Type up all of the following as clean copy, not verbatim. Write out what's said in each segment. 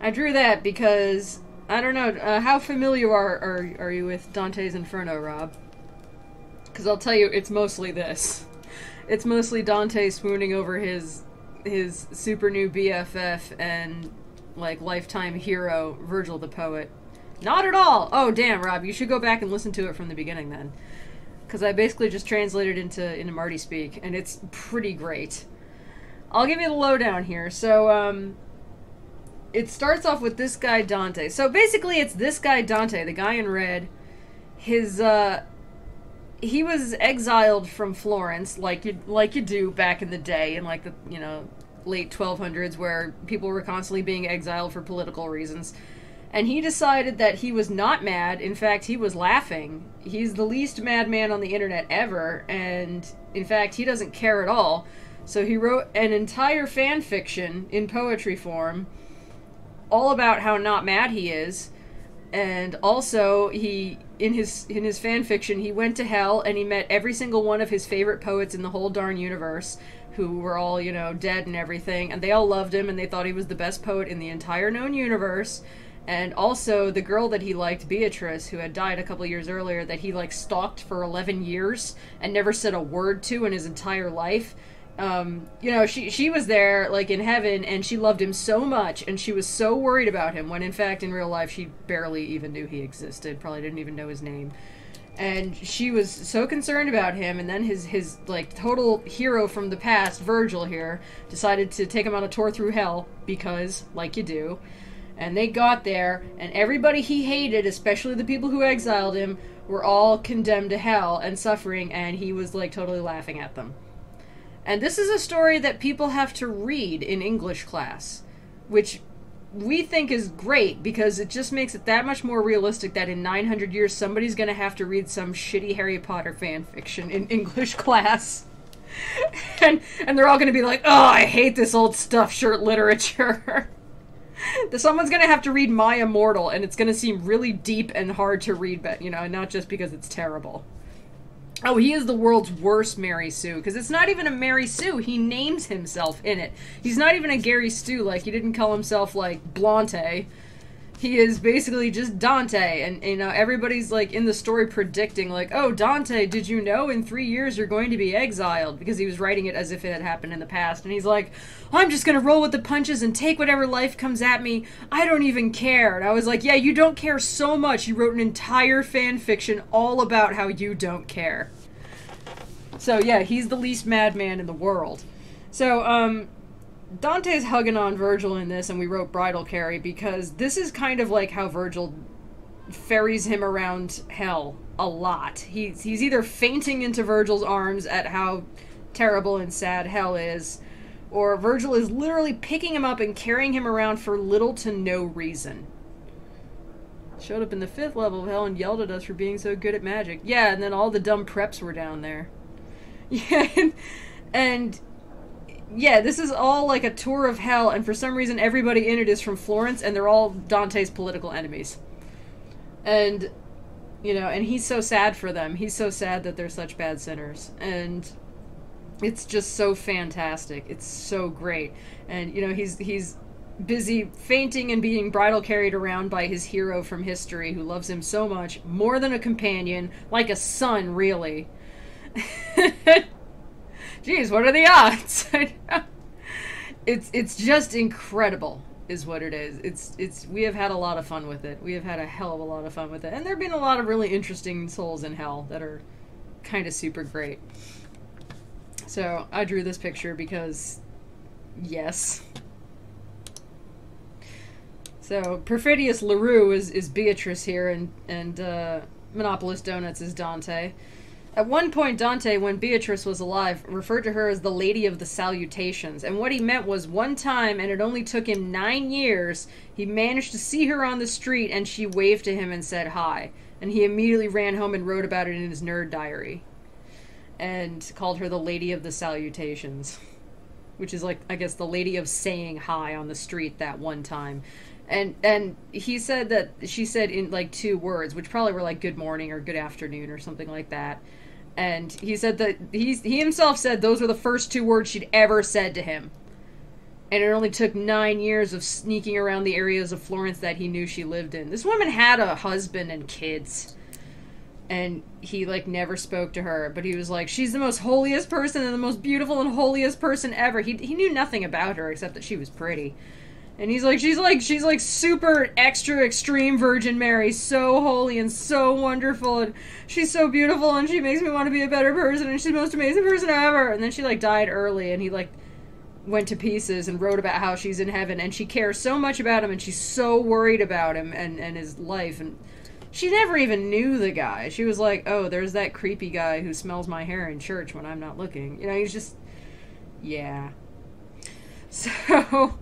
I drew that because I don't know how familiar are you with Dante's Inferno, Rob? Because I'll tell you, it's mostly this. It's mostly Dante swooning over his super new BFF and like lifetime hero Virgil the poet. Not at all. Oh damn, Rob, you should go back and listen to it from the beginning then, because I basically just translated into Marty speak, and it's pretty great. I'll give you the lowdown here. So it starts off with this guy Dante. So basically, it's this guy Dante, the guy in red. His he was exiled from Florence, like you do back in the day, in like the late 1200s, where people were constantly being exiled for political reasons. And he decided that he was not mad. In fact, he was laughing. He's the least mad man on the internet ever, and in fact, he doesn't care at all. So he wrote an entire fan fiction in poetry form, all about how not mad he is. And also, he in his fan fiction, he went to hell and he met every single one of his favorite poets in the whole darn universe, who were all, dead and everything, and they all loved him and they thought he was the best poet in the entire known universe. And also, the girl that he liked, Beatrice, who had died a couple years earlier, that he stalked for 11 years and never said a word to in his entire life. She was there, in heaven, and she loved him so much, and she was so worried about him, when in fact, in real life, she barely even knew he existed, probably didn't even know his name. And she was so concerned about him, and then his total hero from the past, Virgil here, decided to take him on a tour through hell, because, like you do. And they got there, and everybody he hated, especially the people who exiled him, were all condemned to hell and suffering, and he was, totally laughing at them. And this is a story that people have to read in English class, which we think is great, because it just makes it that much more realistic that in 900 years somebody's gonna have to read some shitty Harry Potter fan fiction in English class. and they're all gonna be like, oh, I hate this old stuffed shirt literature. Someone's gonna have to read My Immortal, and it's gonna seem really deep and hard to read, but, not just because it's terrible. Oh, he is the world's worst Mary Sue, because it's not even a Mary Sue. He names himself in it. He's not even a Gary Stu, he didn't call himself, Blante. He is basically just Dante, and, everybody's, in the story predicting, oh, Dante, did you know in 3 years you're going to be exiled? Because he was writing it as if it had happened in the past, and he's like, I'm just gonna roll with the punches and take whatever life comes at me. I don't even care. And I was like, yeah, you don't care so much. You wrote an entire fan fiction all about how you don't care. So, yeah, he's the least madman in the world. So, Dante's hugging on Virgil in this, and we wrote Bridal Carry, because this is kind of like how Virgil ferries him around hell a lot. He's either fainting into Virgil's arms at how terrible and sad hell is, or Virgil is literally picking him up and carrying him around for little to no reason. Showed up in the 5th level of hell and yelled at us for being so good at magic. Yeah, and then all the dumb preps were down there. Yeah, and yeah, this is all a tour of hell, and for some reason everybody in it is from Florence, and they're all Dante's political enemies. And, and he's so sad for them. He's so sad that they're such bad sinners. And it's just so fantastic. It's so great. And, he's busy fainting and being bridal carried around by his hero from history, who loves him so much, more than a companion, like a son, really. Jeez, what are the odds? It's just incredible, is what it is. We have had a lot of fun with it. We have had a hell of a lot of fun with it. And there have been a lot of really interesting souls in hell that are kind of super great. So, I drew this picture because, yes. So, Perfidious LaRue is Beatrice here, and Monopolist Donuts is Dante. At one point, Dante, when Beatrice was alive, referred to her as the Lady of the Salutations, and what he meant was one time, and it only took him 9 years, he managed to see her on the street, and she waved to him and said hi, and he immediately ran home and wrote about it in his nerd diary, and called her the Lady of the Salutations, which is I guess, the lady of saying hi on the street that one time. And he said that she said in 2 words, which probably were good morning or good afternoon or something like that. And he said that he himself said those were the first 2 words she'd ever said to him. And it only took 9 years of sneaking around the areas of Florence that he knew she lived in. This woman had a husband and kids. And he, like, never spoke to her. But he was like, she's the most holiest person and the most beautiful and holiest person ever. He knew nothing about her except that she was pretty. And he's like, she's like super extra extreme Virgin Mary. So holy and so wonderful. And she's so beautiful and she makes me want to be a better person. And she's the most amazing person ever. And then she, like, died early. And he, like, went to pieces and wrote about how she's in heaven. And she cares so much about him. And she's so worried about him and his life. And she never even knew the guy. She was like, oh, there's that creepy guy who smells my hair in church when I'm not looking. You know, he's just... Yeah. So...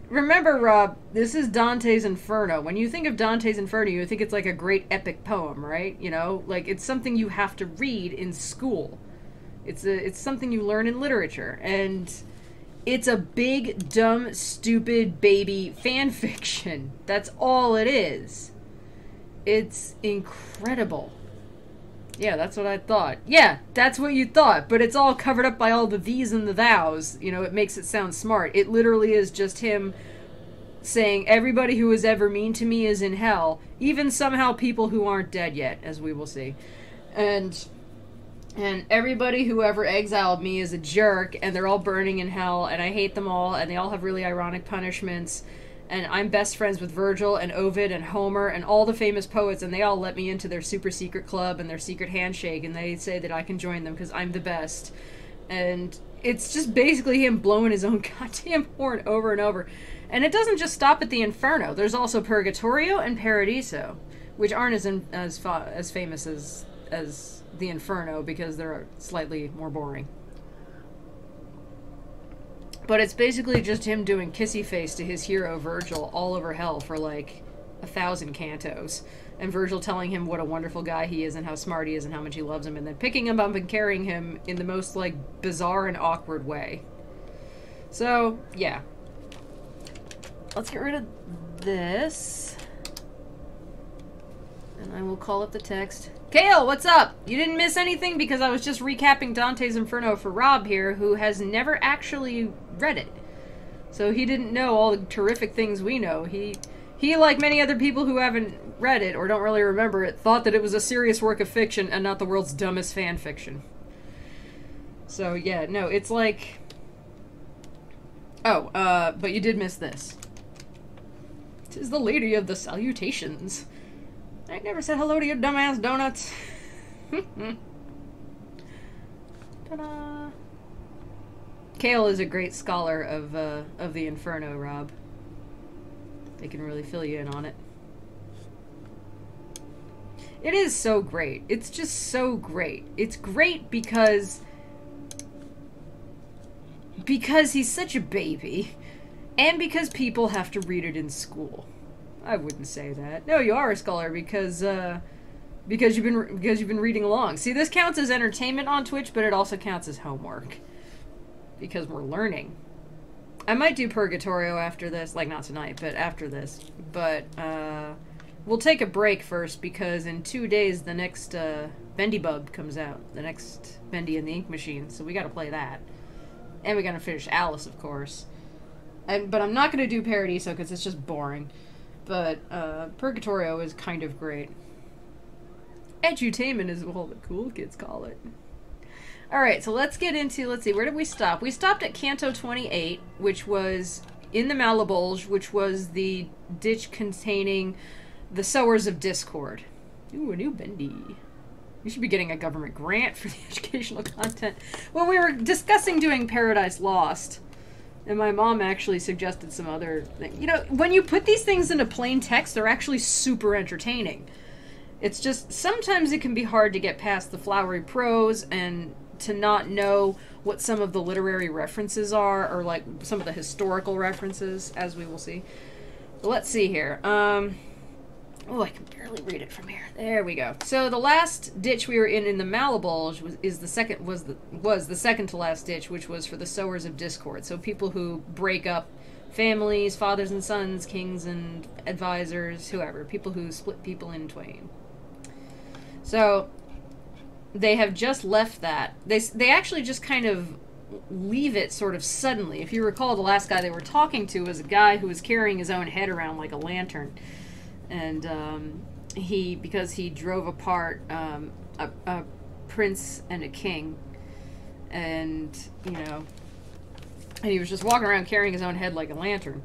Remember, Rob, this is Dante's Inferno. When you think of Dante's Inferno, you think it's like a great epic poem, right? You know? Like, it's something you have to read in school. It's something you learn in literature. And... it's a big, dumb, stupid, baby fan fiction. That's all it is. It's incredible. Yeah, that's what I thought. Yeah, that's what you thought, but it's all covered up by all the these and the thous. You know, it makes it sound smart. It literally is just him saying, everybody who was ever mean to me is in hell. Even somehow people who aren't dead yet, as we will see. And everybody who ever exiled me is a jerk, and they're all burning in hell, and I hate them all, and they all have really ironic punishments, and I'm best friends with Virgil and Ovid and Homer and all the famous poets, and they all let me into their super secret club and their secret handshake, and they say that I can join them because I'm the best. And it's just basically him blowing his own goddamn horn over and over. And it doesn't just stop at the Inferno. There's also Purgatorio and Paradiso, which aren't as famous as the Inferno because they're slightly more boring. But it's basically just him doing kissy face to his hero Virgil all over hell for like 1,000 cantos. And Virgil telling him what a wonderful guy he is and how smart he is and how much he loves him, and then picking him up and carrying him in the most like bizarre and awkward way. So, yeah. Let's get rid of this. And I will call up the text. Kale, what's up? You didn't miss anything because I was just recapping Dante's Inferno for Rob here, who has never actually read it. So he didn't know all the terrific things we know. He, like many other people who haven't read it or don't really remember it, thought that it was a serious work of fiction and not the world's dumbest fan fiction. So yeah, no, it's like... Oh, but you did miss this. 'Tis the Lady of the Salutations. I never said hello to your dumbass donuts. Ta-da! Kale is a great scholar of the Inferno, Rob. They can really fill you in on it. It is so great. It's just so great. It's great because he's such a baby, and because people have to read it in school. I wouldn't say that. No, you are a scholar because you've been reading along. See, this counts as entertainment on Twitch, but it also counts as homework because we're learning. I might do Purgatorio after this, like not tonight, but after this. But we'll take a break first because in 2 days the next Bendy Bub comes out, the next Bendy and the Ink Machine. So we got to play that, and we got to finish Alice, of course. But I'm not going to do Paradiso because it's just boring. But Purgatorio is kind of great. Edutainment is what the cool kids call it. Alright, so let's get into, let's see, where did we stop? We stopped at Canto 28, which was in the Malabulge, which was the ditch containing the Sowers of Discord. Ooh, a new bendy. We should be getting a government grant for the educational content. Well, we were discussing doing Paradise Lost. And my mom actually suggested some other thing. You know, when you put these things into plain text, they're actually super entertaining. It's just, sometimes it can be hard to get past the flowery prose and to not know what some of the literary references are, or like some of the historical references, as we will see. But let's see here. Oh, I can barely read it from here. There we go. So the last ditch we were in the Malabulge was the second to last ditch, which was for the Sowers of Discord. So people who break up families, fathers and sons, kings and advisors, whoever. People who split people in twain. So they have just left that. They actually just kind of leave it sort of suddenly. If you recall, the last guy they were talking to was a guy who was carrying his own head around like a lantern. And because he drove apart a prince and a king. And, you know, and he was just walking around carrying his own head like a lantern.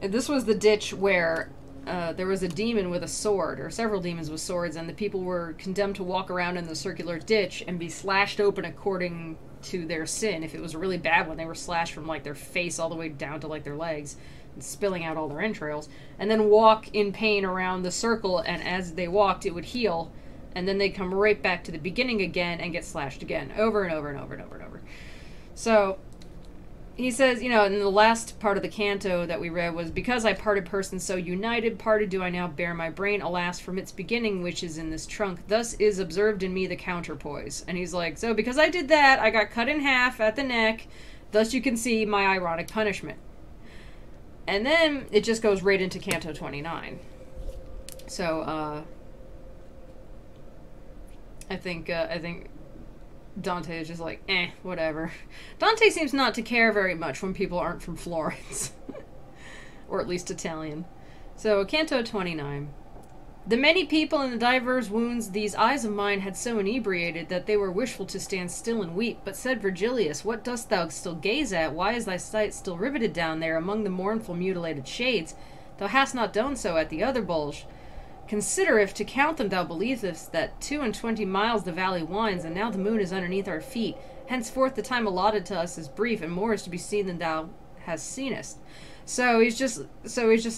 And this was the ditch where there was a demon with a sword, or several demons with swords, and the people were condemned to walk around in the circular ditch and be slashed open according to their sin. If it was a really bad one, they were slashed from like their face all the way down to like their legs, and spilling out all their entrails, and then walk in pain around the circle, and as they walked it would heal, and then they'd come right back to the beginning again and get slashed again, over and over and over and over and over. So he says, you know, in the last part of the canto that we read was, because I parted person so united, parted do I now bear my brain, alas, from its beginning, which is in this trunk. Thus is observed in me the counterpoise. And he's like, so because I did that, I got cut in half at the neck, thus you can see my ironic punishment. And then it just goes right into Canto 29. So, I think Dante is just like, whatever. Dante seems not to care very much when people aren't from Florence. Or at least Italian. So, Canto 29. The many people and the divers wounds these eyes of mine had so inebriated that they were wishful to stand still and weep. But said Virgilius, what dost thou still gaze at? Why is thy sight still riveted down there among the mournful mutilated shades? Thou hast not done so at the other bulge. Consider if to count them thou believest that 22 miles the valley winds, and now the moon is underneath our feet. Henceforth the time allotted to us is brief, and more is to be seen than thou hast seenest. So he's just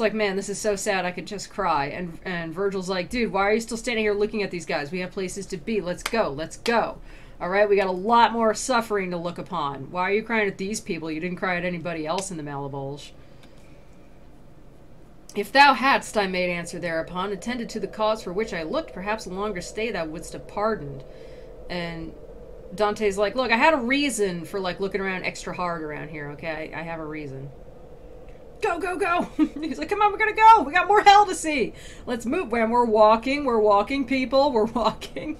like, man, this is so sad I could just cry. And Virgil's like, dude, why are you still standing here looking at these guys? We have places to be. Let's go. Let's go. All right, we got a lot more suffering to look upon. Why are you crying at these people? You didn't cry at anybody else in the Malabulge. If thou hadst, I made answer thereupon, attended to the cause for which I looked, perhaps a longer stay thou wouldst have pardoned. And Dante's like, look, I had a reason for, like, looking around extra hard around here, okay? I have a reason. Go, go, go! He's like, come on, we're gonna go! We got more hell to see! Let's move. When we're walking, people, we're walking.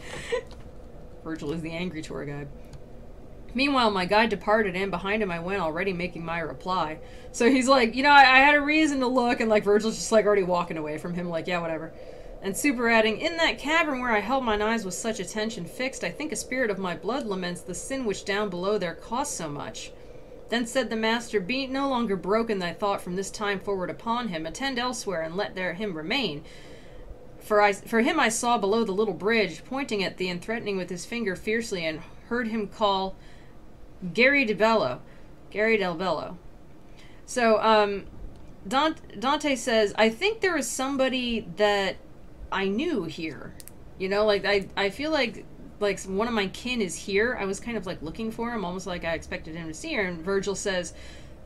Virgil is the angry tour guide. Meanwhile, my guide departed, and behind him I went, already making my reply. So he's like, you know, I had a reason to look, and like Virgil's just like already walking away from him, like, yeah, whatever. And super adding, in that cavern where I held mine eyes with such attention fixed, I think a spirit of my blood laments the sin which down below there cost so much. Then said the master, be no longer broken thy thought from this time forward upon him, attend elsewhere, and let there him remain. For him I saw below the little bridge, pointing at thee and threatening with his finger fiercely, and heard him call Gary del Bello. So, Dante says, I think there is somebody that I knew here. You know, like, I feel like one of my kin is here. I was kind of like looking for him, almost like I expected him to see her. And Virgil says,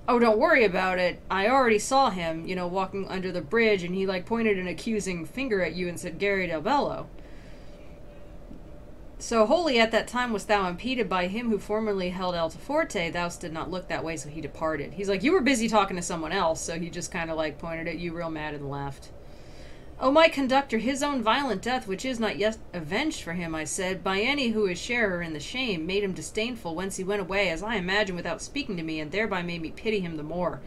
oh, don't worry about it. I already saw him, you know, walking under the bridge, and he like pointed an accusing finger at you and said, Gary del Bello. So wholly at that time wast thou impeded by him who formerly held Altaforte, thou did not look that way, so he departed. He's like, you were busy talking to someone else, so he just kind of like pointed at you real mad and left. O my conductor, his own violent death, which is not yet avenged for him, I said, by any who is sharer in the shame, made him disdainful, whence he went away, as I imagine, without speaking to me, and thereby made me pity him the more.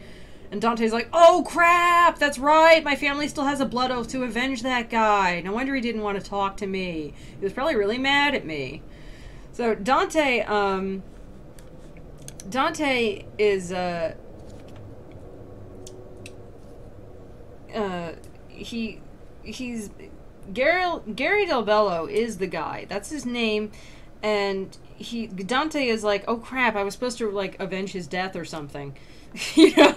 And Dante's like, oh crap, that's right, my family still has a blood oath to avenge that guy. No wonder he didn't want to talk to me. He was probably really mad at me. So Dante is, he's Gary del Bello is the guy. That's his name. And Dante is like, oh crap, I was supposed to like avenge his death or something. You know,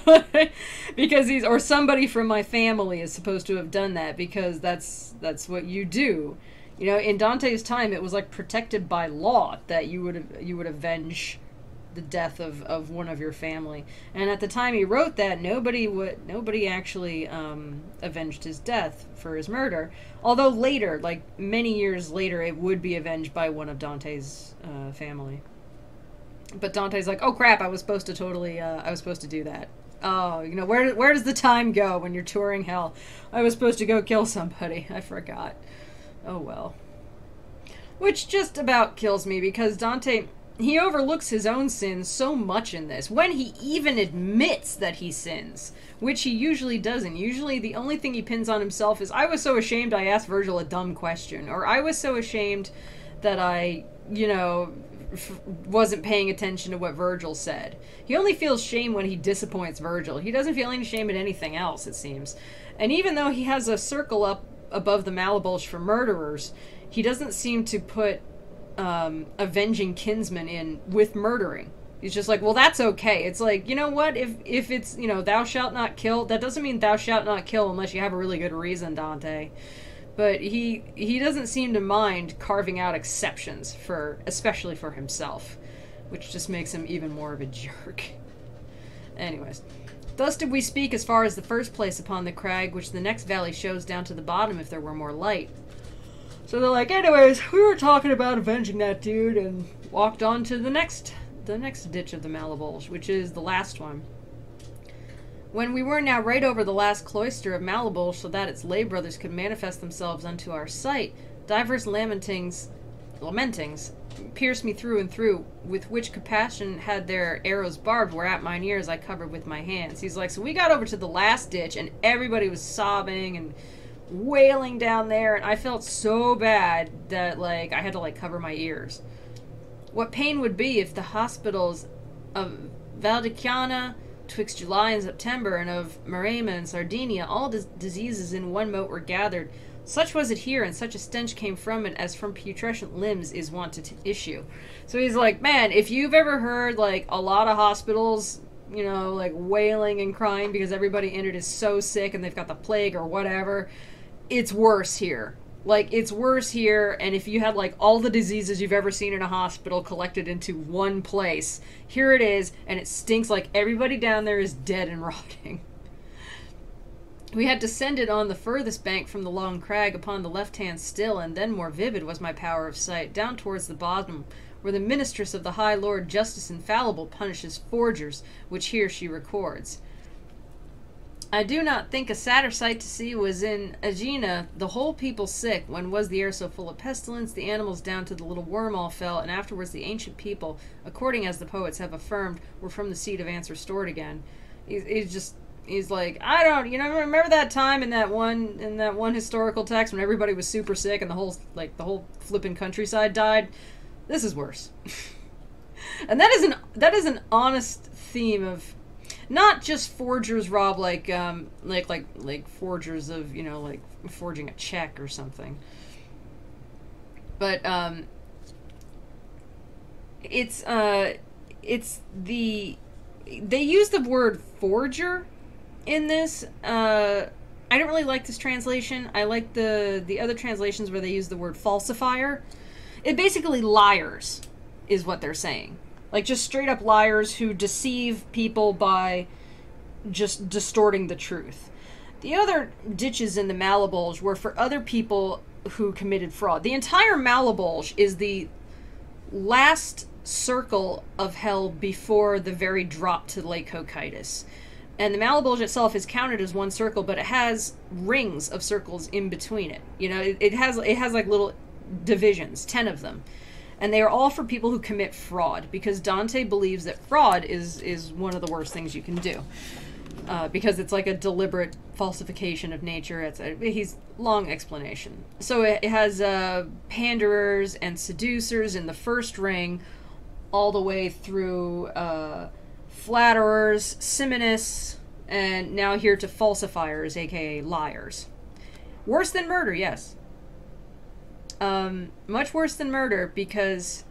because or somebody from my family is supposed to have done that, because that's what you do. You know, in Dante's time, it was like protected by law that you would avenge the death of one of your family. And at the time he wrote that, nobody actually avenged his death for his murder. Although later, like many years later, it would be avenged by one of Dante's family. But Dante's like, oh crap, I was supposed to do that. Oh, you know, where does the time go when you're touring hell? I was supposed to go kill somebody. I forgot. Oh well. Which just about kills me, because Dante he overlooks his own sins so much in this, when he even admits that he sins, which he usually doesn't. Usually the only thing he pins on himself is, I was so ashamed I asked Virgil a dumb question, or I was so ashamed that I, you know, wasn't paying attention to what Virgil said. He only feels shame when he disappoints Virgil. He doesn't feel any shame at anything else, it seems. And even though he has a circle up above the Malabulge for murderers, he doesn't seem to put avenging kinsmen in with murdering. He's just like, well, that's okay. It's like, you know what, if it's, you know, thou shalt not kill, that doesn't mean thou shalt not kill unless you have a really good reason, Dante. But he doesn't seem to mind carving out exceptions for, especially for himself, which just makes him even more of a jerk. Anyways, thus did we speak as far as the first place upon the crag, which the next valley shows down to the bottom if there were more light. So they're like, anyways, we were talking about avenging that dude, and walked on to the next ditch of the Malabulge, which is the last one. When we were now right over the last cloister of Malabulge, so that its lay brothers could manifest themselves unto our sight, divers lamentings pierced me through and through, with which compassion had their arrows barbed, whereat mine ears I covered with my hands. He's like, so we got over to the last ditch, and everybody was sobbing and wailing down there, and I felt so bad that, like, I had to, like, cover my ears. What pain would be if the hospitals of Valdiciana, twixt July and September, and of Marema and Sardinia, all diseases in one mote were gathered. Such was it here, and such a stench came from it as from putrescent limbs is wont to issue. So he's like, man, if you've ever heard, like, a lot of hospitals, you know, like, wailing and crying because everybody in it is so sick and they've got the plague or whatever, it's worse here. Like, it's worse here, and if you had, like, all the diseases you've ever seen in a hospital collected into one place, here it is, and it stinks like everybody down there is dead and rotting. We had descended on the furthest bank from the long crag upon the left hand still, and then more vivid was my power of sight, down towards the bottom, where the mistress of the High Lord Justice Infallible punishes forgers, which here she records. I do not think a sadder sight to see was in Aegina, the whole people sick, when was the air so full of pestilence, the animals down to the little worm all fell, and afterwards the ancient people, according as the poets have affirmed, were from the seat of ants restored again. He's like, I don't, you know, remember that time in that one historical text when everybody was super sick and the whole flippin' countryside died? This is worse. And that is an honest theme of not just forgers, Rob, like forgers of, you know, like forging a check or something. But they use the word forger in this. I don't really like this translation. I like the other translations where they use the word falsifier. It basically liars is what they're saying. Like, just straight up liars who deceive people by just distorting the truth. The other ditches in the Malabulge were for other people who committed fraud. The entire Malabulge is the last circle of hell before the very drop to Lake Cocytus. And the Malabulge itself is counted as one circle, but it has rings of circles in between it. You know, it has like little divisions, 10 of them. And they are all for people who commit fraud, because Dante believes that fraud is one of the worst things you can do. Because it's like a deliberate falsification of nature. He's long explanation. So it has panderers and seducers in the first ring, all the way through flatterers, simonists, and now here to falsifiers, aka liars. Worse than murder, yes. Much worse than murder, because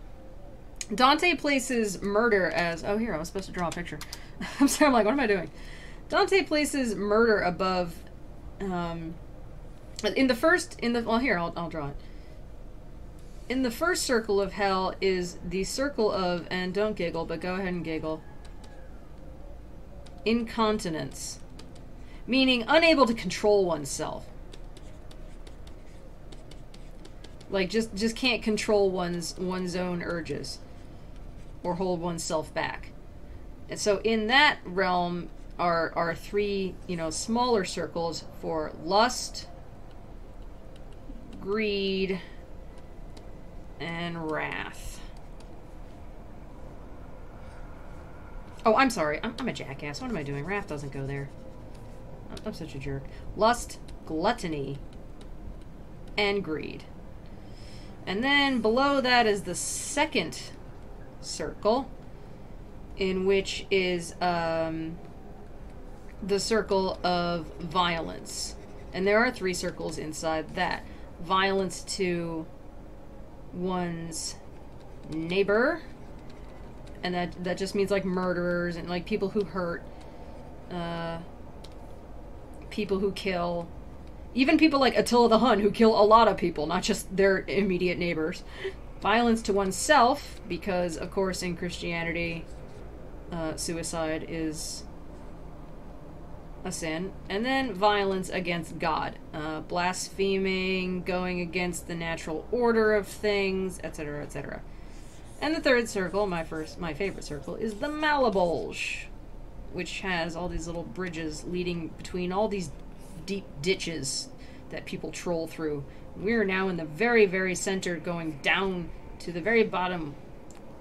Dante places murder as... Oh, here, I was supposed to draw a picture. I'm sorry, I'm like, what am I doing? Dante places murder above... well, here, I'll draw it. In the first circle of hell is the circle of... And don't giggle, but go ahead and giggle. Incontinence. Meaning unable to control oneself. Like, just can't control one's own urges. Or hold oneself back. And so in that realm are three, you know, smaller circles for lust, greed, and wrath. Oh, I'm sorry. I'm a jackass. What am I doing? Wrath doesn't go there. I'm such a jerk. Lust, gluttony, and greed. And then below that is the second circle, in which is the circle of violence. And there are 3 circles inside that. Violence to one's neighbor, and that just means like murderers and like people who hurt, people who kill, even people like Attila the Hun who kill a lot of people, not just their immediate neighbors. Violence to oneself, because of course in Christianity suicide is a sin. And then violence against God, blaspheming, going against the natural order of things, etc., etc. And the third circle, my favorite circle, is the Malabulge, which has all these little bridges leading between all these deep ditches that people troll through. We're now in the very, very center, going down to the very bottom,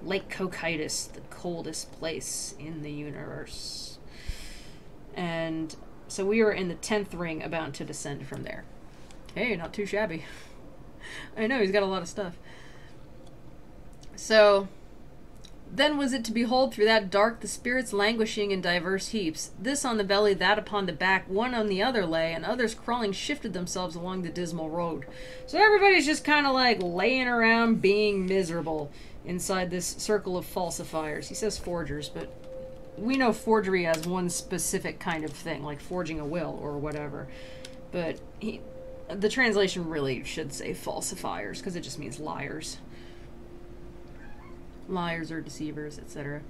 Lake Cocytus, the coldest place in the universe. And so we are in the 10th ring, about to descend from there. Hey, not too shabby. I know, he's got a lot of stuff. So, then was it to behold through that dark the spirits languishing in diverse heaps, this on the belly, that upon the back, one on the other lay, and others crawling shifted themselves along the dismal road. So everybody's just kind of like laying around being miserable inside this circle of falsifiers. He says forgers, but we know forgery as one specific kind of thing, like forging a will or whatever. But the translation really should say falsifiers, because it just means liars. Liars or deceivers, etc.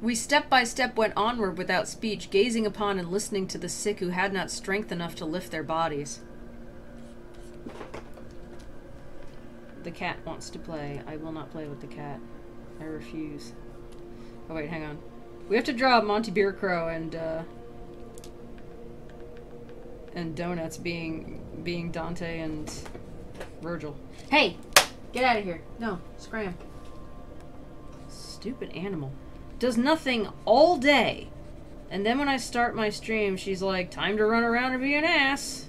We step by step went onward without speech, gazing upon and listening to the sick who had not strength enough to lift their bodies. The cat wants to play. I will not play with the cat. I refuse. Oh wait, hang on. We have to draw Monty Beer Crow and Donuts being Dante and Virgil. Hey! Get out of here. No, scram. Stupid animal. Does nothing all day. And then when I start my stream, she's like, time to run around and be an ass.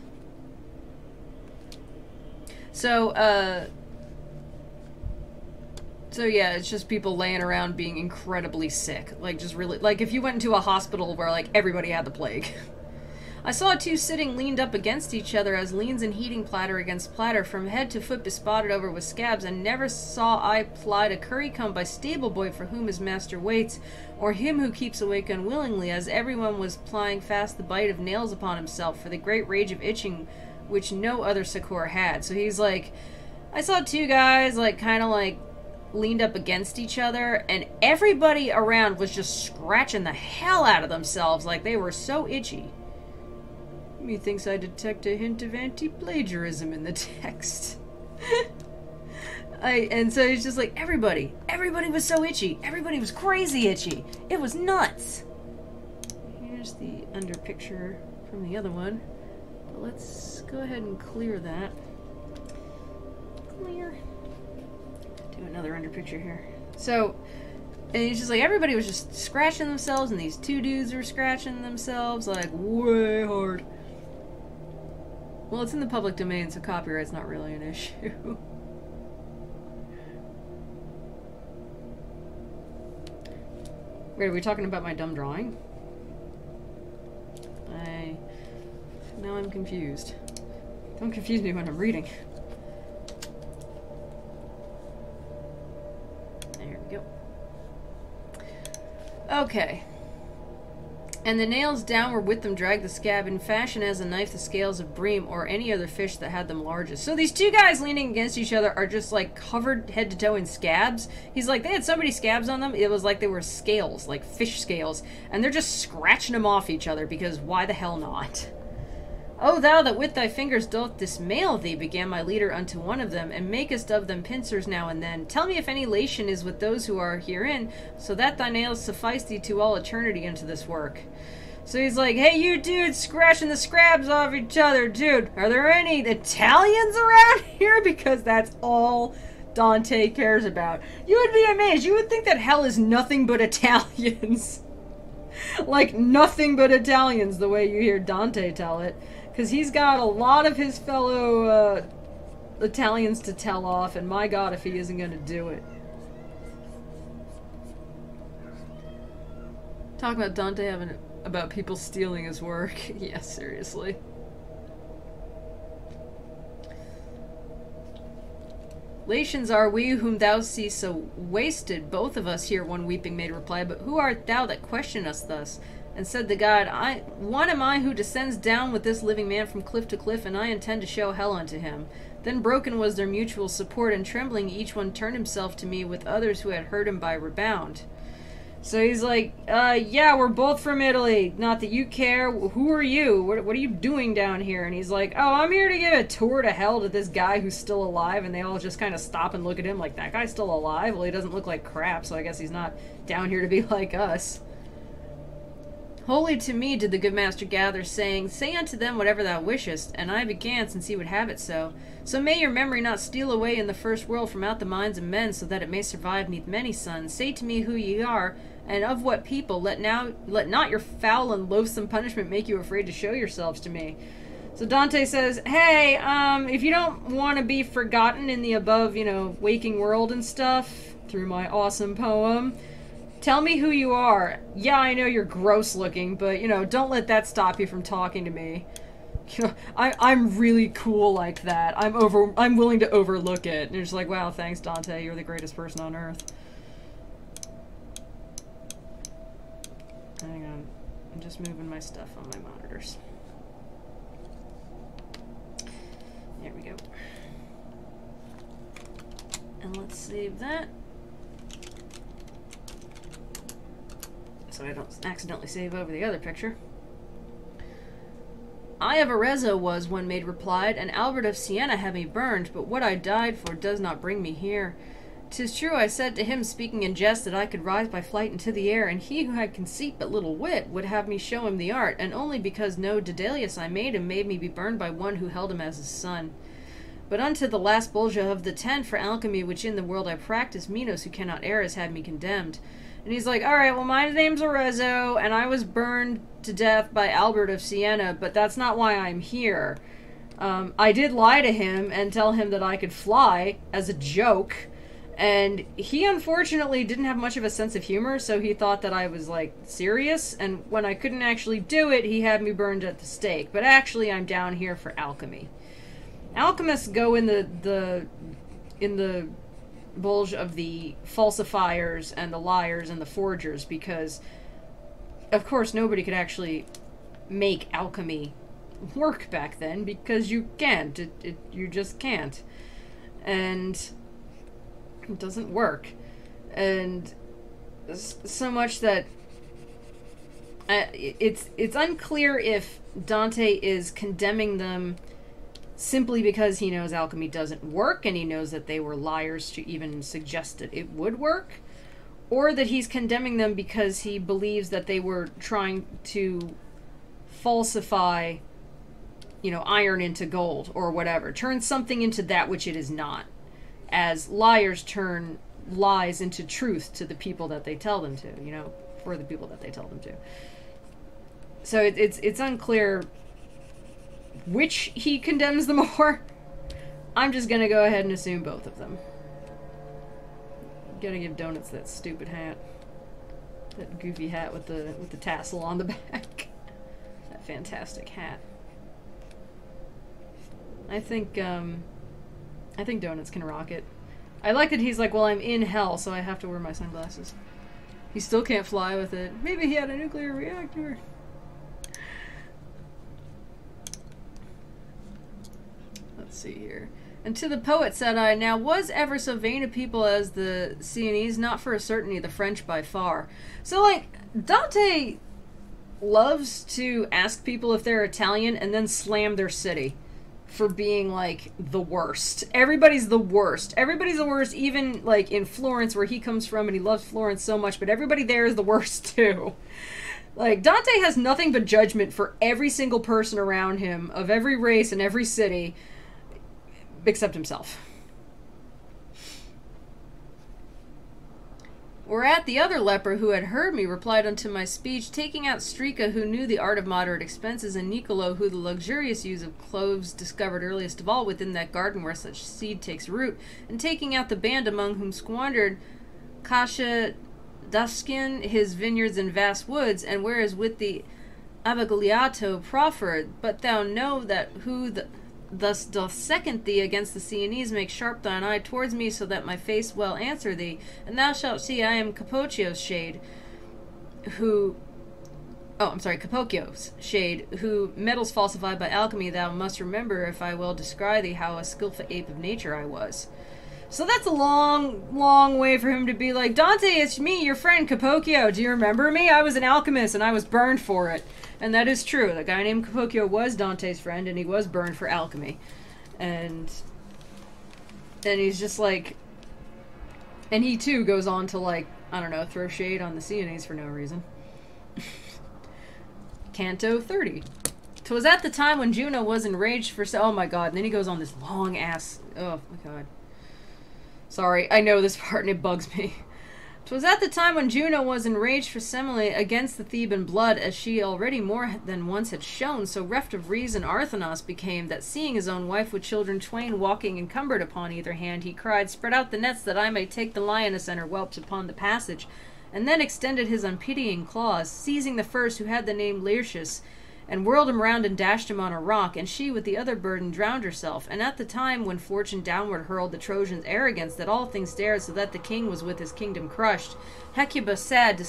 So yeah, it's just people laying around being incredibly sick. Like, just really, like if you went into a hospital where like everybody had the plague. I saw 2 sitting leaned up against each other as leans and heating platter against platter, from head to foot bespotted over with scabs, and never saw I plied a curry come by stable boy for whom his master waits, or him who keeps awake unwillingly, as everyone was plying fast the bite of nails upon himself for the great rage of itching which no other succour had. So he's like, I saw 2 guys like kind of like leaned up against each other, and everybody around was just scratching the hell out of themselves like they were so itchy. Methinks I detect a hint of anti-plagiarism in the text. And so he's just like, everybody was so itchy. Everybody was crazy itchy. It was nuts. Here's the under picture from the other one. But let's go ahead and clear that. Clear. Do another under picture here. So, and he's just like, everybody was just scratching themselves, and these 2 dudes were scratching themselves like way hard. Well, it's in the public domain, so copyright's not really an issue. Wait, are we talking about my dumb drawing? Now I'm confused. Don't confuse me when I'm reading. There we go. Okay. And the nails downward with them dragged the scab in fashion as a knife the scales of bream or any other fish that had them largest. So these 2 guys leaning against each other are just like covered head to toe in scabs. He's like, they had so many scabs on them, it was like they were scales, like fish scales, and they're just scratching them off each other because why the hell not? O thou that with thy fingers doth dismail thee, began my leader unto one of them, and makest of them pincers now and then. Tell me if any lation is with those who are herein, so that thy nails suffice thee to all eternity into this work. So he's like, hey, you dudes scratching the scabs off each other, dude, are there any Italians around here? Because that's all Dante cares about. You would be amazed. You would think that hell is nothing but Italians. Like, nothing but Italians, the way you hear Dante tell it. Because he's got a lot of his fellow Italians to tell off, and my god if he isn't going to do it. Talk about Dante having about people stealing his work. Yeah, seriously. Latians are we whom thou seest so wasted, both of us here, one weeping maid replied, but who art thou that question us thus? And said the god, one am I who descends down with this living man from cliff to cliff, and I intend to show hell unto him. Then broken was their mutual support, and trembling each one turned himself to me with others who had heard him by rebound. So he's like, yeah, we're both from Italy. Not that you care. Who are you? What are you doing down here? And he's like, oh, I'm here to give a tour to hell to this guy who's still alive. And they all just kind of stop and look at him like, that guy's still alive? Well, he doesn't look like crap, so I guess he's not down here to be like us. Wholly to me did the good master gather, saying, say unto them whatever thou wishest. And I began, since he would have it so. So may your memory not steal away in the first world from out the minds of men, so that it may survive neath many suns. Say to me who ye are, and of what people. Let not your foul and loathsome punishment make you afraid to show yourselves to me. So Dante says, hey, if you don't want to be forgotten in the above, waking world and stuff, through my awesome poem, tell me who you are. Yeah, I know you're gross looking, but, don't let that stop you from talking to me. I'm really cool like that. I'm willing to overlook it. And you're just like, wow, thanks, Dante. You're the greatest person on earth. Hang on. I'm just moving my stuff on my monitors. There we go. And let's save that. So I don't accidentally save over the other picture. I of Arezzo was, one maid replied, and Albert of Siena had me burned, but what I died for does not bring me here. 'Tis true, I said to him, speaking in jest, that I could rise by flight into the air, and he who had conceit but little wit would have me show him the art, and only because no Dedalus I made him, made me be burned by one who held him as his son. But unto the last Bolgia of the 10 for alchemy which in the world I practice, Minos, who cannot err, has had me condemned. And he's like, alright, well my name's Arezzo, and I was burned to death by Albert of Siena, but that's not why I'm here. I did lie to him and tell him that I could fly as a joke, and he unfortunately didn't have much of a sense of humor, so he thought that I was, like, serious, and when I couldn't actually do it, he had me burned at the stake. But actually, I'm down here for alchemy. Alchemists go in the bulge of the falsifiers and the liars and the forgers, because, of course, nobody could actually make alchemy work back then, because you can't. You just can't. And it doesn't work. And so much that it's unclear if Dante is condemning them simply because he knows alchemy doesn't work and he knows that they were liars to even suggest that it would work, or that he's condemning them because he believes that they were trying to falsify, iron into gold or whatever, turn something into that which it is not, as liars turn lies into truth to the people that they tell them to, for the people that they tell them to. So it's unclear which he condemns the more. I'm just gonna go ahead and assume both of them. Gotta give Donuts that stupid hat. That goofy hat with the tassel on the back. That fantastic hat. I think Donuts can rock it. I like that he's like, well, I'm in hell, so I have to wear my sunglasses. He still can't fly with it. Maybe he had a nuclear reactor. Let's see here. And to the poet said I, now was ever so vain a people as the Sienese, not for a certainty the French by far. So, like, Dante loves to ask people if they're Italian and then slam their city for being, like, the worst. Everybody's the worst. Everybody's the worst, even, like, in Florence, where he comes from, and he loves Florence so much, but everybody there is the worst, too. Like, Dante has nothing but judgment for every single person around him, of every race and every city, except himself. Whereat the other leper who had heard me replied unto my speech, taking out Strika, who knew the art of moderate expenses, and Nicolo, who the luxurious use of cloves discovered earliest of all within that garden where such seed takes root, and taking out the band among whom squandered Kasha Daskin his vineyards and vast woods, and whereas with the Abagliato proffered, but thou know that who thus doth second thee against the Sienese, make sharp thine eye towards me, so that my face well answer thee, and thou shalt see I am Capocchio's shade, who... Oh, I'm sorry, Capocchio's shade, who metals falsified by alchemy thou must remember if I will descry thee how a skillful ape of nature I was. So that's a long, long way for him to be like, Dante, it's me, your friend Capocchio. Do you remember me? I was an alchemist and I was burned for it. And that is true. The guy named Capocchio was Dante's friend and he was burned for alchemy. And he's just like... And he too goes on to, like, I don't know, throw shade on the Sienese for no reason. Canto 30. 'Twas at the time when Juno was enraged for... Oh my god. And then he goes on this long ass... Oh my god. Sorry, I know this part and it bugs me. 'Twas at the time when Juno was enraged for Semele against the Theban blood, as she already more than once had shown, so reft of reason Arthanos became, that seeing his own wife with children twain walking encumbered upon either hand, he cried, Spread out the nets that I may take the lioness and her whelps upon the passage, and then extended his unpitying claws, seizing the first who had the name Laertius, and whirled him round and dashed him on a rock, and she with the other burden drowned herself. And at the time when fortune downward hurled the Trojans' arrogance, that all things dared, so that the king was with his kingdom crushed, Hecuba sad,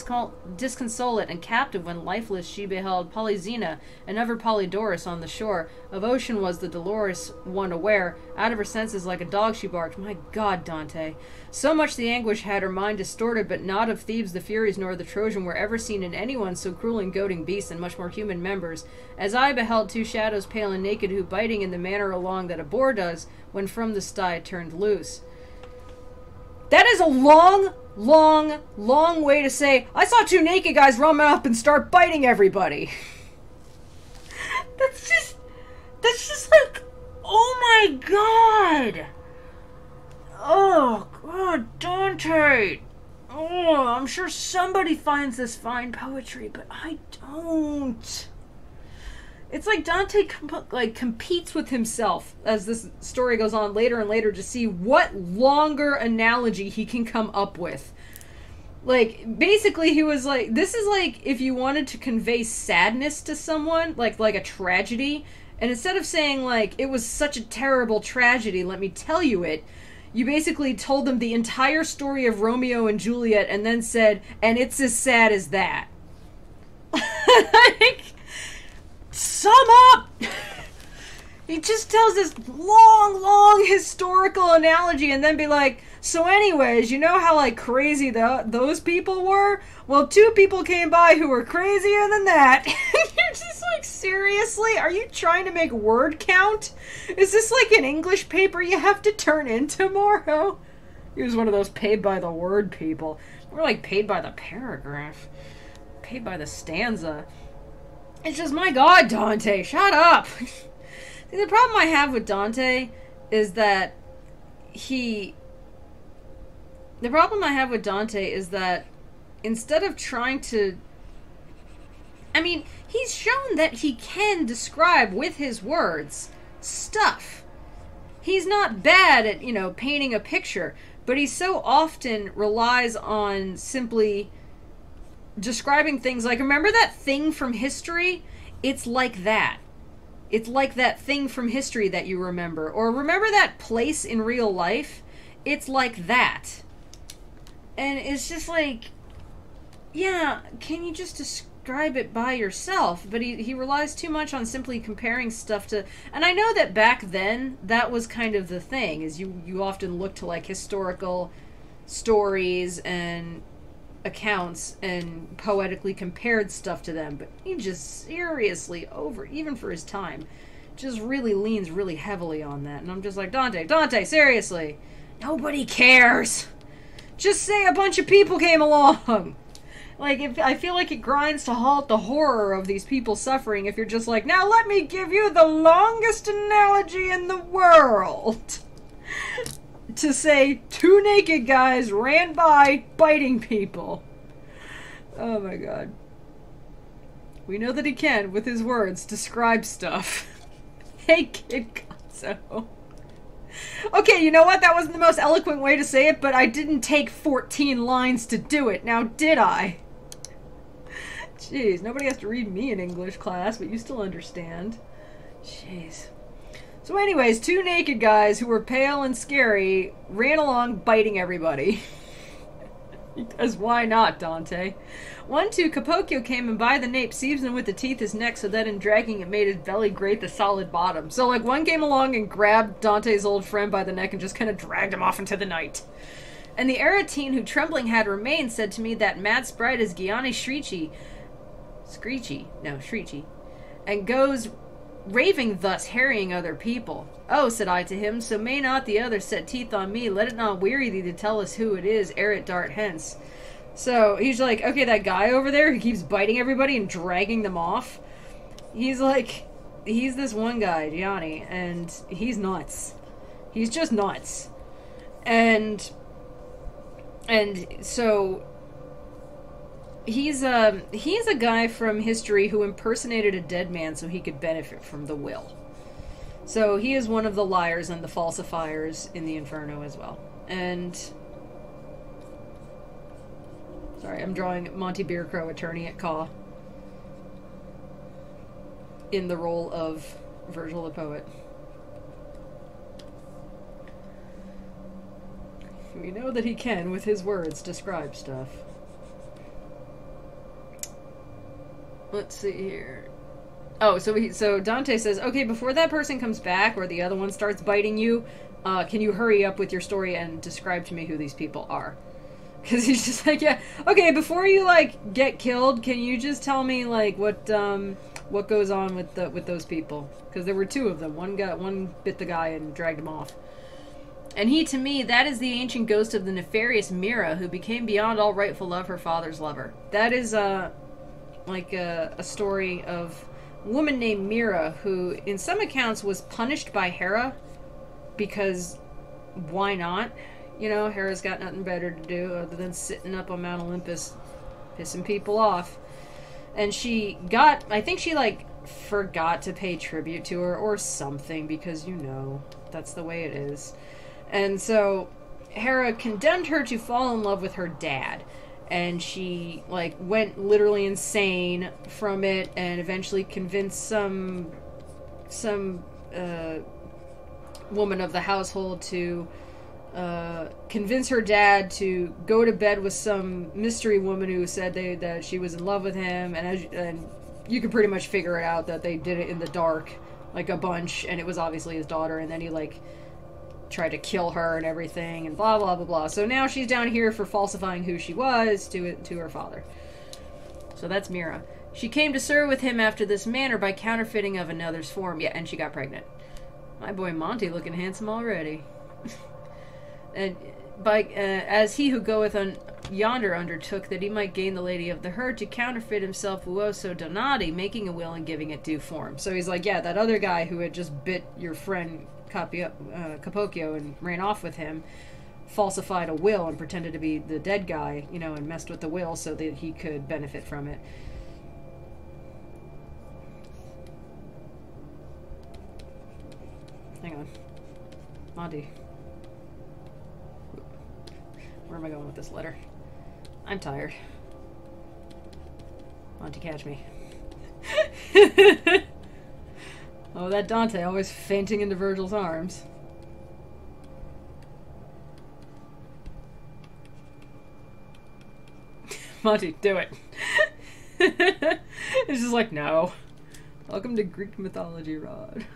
disconsolate, and captive, when lifeless she beheld Polyxena, and ever Polydorus on the shore. Of ocean was the dolorous one aware, out of her senses like a dog she barked. My God, Dante! So much the anguish had her mind distorted, but not of Thebes the Furies nor the Trojan were ever seen in anyone so cruel and goading beasts, and much more human members, as I beheld two shadows pale and naked, who biting in the manner along that a boar does, when from the sty turned loose. That is a long, long, long way to say, I saw two naked guys run up and start biting everybody. That's just like, oh my god! Oh god, Dante! Oh, I'm sure somebody finds this fine poetry, but I don't. It's like Dante competes with himself as this story goes on later and later to see what longer analogy he can come up with. Like, basically he was like, this is like if you wanted to convey sadness to someone, like a tragedy, and instead of saying like, it was such a terrible tragedy, let me tell you it, you basically told them the entire story of Romeo and Juliet and then said, and it's as sad as that. Like, sum up! He just tells this long, long historical analogy and then be like, so anyways, you know how, like, crazy those people were? Well, two people came by who were crazier than that. You're just like, seriously? Are you trying to make word count? Is this like an English paper you have to turn in tomorrow? He was one of those paid by the word people. We're like paid by the paragraph. Paid by the stanza. It's just, my God, Dante, shut up! See, the problem I have with Dante is that The problem I have with Dante is that instead of trying to... I mean, he's shown that he can describe with his words stuff. He's not bad at, you know, painting a picture, but he so often relies on simply describing things like, remember that thing from history? It's like that. It's like that thing from history that you remember. Or remember that place in real life? It's like that. And it's just like, yeah, can you just describe it by yourself? But he relies too much on simply comparing stuff to... And I know that back then, that was kind of the thing, is you often look to, like, historical stories and accounts and poetically compared stuff to them, but he just seriously even for his time, just really leans really heavily on that. And I'm just like, Dante, seriously, nobody cares. Just say a bunch of people came along. Like, I feel like it grinds to halt the horror of these people suffering if you're just like, now let me give you the longest analogy in the world. to say two naked guys ran by biting people. Oh my god. We know that he can, with his words, describe stuff. Hey, Kid Gonzo. Okay, you know what? That wasn't the most eloquent way to say it, but I didn't take 14 lines to do it. Now, did I? Jeez, nobody has to read me in English class, but you still understand. Jeez. So anyways, two naked guys who were pale and scary ran along biting everybody. Because why not, Dante? One, two, Capocchio came and by the nape seized him with the teeth his neck so that in dragging it made his belly grate the solid bottom. So like one came along and grabbed Dante's old friend by the neck and just kind of dragged him off into the night. And the Aretine who trembling had remained said to me that mad sprite is Gianni Shreechy, and goes raving thus, harrying other people. Oh, said I to him, so may not the other set teeth on me, let it not weary thee to tell us who it is, ere it dart hence. So he's like, okay, that guy over there who keeps biting everybody and dragging them off, he's like, he's this one guy, Gianni, and he's nuts. He's just nuts. And so he's a guy from history who impersonated a dead man so he could benefit from the will. So he is one of the liars and the falsifiers in the Inferno as well. And sorry, I'm drawing Monty Beercrow, attorney at Caw, in the role of Virgil the poet. We know that he can, with his words, describe stuff. Let's see here. Oh, so Dante says, okay, before that person comes back or the other one starts biting you, can you hurry up with your story and describe to me who these people are? Because he's just like, yeah, okay, before you, like, get killed, can you just tell me, like, what goes on with those people? Because there were two of them. One bit the guy and dragged him off. And he, to me, that is the ancient ghost of the nefarious Mira, who became beyond all rightful love her father's lover. That is, like a story of a woman named Mira who, in some accounts, was punished by Hera because why not? You know, Hera's got nothing better to do other than sitting up on Mount Olympus pissing people off. And she got, I think she, like, forgot to pay tribute to her or something because, you know, that's the way it is. And so Hera condemned her to fall in love with her dad. And she, like, went literally insane from it and eventually convinced some woman of the household to convince her dad to go to bed with some mystery woman who said that she was in love with him. And you can pretty much figure it out that they did it in the dark, like a bunch, and it was obviously his daughter. And then he, like, tried to kill her and everything, and blah blah blah blah. So now she's down here for falsifying who she was to her father. So that's Mira. She came to serve with him after this manner by counterfeiting of another's form. Yeah, and she got pregnant. My boy Monty looking handsome already. And by as he who goeth on yonder undertook that he might gain the lady of the herd to counterfeit himself uoso donati, making a will and giving it due form. So he's like, yeah, that other guy who had just bit your friend Capocchio and ran off with him, falsified a will and pretended to be the dead guy, you know, and messed with the will so that he could benefit from it. Hang on. Monty. Where am I going with this letter? I'm tired. Monty, catch me. Oh, that Dante, always fainting into Virgil's arms. Monty, do it. It's just like, no. Welcome to Greek mythology, Rod.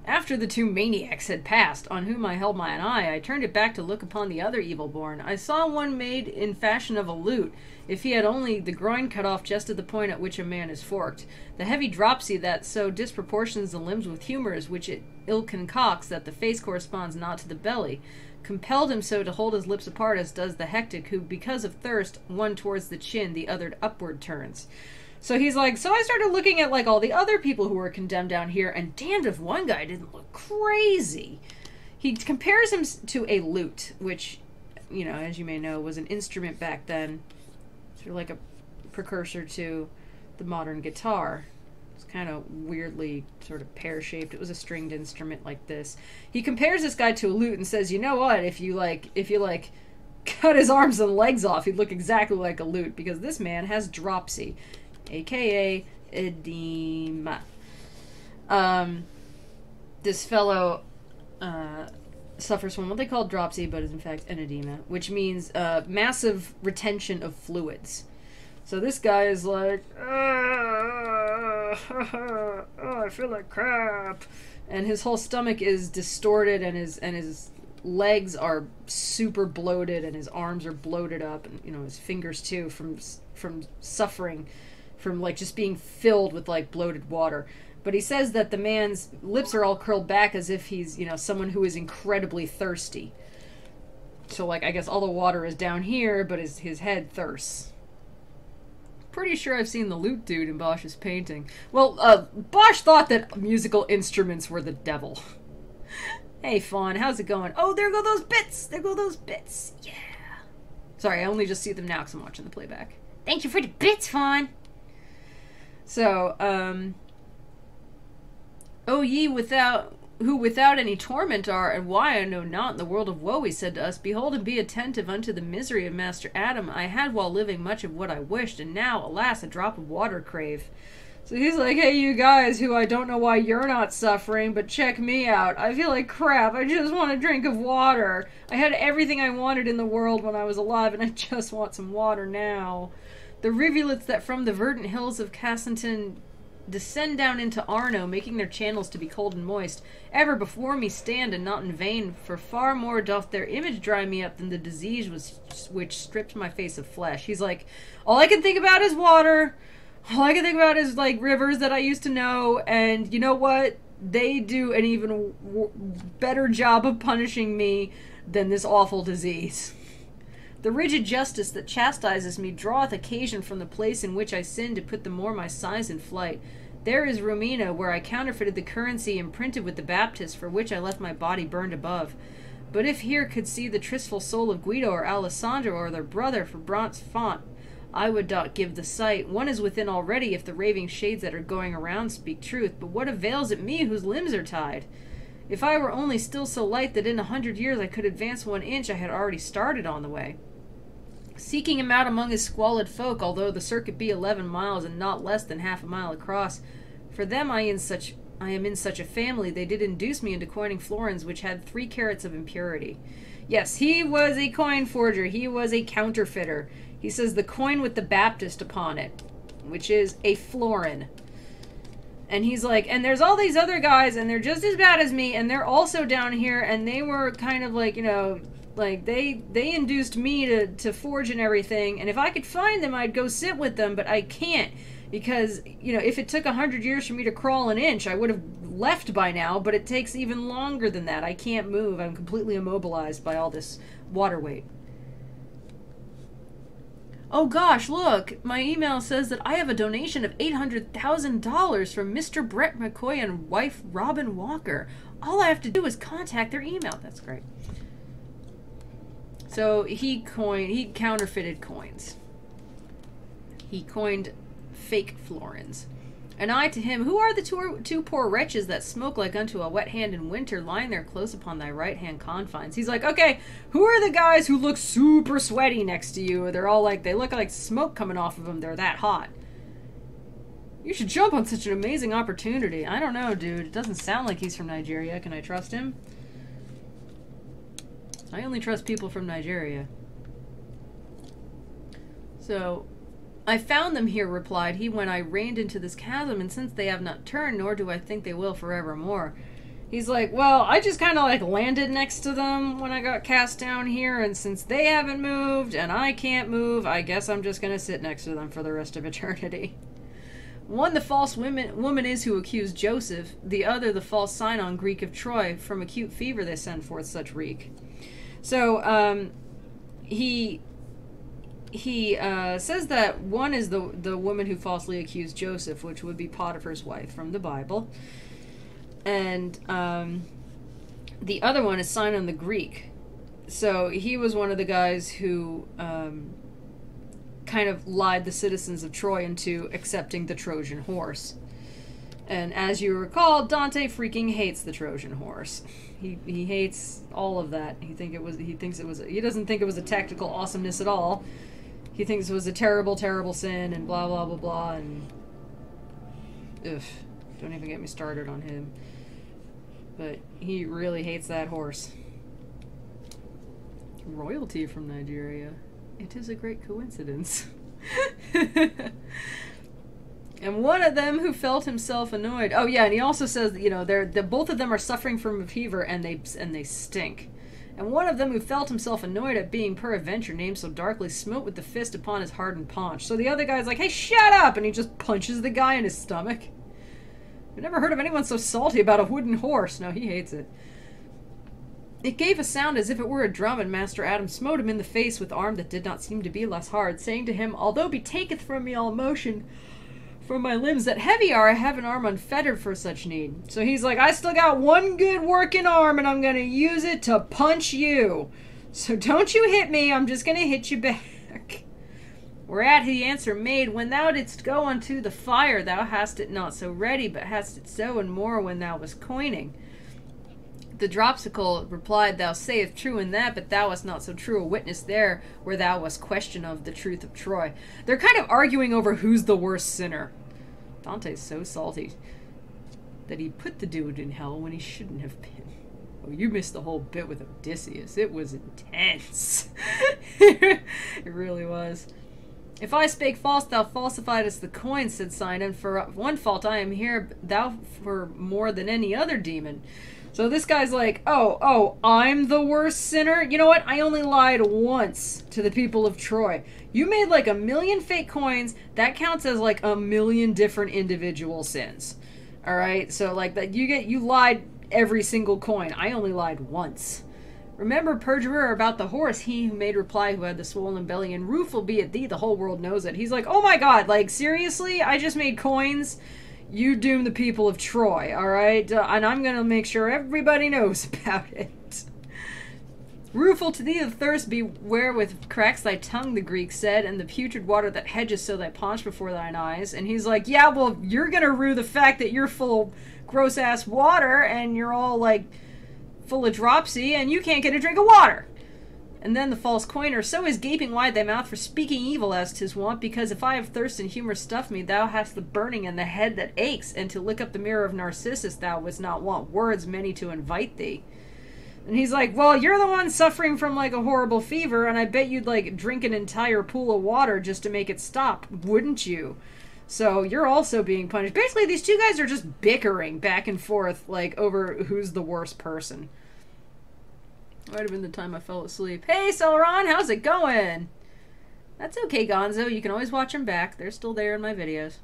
After the two maniacs had passed, on whom I held mine eye, I turned it back to look upon the other evil-born. I saw one made in fashion of a lute, if he had only the groin cut off just at the point at which a man is forked. The heavy dropsy that so disproportions the limbs with humours which it ill concocts that the face corresponds not to the belly, compelled him so to hold his lips apart as does the hectic, who, because of thirst, one towards the chin, the other upward turns. So he's like, so I started looking at like all the other people who were condemned down here, and damned if one guy didn't look crazy. He compares him to a lute, which, you know, as you may know, was an instrument back then. Sort of like a precursor to the modern guitar. It's kind of weirdly sort of pear-shaped. It was a stringed instrument like this. He compares this guy to a lute and says, you know what, if you cut his arms and legs off, he'd look exactly like a lute, because this man has dropsy, aka edema. This fellow suffers from what they call dropsy, but is in fact an edema, which means massive retention of fluids. So this guy is like, oh, I feel like crap, and his whole stomach is distorted, and his legs are super bloated, and his arms are bloated up, and, you know, his fingers too, from suffering from like just being filled with like bloated water. But he says that the man's lips are all curled back as if he's, you know, someone who is incredibly thirsty. So like, I guess all the water is down here, but his head thirsts. Pretty sure I've seen the lute dude in Bosch's painting. Well, Bosch thought that musical instruments were the devil. Hey, Fawn, how's it going? Oh, there go those bits! There go those bits! Yeah! Sorry, I only just see them now because I'm watching the playback. Thank you for the bits, Fawn! So, O ye who without any torment are, and why I know not, in the world of woe, he said to us, behold and be attentive unto the misery of Master Adam. I had while living much of what I wished, and now, alas, a drop of water crave. So he's like, hey, you guys who I don't know why you're not suffering, but check me out. I feel like crap. I just want a drink of water. I had everything I wanted in the world when I was alive, and I just want some water now. The rivulets that from the verdant hills of Cassington descend down into Arno, making their channels to be cold and moist, ever before me stand, and not in vain, for far more doth their image dry me up than the disease which stripped my face of flesh. He's like, all I can think about is water. All I can think about is, like, rivers that I used to know, and you know what? They do an even better job of punishing me than this awful disease. The rigid justice that chastises me draweth occasion from the place in which I sinned to put the more my sighs in flight. There is Romina, where I counterfeited the currency imprinted with the Baptist, for which I left my body burned above. But if here could see the tristful soul of Guido or Alessandro or their brother for bronze font, I would not give the sight. One is within already, if the raving shades that are going around speak truth. But what avails it me whose limbs are tied? If I were only still so light that in 100 years I could advance 1 inch, I had already started on the way. Seeking him out among his squalid folk, although the circuit be 11 miles and not less than half a mile across. For them I am in such a family, they did induce me into coining florins which had 3 carats of impurity. Yes, he was a coin forger. He was a counterfeiter. He says the coin with the Baptist upon it, which is a florin. And he's like, and there's all these other guys, and they're just as bad as me, and they're also down here, and they were kind of like, you know, like, they induced me to forge and everything, and if I could find them, I'd go sit with them, but I can't, because, you know, if it took 100 years for me to crawl 1 inch, I would have left by now, but it takes even longer than that. I can't move. I'm completely immobilized by all this water weight. Oh gosh, look, my email says that I have a donation of $800,000 from Mr. Brett McCoy and wife Robin Walker. All I have to do is contact their email. That's great. So he counterfeited coins. He coined fake florins. And I to him, who are the two poor wretches that smoke like unto a wet hand in winter, lying there close upon thy right hand confines? He's like, okay, who are the guys who look super sweaty next to you? They're all like, they look like smoke coming off of them. They're that hot. You should jump on such an amazing opportunity. I don't know, dude. It doesn't sound like he's from Nigeria. Can I trust him? I only trust people from Nigeria. So, I found them here, replied he, when I reined into this chasm, and since they have not turned, nor do I think they will forevermore. He's like, well, I just kind of like landed next to them when I got cast down here, and since they haven't moved, and I can't move, I guess I'm just gonna sit next to them for the rest of eternity. One the false woman is who accused Joseph, the other the false Sinon, Greek of Troy, from acute fever they send forth such reek. So, he says that one is the woman who falsely accused Joseph, which would be Potiphar's wife from the Bible. And the other one is Sinon the Greek. So he was one of the guys who kind of lied the citizens of Troy into accepting the Trojan horse. And as you recall, Dante freaking hates the Trojan horse. He hates all of that. He doesn't think it was a tactical awesomeness at all. He thinks it was a terrible, terrible sin and blah blah blah blah, and ugh, don't even get me started on him. But he really hates that horse. Royalty from Nigeria. It is a great coincidence. And one of them who felt himself annoyed. Oh yeah, and he also says that, you know, both of them are suffering from a fever and they stink. And one of them who felt himself annoyed at being peradventure named so darkly smote with the fist upon his hardened paunch. So the other guy's like, hey, shut up! And he just punches the guy in his stomach. I've never heard of anyone so salty about a wooden horse. No, he hates it. It gave a sound as if it were a drum, and Master Adam smote him in the face with arm that did not seem to be less hard, saying to him, although betaketh from me all motion from my limbs that heavy are, I have an arm unfettered for such need. So he's like, I still got one good working arm, and I'm gonna use it to punch you. So don't you hit me, I'm just gonna hit you back. Whereat he answer made, when thou didst go unto the fire, thou hast it not so ready, but hast it so and more when thou wast coining. The dropsicle replied, thou sayest true in that, but thou wast not so true a witness there, where thou wast question of the truth of Troy. They're kind of arguing over who's the worst sinner. Dante's so salty that he put the dude in hell when he shouldn't have been. Oh, you missed the whole bit with Odysseus. It was intense. It really was. If I spake false, thou falsifiedest the coin, said Sinon. For one fault I am here, thou for more than any other demon. So this guy's like, oh, I'm the worst sinner? You know what? I only lied once to the people of Troy. You made like 1 million fake coins. That counts as like 1 million different individual sins. Alright? So like that you lied every single coin. I only lied once. Remember, perjurer, about the horse, he who made reply who had the swollen belly, and rueful be it thee, the whole world knows it. He's like, oh my god, like seriously? I just made coins? You doom the people of Troy, alright? And I'm gonna make sure everybody knows about it. Rueful to thee the thirst be wherewith cracks thy tongue, the Greek said, and the putrid water that hedges so thy paunch before thine eyes. And he's like, yeah, well, you're gonna rue the fact that you're full of gross-ass water, and you're all, like, full of dropsy, and you can't get a drink of water. And then the false coiner, so is gaping wide thy mouth for speaking evil as 'tis wont, because if I have thirst and humour stuff me, thou hast the burning and the head that aches, and to lick up the mirror of Narcissus thou wouldst not want words many to invite thee. And he's like, well, you're the one suffering from like a horrible fever, and I bet you'd like drink an entire pool of water just to make it stop, wouldn't you? So you're also being punished. Basically, these two guys are just bickering back and forth, like, over who's the worst person. Might have been the time I fell asleep. Hey, Celeron, how's it going? That's okay, Gonzo. You can always watch them back. They're still there in my videos.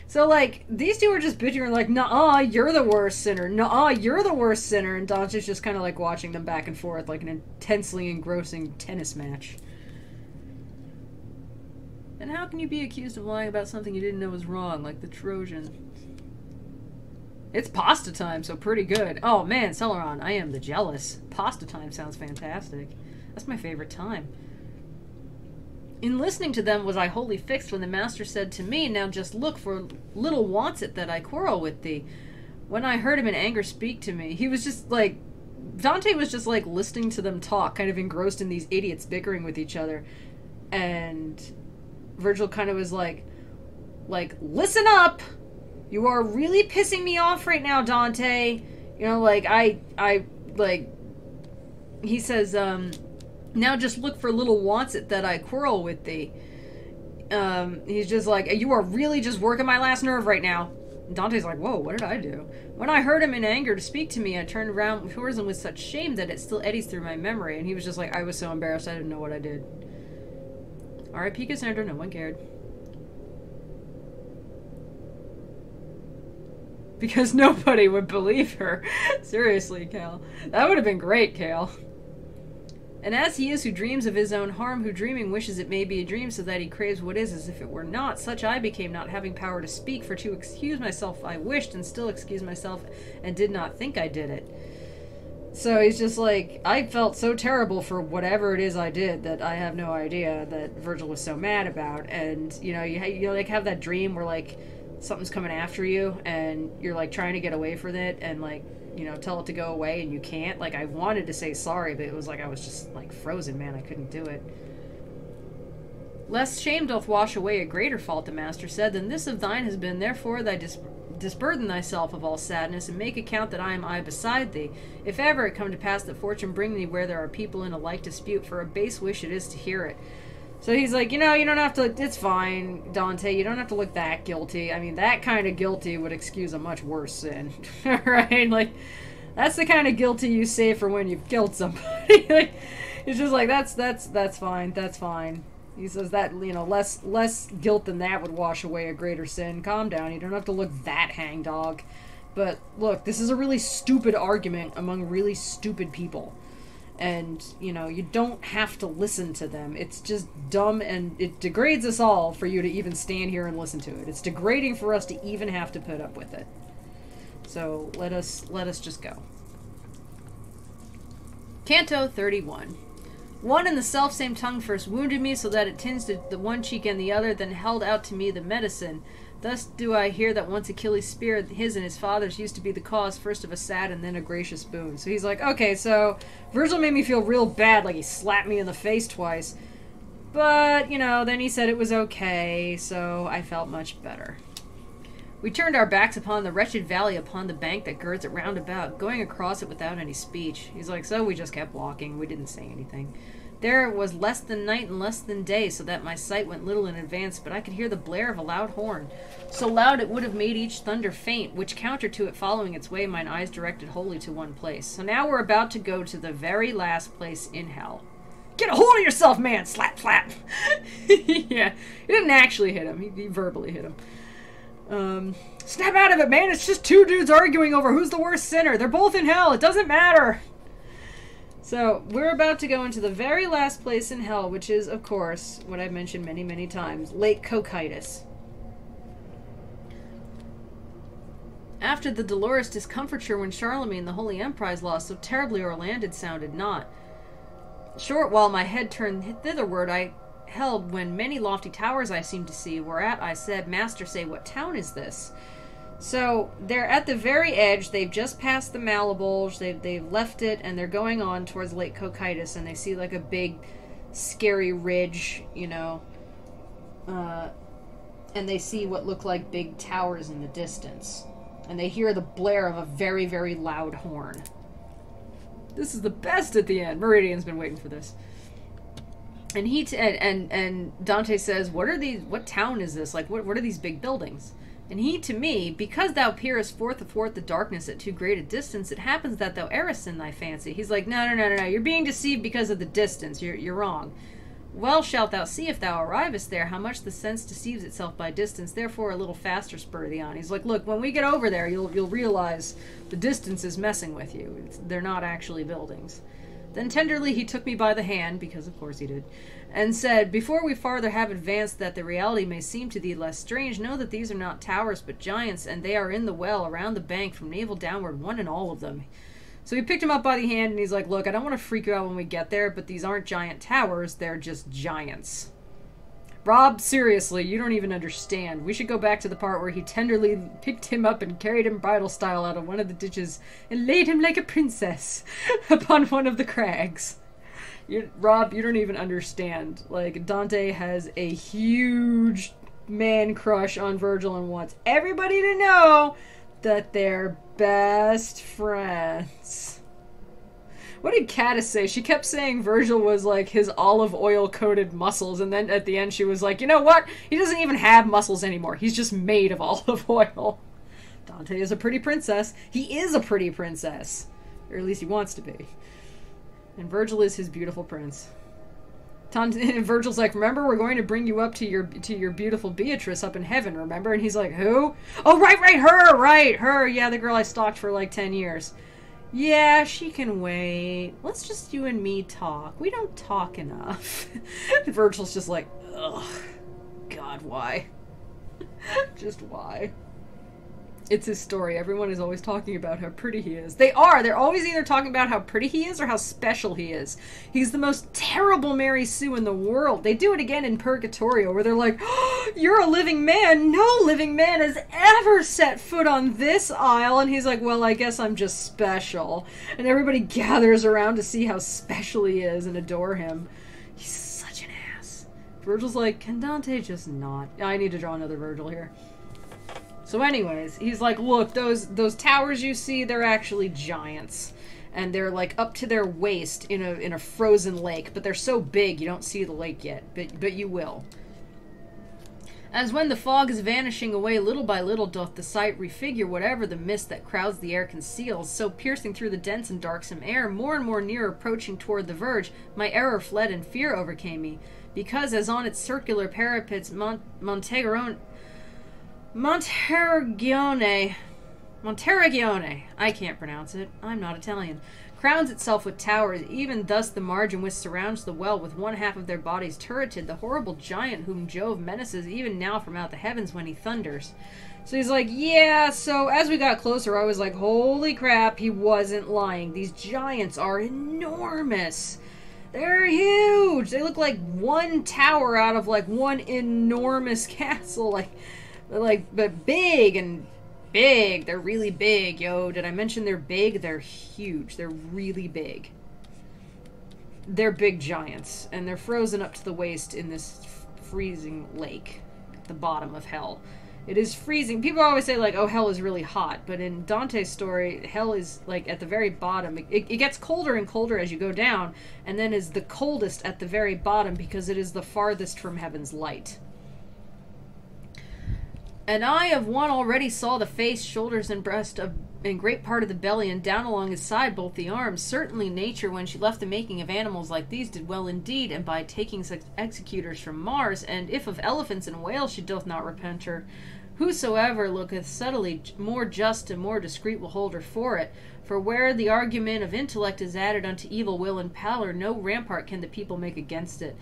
So, like, these two are just bickering, like, nuh-uh, you're the worst sinner. Nuh-uh, you're the worst sinner. And Dante's just kind of, like, watching them back and forth like an intensely engrossing tennis match. And how can you be accused of lying about something you didn't know was wrong, like the Trojan? It's pasta time, so pretty good. Oh man, Celeron, I am the jealous. Pasta time sounds fantastic. That's my favorite time. In listening to them was I wholly fixed when the master said to me, now just look, for little wants it that I quarrel with thee. When I heard him in anger speak to me, he was just like, Dante was just like listening to them talk, kind of engrossed in these idiots bickering with each other. And Virgil kind of was like, listen up! You are really pissing me off right now, Dante. You know, like, he says, now just look for little wants it that I quarrel with thee. He's just like, you are really just working my last nerve right now. And Dante's like, whoa, what did I do? When I heard him in anger to speak to me, I turned around towards him with such shame that it still eddies through my memory. And he was just like, I was so embarrassed, I didn't know what I did. R.I.P. Cassandra, no one cared. Because nobody would believe her. Seriously, Cal. That would have been great, Cal. And as he is who dreams of his own harm, who dreaming wishes it may be a dream, so that he craves what is as if it were not, such I became, not having power to speak, for to excuse myself I wished, and still excuse myself, and did not think I did it. So he's just like, I felt so terrible for whatever it is I did that I have no idea that Virgil was so mad about. And, you know, you like have that dream where, like, something's coming after you, and you're, like, trying to get away from it, and, like, you know, tell it to go away, and you can't. Like, I wanted to say sorry, but it was like I was just, like, frozen, man. I couldn't do it. Lest shame doth wash away a greater fault, the master said, than this of thine has been. Therefore thy disburden thyself of all sadness, and make account that I am I beside thee. If ever it come to pass that fortune bring thee where there are people in a like dispute, for a base wish it is to hear it. So he's like, you know, you don't have to, it's fine, Dante, you don't have to look that guilty. I mean, that kind of guilty would excuse a much worse sin, right? Like, that's the kind of guilty you save for when you've killed somebody. Like, it's just like, that's fine, that's fine. He says that, you know, less guilt than that would wash away a greater sin. Calm down, you don't have to look that hangdog. But, look, this is a really stupid argument among really stupid people. And, you know, you don't have to listen to them. It's just dumb, and it degrades us all for you to even stand here and listen to it. It's degrading for us to even have to put up with it. So, let us just go. Canto 31. One and the self-same tongue first wounded me, so that it tinged the one cheek and the other, then held out to me the medicine. Thus do I hear that once Achilles' spear, his and his father's, used to be the cause first of a sad and then a gracious boon. So he's like, okay, so Virgil made me feel real bad, like he slapped me in the face twice. But, you know, then he said it was okay, so I felt much better. We turned our backs upon the wretched valley upon the bank that girds it round about, going across it without any speech. He's like, so we just kept walking. We didn't say anything. There was less than night and less than day, so that my sight went little in advance, but I could hear the blare of a loud horn. So loud it would have made each thunder faint, which counter to it following its way, mine eyes directed wholly to one place. So now we're about to go to the very last place in hell. Get a hold of yourself, man! Slap, slap! Yeah, he didn't actually hit him. He verbally hit him. Snap out of it, man! It's just two dudes arguing over who's the worst sinner. They're both in hell. It doesn't matter. So, we're about to go into the very last place in hell, which is, of course, what I've mentioned many, many times, Lake Cocytus. After the dolorous discomfiture when Charlemagne the Holy Emprise lost so terribly o'er land it sounded not. Short while my head turned thitherward I held, when many lofty towers I seemed to see, whereat I said, Master, say, what town is this? So, they're at the very edge, they've just passed the Malabulge, they've left it, and they're going on towards Lake Cocytus, and they see like a big, scary ridge, you know, and they see what look like big towers in the distance. And they hear the blare of a very, very loud horn. This is the best at the end. Meridian's been waiting for this. And and Dante says, what town is this? Like, what are these big buildings? And he to me, because thou peerest forth athwart the darkness at too great a distance, it happens that thou errest in thy fancy. He's like, no, you're being deceived because of the distance. You're wrong. Well shalt thou see if thou arrivest there, how much the sense deceives itself by distance, therefore a little faster spur thee on. He's like, look, when we get over there, you'll realize the distance is messing with you. They're not actually buildings. Then tenderly he took me by the hand, because of course he did, and said, before we farther have advanced, that the reality may seem to thee less strange, know that these are not towers but giants, and they are in the well around the bank from navel downward, one and all of them. So he picked him up by the hand and he's like, look, I don't want to freak you out when we get there, but these aren't giant towers, they're just giants. Rob, seriously, you don't even understand. We should go back to the part where he tenderly picked him up and carried him bridal style out of one of the ditches and laid him like a princess upon one of the crags. Rob, you don't even understand. Like, Dante has a huge man crush on Virgil and wants everybody to know that they're best friends. What did Caddis say? She kept saying Virgil was like his olive oil coated muscles, and then at the end she was like, you know what? He doesn't even have muscles anymore. He's just made of olive oil. Dante is a pretty princess. He is a pretty princess. Or at least he wants to be. And Virgil is his beautiful prince. Virgil's like, remember, we're going to bring you up to your beautiful Beatrice up in heaven, remember? And he's like, who? Oh, right, her, yeah, the girl I stalked for like 10 years. Yeah, she can wait. Let's just you and me talk. We don't talk enough. Virgil's just like, ugh. God, why? Just why? It's his story. Everyone is always talking about how pretty he is. They are! They're always either talking about how pretty he is or how special he is. He's the most terrible Mary Sue in the world. They do it again in Purgatorio, where they're like, oh, you're a living man! No living man has ever set foot on this isle! And he's like, well, I guess I'm just special. And everybody gathers around to see how special he is and adore him. He's such an ass. Virgil's like, can Dante just not? I need to draw another Virgil here. So anyways, he's like, look, those towers you see, they're actually giants. And they're like up to their waist in a frozen lake, but they're so big you don't see the lake yet, but you will. As when the fog is vanishing away little by little doth the sight refigure whatever the mist that crowds the air conceals, so piercing through the dense and darksome air, more and more near approaching toward the verge, my error fled and fear overcame me, because as on its circular parapets Monterragione, I can't pronounce it, I'm not Italian, crowns itself with towers, even thus the margin which surrounds the well with one half of their bodies turreted, the horrible giant whom Jove menaces even now from out the heavens when he thunders. So he's like, yeah, so as we got closer, I was like, holy crap, he wasn't lying. These giants are enormous. They're huge. They look like one tower out of like one enormous castle, but big and big. They're really big, yo. Did I mention they're big? They're huge. They're really big. They're big giants, and they're frozen up to the waist in this freezing lake at the bottom of hell. It is freezing. People always say, like, oh, hell is really hot, but in Dante's story, hell is, like, at the very bottom. It gets colder and colder as you go down, and then is the coldest at the very bottom because it is the farthest from heaven's light. An eye of one already saw the face, shoulders, and breast and great part of the belly, and down along his side both the arms. Certainly nature, when she left the making of animals like these, did well indeed, and by taking such executors from Mars, and if of elephants and whales she doth not repent her, whosoever looketh subtly more just and more discreet will hold her for it. For where the argument of intellect is added unto evil will and pallor, no rampart can the people make against it.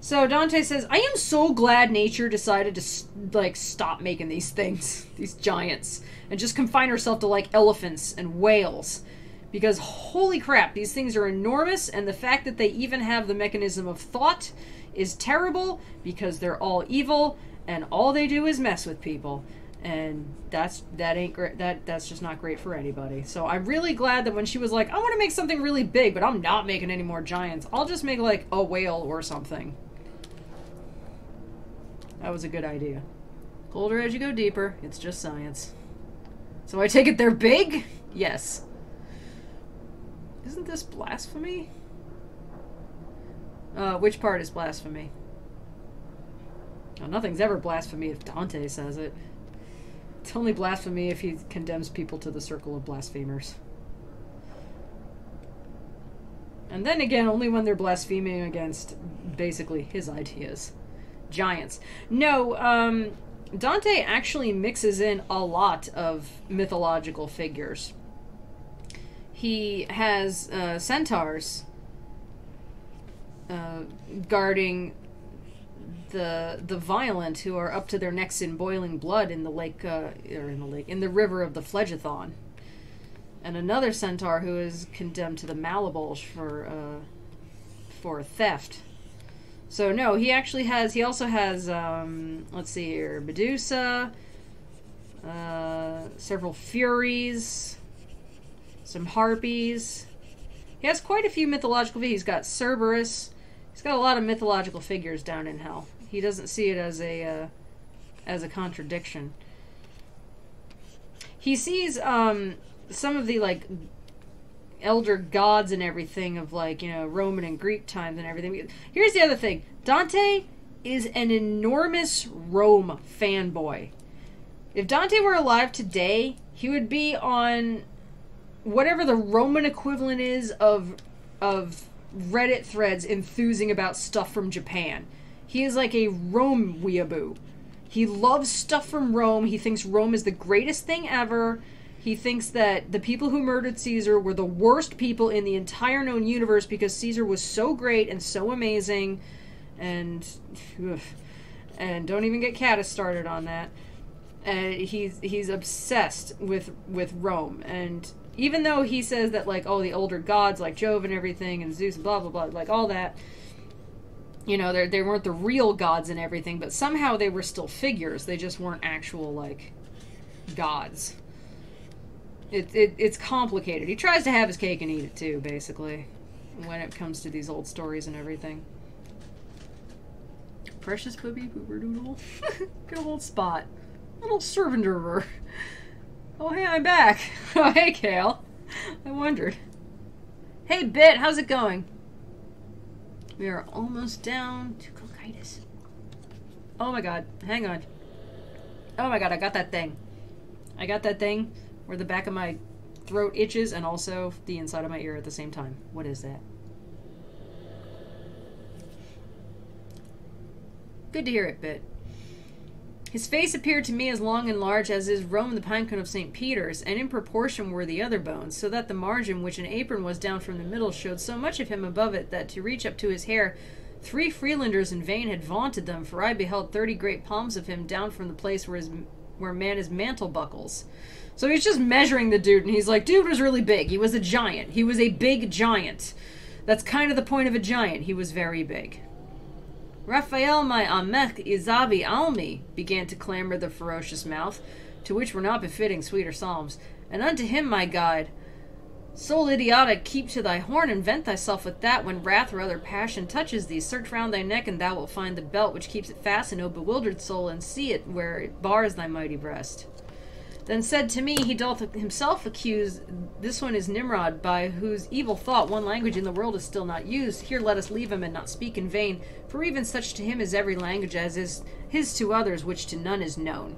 So Dante says, I am so glad nature decided to, like, stop making these things, these giants, and just confine herself to, like, elephants and whales. Because, holy crap, these things are enormous, and the fact that they even have the mechanism of thought is terrible, because they're all evil, and all they do is mess with people. And that ain't great. That's just not great for anybody. So I'm really glad that when she was like, I want to make something really big, but I'm not making any more giants. I'll just make, like, a whale or something. That was a good idea. Colder as you go deeper, it's just science. So I take it they're big? Yes. Isn't this blasphemy? Which part is blasphemy? Oh, nothing's ever blasphemy if Dante says it. It's only blasphemy if he condemns people to the circle of blasphemers. And then again, only when they're blaspheming against, basically, his ideas. Giants. No, Dante actually mixes in a lot of mythological figures. He has centaurs guarding the violent who are up to their necks in boiling blood in the lake, in the river of the Phlegethon, and another centaur who is condemned to the Malabulge for theft. So no, he also has, let's see here, Medusa, several Furies, some Harpies. He has quite a few mythological figures. He's got Cerberus. He's got a lot of mythological figures down in hell. He doesn't see it as a contradiction. He sees, some of the, like, elder gods and everything of, like, you know, Roman and Greek times and everything. Here's the other thing. Dante is an enormous Rome fanboy. If Dante were alive today, he would be on whatever the Roman equivalent is of Reddit threads enthusing about stuff from Japan. He is like a Rome weeaboo. He loves stuff from Rome. He thinks Rome is the greatest thing ever. He thinks that the people who murdered Caesar were the worst people in the entire known universe because Caesar was so great and so amazing, and don't even get Catus started on that. And he's obsessed with Rome, and even though he says that, like, oh, the older gods like Jove and everything and Zeus, blah blah blah, like all that, you know, they weren't the real gods and everything, but somehow they were still figures. They just weren't actual, like, gods. It's complicated. He tries to have his cake and eat it too, basically, when it comes to these old stories and everything. Precious Booby Boober Doodle. Good old Spot. Little servanderer. Oh, hey, I'm back. Oh, hey, Kale. I wondered. Hey, Bit, how's it going? We are almost down to Cocytus. Oh my god, hang on. Oh my god, I got that thing. I got that thing where the back of my throat itches and also the inside of my ear at the same time. What is that? Good to hear it, Bit. His face appeared to me as long and large as is Rome the pinecone of St. Peter's, and in proportion were the other bones, so that the margin, which an apron was down from the middle, showed so much of him above it that to reach up to his hair, 3 Freelanders in vain had vaunted them, for I beheld 30 great palms of him down from the place where man his mantle buckles. So he's just measuring the dude, and he's like, dude was really big. He was a giant. He was a big giant. That's kind of the point of a giant. He was very big. Raphael, my Amech Izabi Almi, began to clamor the ferocious mouth, to which were not befitting sweeter psalms, and unto him, my guide. Soul idiotic, keep to thy horn, and vent thyself with that when wrath or other passion touches thee. Search round thy neck, and thou wilt find the belt which keeps it fastened, O bewildered soul, and see it where it bars thy mighty breast. Then said to me, he doth himself accuse, this one is Nimrod, by whose evil thought one language in the world is still not used. Here let us leave him, and not speak in vain, for even such to him is every language as is his to others, which to none is known.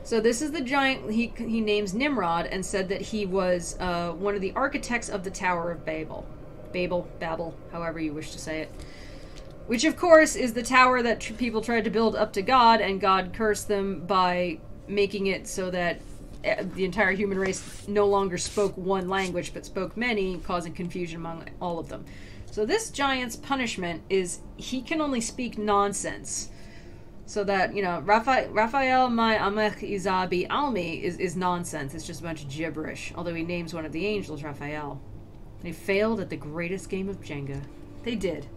So this is the giant he names Nimrod, and said that he was one of the architects of the Tower of Babel. Babel, however you wish to say it. Which, of course, is the tower that people tried to build up to God, and God cursed them by making it so that the entire human race no longer spoke one language, but spoke many, causing confusion among all of them. So this giant's punishment is he can only speak nonsense. So that, you know, Raphael, my Amech Izabi Almi is nonsense. It's just a bunch of gibberish. Although he names one of the angels Raphael. They failed at the greatest game of Jenga. They did.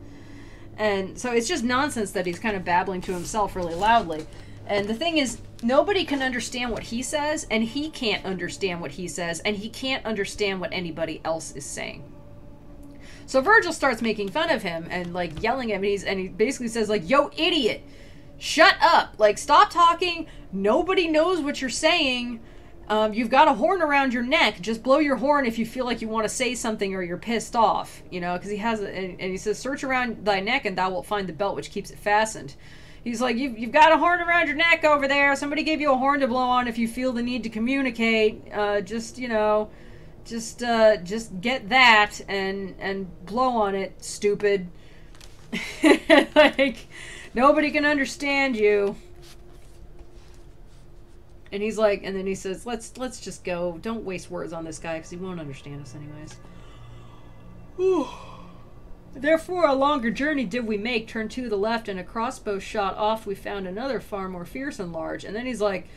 And so it's just nonsense that he's kind of babbling to himself really loudly. And the thing is, nobody can understand what he says, and he can't understand what he says, and he can't understand what anybody else is saying. So Virgil starts making fun of him and, like, yelling at him, and he basically says, like, yo, idiot, shut up, like, stop talking, nobody knows what you're saying, you've got a horn around your neck, just blow your horn if you feel like you want to say something or you're pissed off, you know, because he has, and he says, search around thy neck and thou wilt find the belt which keeps it fastened. He's like, you've got a horn around your neck over there. Somebody gave you a horn to blow on if you feel the need to communicate. Just, you know, just get that and blow on it, stupid. Like, nobody can understand you. And he's like, and then he says, let's just go. Don't waste words on this guy because he won't understand us anyways. Whew. Therefore a longer journey did we make, turned to the left, and a crossbow shot off we found another far more fierce and large. And then he's like,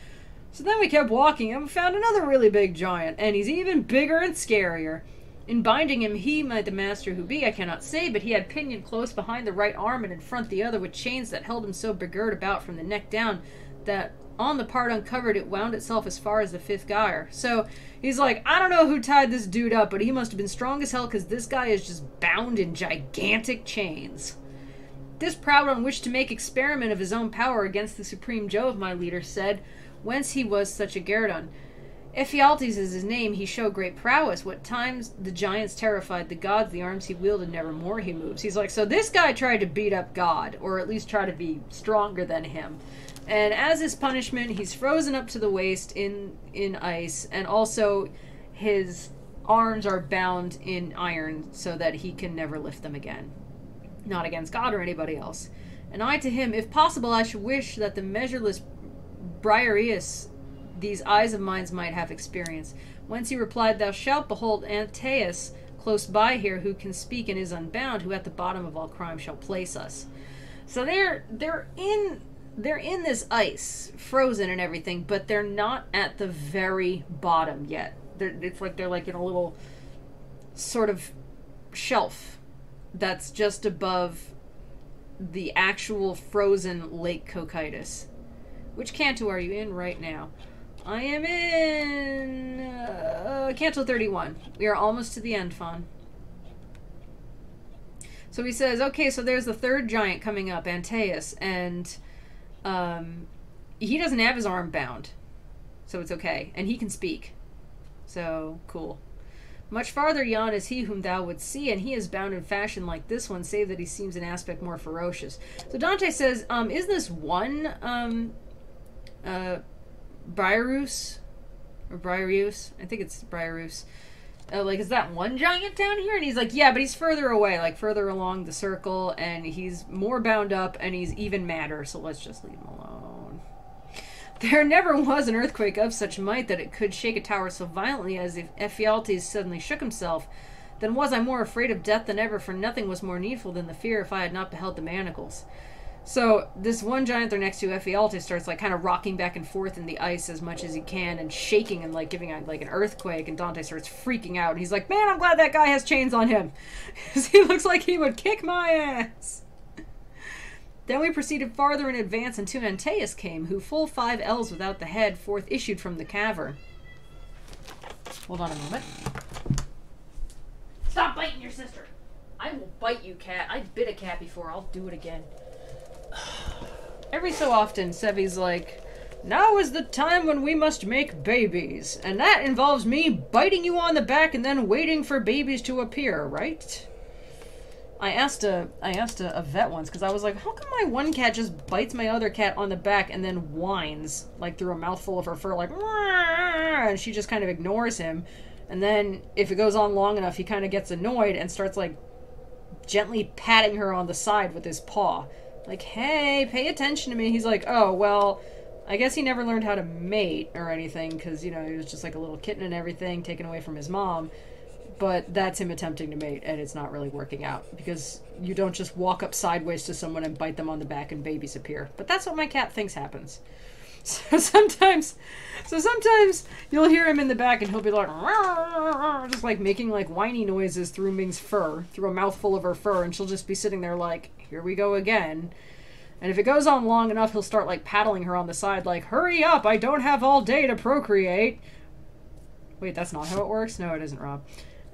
so then we kept walking, and we found another really big giant, and he's even bigger and scarier. In binding him, he might the master who be, I cannot say, but he had pinion close behind the right arm, and in front the other, with chains that held him so begirt about from the neck down, that on the part uncovered it wound itself as far as the 5th gyre. So he's like, I don't know who tied this dude up, but he must have been strong as hell because this guy is just bound in gigantic chains. This proud on which to make experiment of his own power against the supreme Jove, my leader said, whence he was such a guerdon. Ephialtes is his name, he showed great prowess. What times the giants terrified the gods, the arms he wielded nevermore he moves. He's like, so this guy tried to beat up God, or at least try to be stronger than him. And as his punishment, he's frozen up to the waist in ice, and also his arms are bound in iron so that he can never lift them again. Not against God or anybody else. And I to him, if possible, I should wish that the measureless Briareus these eyes of mine might have experience. Whence he replied, Thou shalt behold Antaeus close by here, who can speak and is unbound, who at the bottom of all crime shall place us. So they're in this ice, frozen and everything, but they're not at the very bottom yet. It's like they're like in a little sort of shelf that's just above the actual frozen Lake Cocytus. Which canto are you in right now? I am in canto 31. We are almost to the end, Fawn. So he says, okay, so there's the third giant coming up, Antaeus, and he doesn't have his arm bound, so it's okay, and he can speak. So, cool. Much farther yon is he whom thou wouldst see, and he is bound in fashion like this one, save that he seems in aspect more ferocious. So Dante says, is this one, Briarus? Or Briarus? I think it's Briarus. Like, is that one giant down here? And he's like, yeah, but he's further away, like further along the circle, and he's more bound up, and he's even madder, so let's just leave him alone. There never was an earthquake of such might that it could shake a tower so violently as if Ephialtes suddenly shook himself. Then was I more afraid of death than ever, for nothing was more needful than the fear if I had not beheld the manacles. So this one giant they're next to, Ephialtes, starts like kind of rocking back and forth in the ice as much as he can and shaking and like giving like an earthquake, and Dante starts freaking out. And he's like, man, I'm glad that guy has chains on him, because he looks like he would kick my ass. Then we proceeded farther in advance, and to Antaeus came, who full 5 ells without the head forth issued from the cavern. Hold on a moment. Stop biting your sister. I will bite you, cat. I bit a cat before. I'll do it again. Every so often, Sevi's like, now is the time when we must make babies, and that involves me biting you on the back and then waiting for babies to appear, right? I asked a vet once, because I was like, how come my one cat just bites my other cat on the back and then whines, like through a mouthful of her fur, like, and she just kind of ignores him, and then if it goes on long enough, he kind of gets annoyed and starts like gently patting her on the side with his paw. Like, hey, pay attention to me. He's like, oh, well, I guess he never learned how to mate or anything, because, you know, he was just like a little kitten and everything, taken away from his mom. But that's him attempting to mate, and it's not really working out, because you don't just walk up sideways to someone and bite them on the back and babies appear. But that's what my cat thinks happens. So sometimes you'll hear him in the back and he'll be like, just like making like whiny noises through Ming's fur, through a mouthful of her fur, and she'll just be sitting there like, here we go again. And if it goes on long enough, he'll start like paddling her on the side like, hurry up, I don't have all day to procreate. Wait, that's not how it works? No, it isn't, Rob.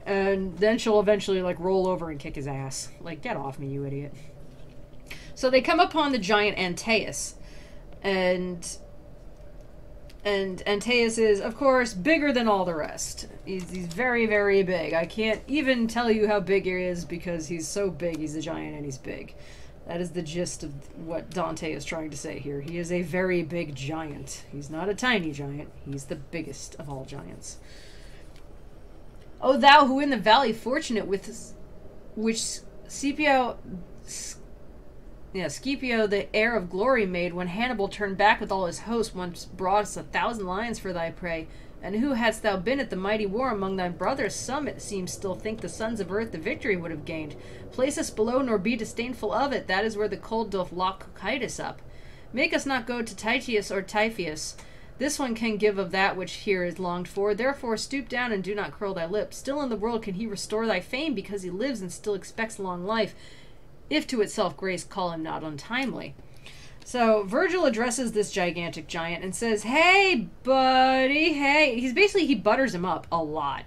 And then she'll eventually like roll over and kick his ass. Like, get off me, you idiot. So they come upon the giant Antaeus, and Antaeus is, of course, bigger than all the rest. He's very, very big. I can't even tell you how big he is, because he's so big, he's a giant and he's big. That is the gist of what Dante is trying to say here. He is a very big giant. He's not a tiny giant. He's the biggest of all giants. O thou who in the valley fortunate with which Scipio the heir of glory made, when Hannibal turned back with all his host, once broughtest 1,000 lions for thy prey. And who hadst thou been at the mighty war among thy brothers? Some, it seems, still think the sons of earth the victory would have gained. Place us below, nor be disdainful of it. That is where the cold doth lock Cocytus up. Make us not go to Titius or Typhoeus. This one can give of that which here is longed for. Therefore stoop down and do not curl thy lip. Still in the world can he restore thy fame, because he lives and still expects long life, if to itself grace call him not untimely. So Virgil addresses this gigantic giant and says, hey, buddy, hey. He butters him up a lot.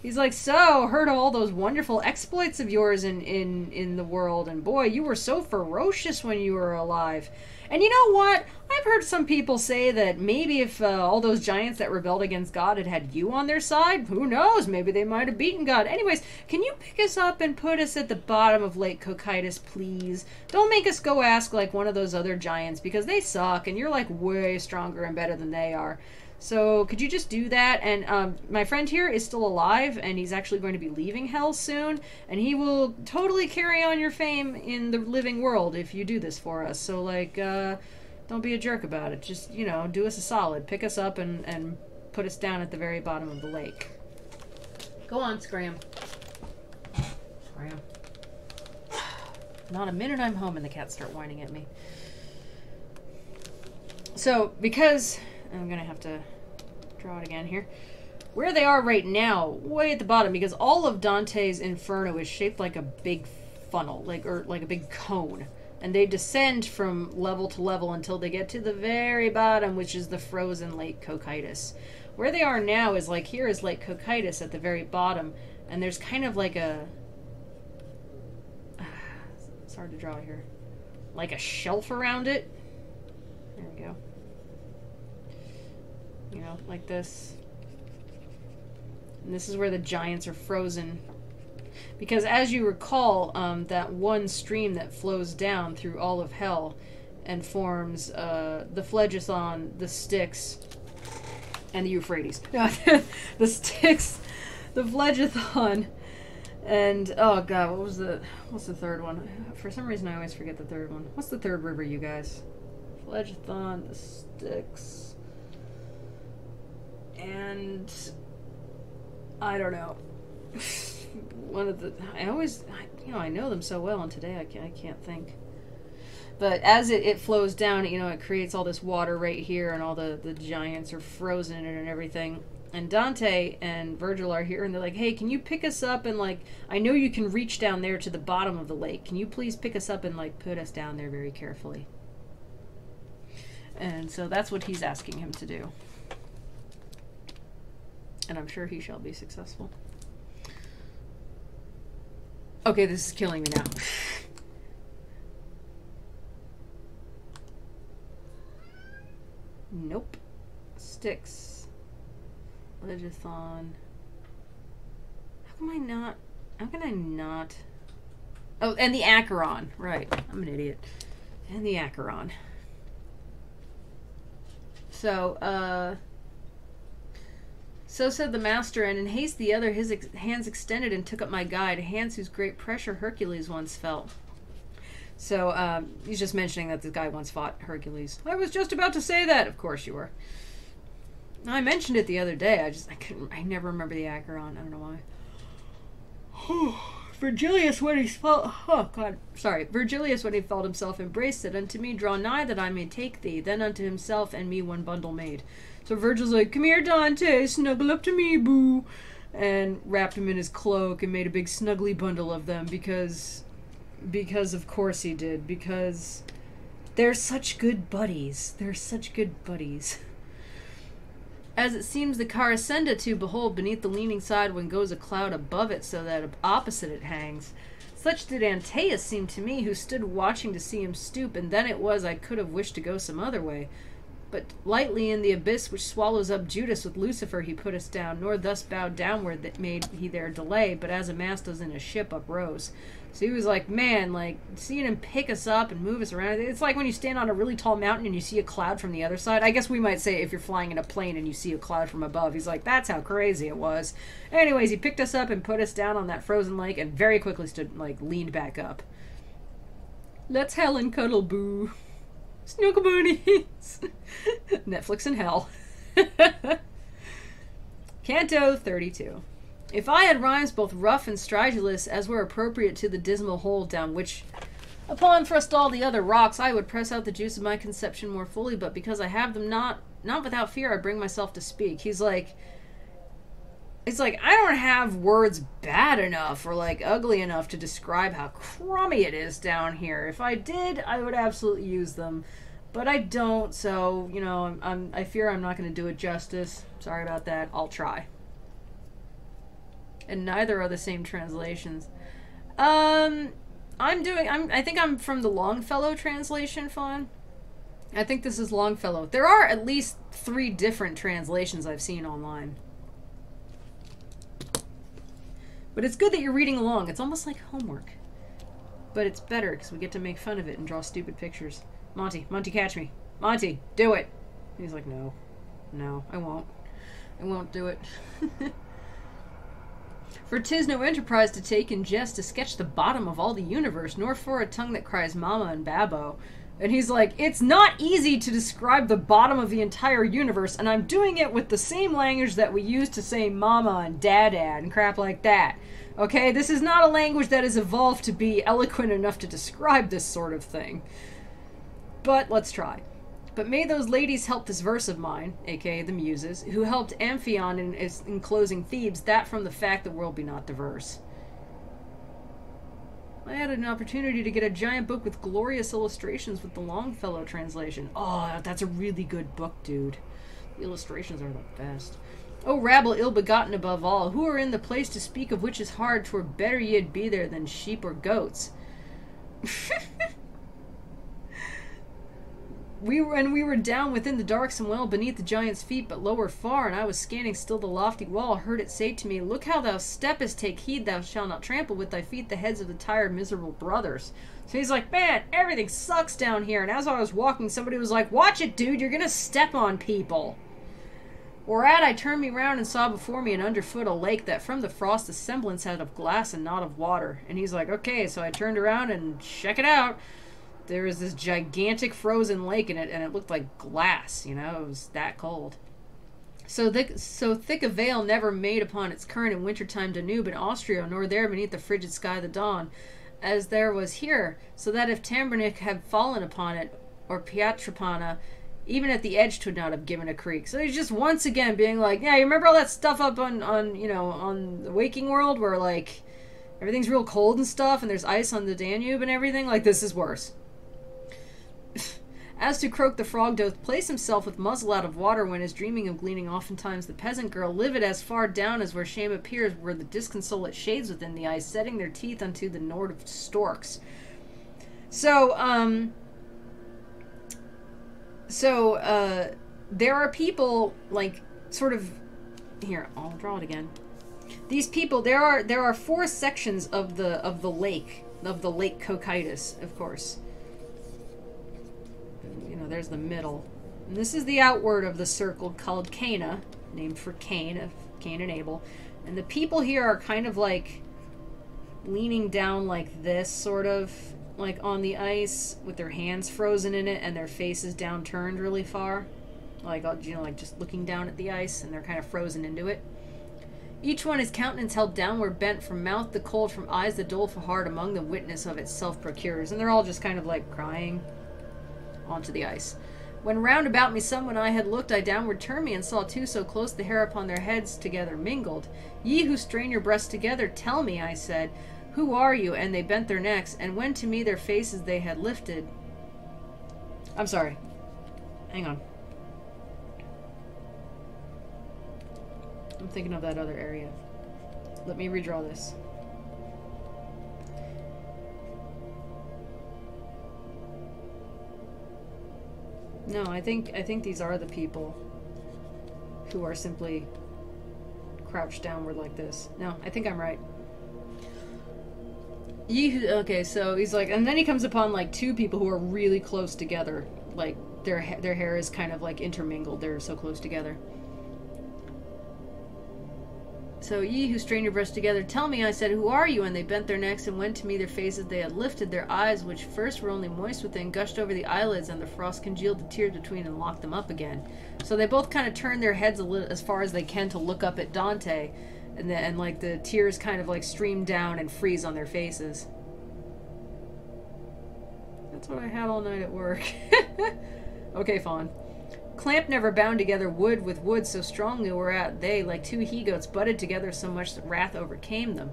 He's like, so, heard of all those wonderful exploits of yours in the world, and boy, you were so ferocious when you were alive. And you know what? I've heard some people say that maybe if all those giants that rebelled against God had you on their side, who knows? Maybe they might have beaten God. Anyways, can you pick us up and put us at the bottom of Lake Cocytus, please? Don't make us go ask like one of those other giants, because they suck, and you're like way stronger and better than they are. So could you just do that? And my friend here is still alive, and he's actually going to be leaving Hell soon, and he will totally carry on your fame in the living world if you do this for us. So like, Don't be a jerk about it. Just, you know, do us a solid. Pick us up and put us down at the very bottom of the lake. Go on, Scram. Scram. Not a minute I'm home and the cats start whining at me. So, because... I'm going to have to draw it again here. Where they are right now, way at the bottom, because all of Dante's Inferno is shaped like a big funnel, or like a big cone. And they descend from level to level until they get to the very bottom, which is the frozen Lake Cocytus. Where they are now is like, here is Lake Cocytus at the very bottom, and there's kind of like a... It's hard to draw here. Like a shelf around it. There we go. You know, like this. And this is where the giants are frozen. Because as you recall, that one stream that flows down through all of hell and forms the Phlegethon, the Styx, and the Euphrates. No, the Styx, the Phlegethon, and oh god, what's the third one? For some reason I always forget the third one. What's the third river, you guys? Phlegethon, the Styx, and I don't know. One of the... I know them so well, and today I can't think. But as it flows down, you know, it creates all this water right here, and all the giants are frozen in it and everything. And Dante and Virgil are here, and they're like, hey, can you pick us up and, like, I know you can reach down there to the bottom of the lake. Can you please pick us up and, like, put us down there very carefully? And so that's what he's asking him to do. And I'm sure he shall be successful. Okay, this is killing me now. Nope. Styx. Phlegethon. How can I not? Oh, and the Acheron. Right. I'm an idiot. And the Acheron. So, so said the master, and in haste the other, his hands extended and took up my guide, hands whose great pressure Hercules once felt. So, he's just mentioning that the guy once fought Hercules. I was just about to say that. Of course you were. I mentioned it the other day. I never remember the Acheron. I don't know why. Virgilius, when he felt... Oh, God. Sorry. Virgilius, when he felt himself, embraced it. Unto me draw nigh that I may take thee. Then unto himself and me one bundle made. So Virgil's like, come here, Dante, snuggle up to me, boo. And wrapped him in his cloak and made a big snuggly bundle of them because of course he did. Because they're such good buddies. They're such good buddies. As it seems the car ascended to, behold, beneath the leaning side when goes a cloud above it, so that opposite it hangs. Such did Antaeus seem to me, who stood watching to see him stoop, and then it was I could have wished to go some other way. But lightly in the abyss which swallows up Judas with Lucifer he put us down, nor thus bowed downward that made he their delay, but as a mast does in a ship uprose. So he was like, man, like, seeing him pick us up and move us around, it's like when you stand on a really tall mountain and you see a cloud from the other side. I guess we might say if you're flying in a plane and you see a cloud from above. He's like, that's how crazy it was. Anyways, he picked us up and put us down on that frozen lake and very quickly leaned back up. Let's hell and cuddle, boo. Snuggle bunnies. Netflix and hell. Canto 32. If I had rhymes both rough and stridulous, as were appropriate to the dismal hole down which upon thrust all the other rocks, I would press out the juice of my conception more fully, but because I have them not without fear, I bring myself to speak. He's like, it's like, I don't have words bad enough or like ugly enough to describe how crummy it is down here. If I did, I would absolutely use them, but I don't. So, you know, I fear I'm not going to do it justice. Sorry about that. I'll try. And neither are the same translations. I think I'm from the Longfellow translation, Fawn. I think this is Longfellow. There are at least 3 different translations I've seen online. But it's good that you're reading along. It's almost like homework. But it's better because we get to make fun of it and draw stupid pictures. Monty, catch me. Monty, do it. And he's like, no. No, I won't. I won't do it. For 'tis no enterprise to take in jest to sketch the bottom of all the universe, nor for a tongue that cries mama and babbo. And he's like, it's not easy to describe the bottom of the entire universe, and I'm doing it with the same language that we use to say mama and dad and crap like that. Okay, this is not a language that has evolved to be eloquent enough to describe this sort of thing. But let's try. But may those ladies help this verse of mine, aka the Muses, who helped Amphion in enclosing Thebes, that from the fact the world be not diverse. I had an opportunity to get a giant book with glorious illustrations with the Longfellow translation. Oh, that's a really good book, dude. The illustrations are the best. Oh, rabble ill-begotten above all, who are in the place to speak of which is hard, 'twere better ye'd be there than sheep or goats. We were down within the darksome well beneath the giant's feet, but lower far, and I was scanning still the lofty wall, heard it say to me, look how thou steppest, take heed thou shalt not trample with thy feet the heads of the tired miserable brothers. So he's like, man, everything sucks down here, and as I was walking, somebody was like, watch it, dude, you're gonna step on people. Whereat I turned me round and saw before me and underfoot a lake that from the frost the semblance had of glass and not of water. And he's like, okay, so I turned around and check it out. There was this gigantic frozen lake in it, and it looked like glass, you know, it was that cold. So thick a veil never made upon its current in wintertime Danube in Austria, nor there beneath the frigid sky the dawn, as there was here, so that if Tambernic had fallen upon it, or Pietrapana, even at the edge 'twould not have given a creak. So he's just once again being like, yeah, you remember all that stuff up on you know, on the Waking World, where, like, everything's real cold and stuff, and there's ice on the Danube and everything? Like, this is worse. As to Croak the frog doth place himself with muzzle out of water when is dreaming of gleaning oftentimes the peasant girl, livid as far down as where shame appears, were the disconsolate shades within the ice, setting their teeth unto the nord of storks. So, there are people, like, sort of, here, I'll draw it again. These people, there are 4 sections of the lake Cocytus, of course. You know, there's the middle. And this is the outward of the circle called Cana, named for Cain, of Cain and Abel. And the people here are kind of like leaning down like this, sort of, like on the ice, with their hands frozen in it and their faces down turned really far. Like, you know, like just looking down at the ice, and they're kind of frozen into it. Each one his countenance held downward bent, from mouth the cold, from eyes the doleful heart, among the witness of its self-procures. And they're all just kind of like crying onto the ice. When round about me someone I had looked, I downward turned me, and saw 2 so close the hair upon their heads together mingled. Ye who strain your breasts together, tell me, I said, who are you? And they bent their necks, and when to me their faces they had lifted. I'm sorry. Hang on. I'm thinking of that other area. Let me redraw this. No, I think these are the people who are simply crouched downward like this. No, I think I'm right. Okay, so he's like, and then he comes upon like 2 people who are really close together. Like their hair is kind of like intermingled. They're so close together. So ye who strain your breasts together, tell me, I said, who are you? And they bent their necks, and when to me their faces they had lifted, their eyes, which first were only moist within, gushed over the eyelids, and the frost congealed the tears between and locked them up again. So they both kind of turn their heads a little as far as they can to look up at Dante, and like the tears kind of like stream down and freeze on their faces. That's what I had all night at work. Okay, Fawn. Clamp never bound together wood with wood, so strongly whereat they, like 2 he-goats, butted together so much that wrath overcame them.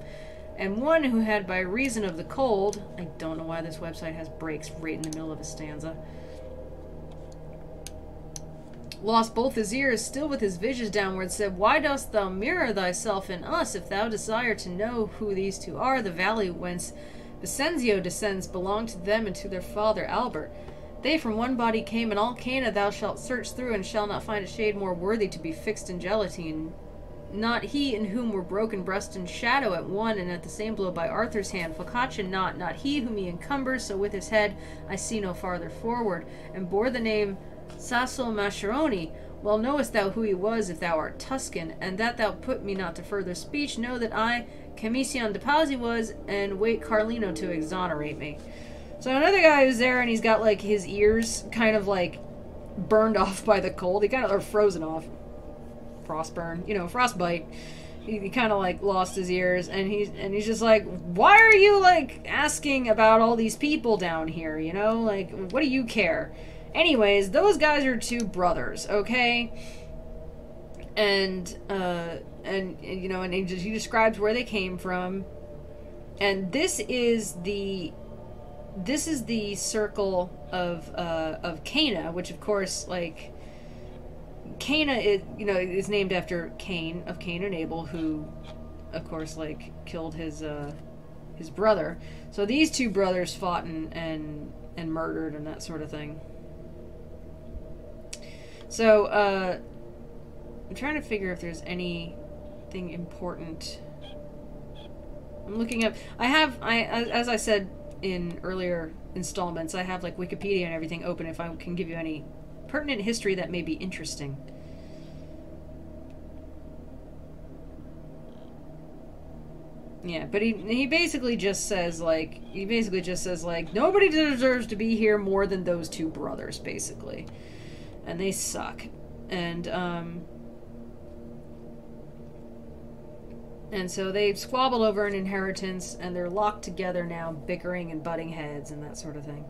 And one who had, by reason of the cold, I don't know why this website has breaks right in the middle of a stanza, lost both his ears, still with his visage downward, said, why dost thou mirror thyself in us? If thou desire to know who these 2 are, the valley whence Vicenzio descends belong to them and to their father Albert. They from one body came, and all Cana thou shalt search through, and shall not find a shade more worthy to be fixed in gelatine. Not he in whom were broken breast and shadow at one and at the same blow by Arthur's hand, Focaccia not he whom he encumbers, so with his head I see no farther forward, and bore the name Sasso Mascheroni. Well knowest thou who he was, if thou art Tuscan, and that thou put me not to further speech, know that I Camision de Pazzi was, and wait Carlino to exonerate me. So another guy who's there, and he's got, like, his ears kind of, like, burned off by the cold. He kind of, or frozen off. Frostburn. You know, frostbite. He kind of, like, lost his ears, and he's just like, why are you, like, asking about all these people down here, you know? Like, what do you care? Anyways, those guys are two brothers, okay? And you know, and he describes where they came from. And this is the circle of Cana, which of course, like, Cana is, you know, is named after Cain of Cain and Abel, who of course, like, killed his brother. So these two brothers fought and murdered and that sort of thing. So I'm trying to figure if there's anything important. I'm looking up. As I said in earlier installments, I have, like, Wikipedia and everything open if I can give you any pertinent history that may be interesting. Yeah, but he basically just says, like, nobody deserves to be here more than those two brothers, basically. And they suck. And so they squabble over an inheritance, and they're locked together now, bickering and butting heads and that sort of thing.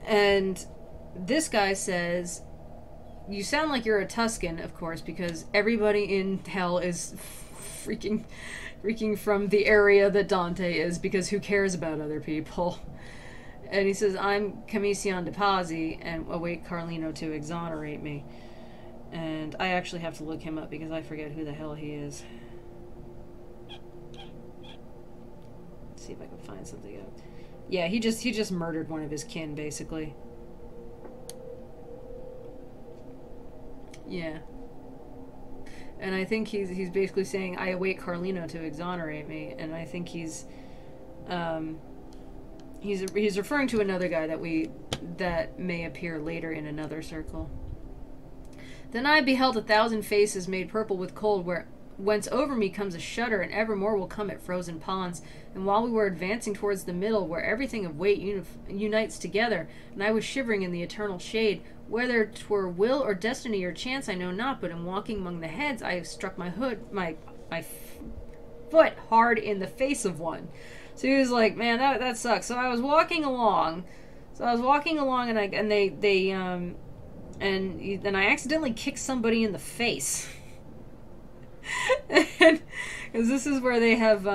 And this guy says, you sound like you're a Tuscan, of course, because everybody in hell is freaking from the area that Dante is, because who cares about other people? And he says, I'm Commission de Pazzi, and await Carlino to exonerate me. And I actually have to look him up, because I forget who the hell he is. Let's see if I can find something out. Yeah, he just murdered one of his kin, basically. Yeah. And I think he's basically saying, I await Carlino to exonerate me, and I think he's referring to another guy that may appear later in another circle. Then I beheld 1,000 faces made purple with cold, whence over me comes a shudder, and evermore will come at frozen ponds. And while we were advancing towards the middle, where everything of weight unites together, and I was shivering in the eternal shade, whether 'twere will or destiny or chance, I know not, but in walking among the heads, I struck my foot hard in the face of one. So he was like, man, that sucks. So I was walking along, and then I accidentally kicked somebody in the face. And because this is where they have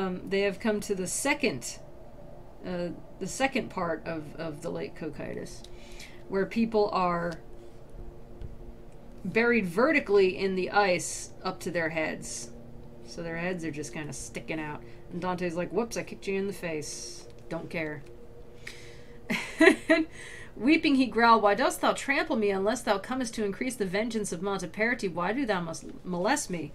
come to the second part of the Lake Cocytus, where people are buried vertically in the ice up to their heads. So their heads are just kind of sticking out. And Dante's like, whoops, I kicked you in the face. Don't care. Weeping he growled, why dost thou trample me, unless thou comest to increase the vengeance of Monteperti? Why do thou must molest me?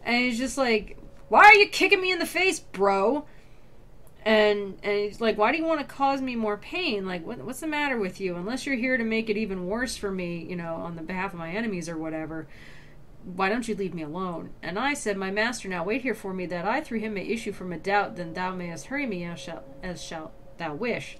And he's just like, why are you kicking me in the face, bro? And he's like, why do you want to cause me more pain? Like, what's the matter with you? Unless you're here to make it even worse for me, you know, on the behalf of my enemies or whatever, why don't you leave me alone? And I said, my master, now wait here for me, that I through him may issue from a doubt, then thou mayest hurry me as shalt thou wish.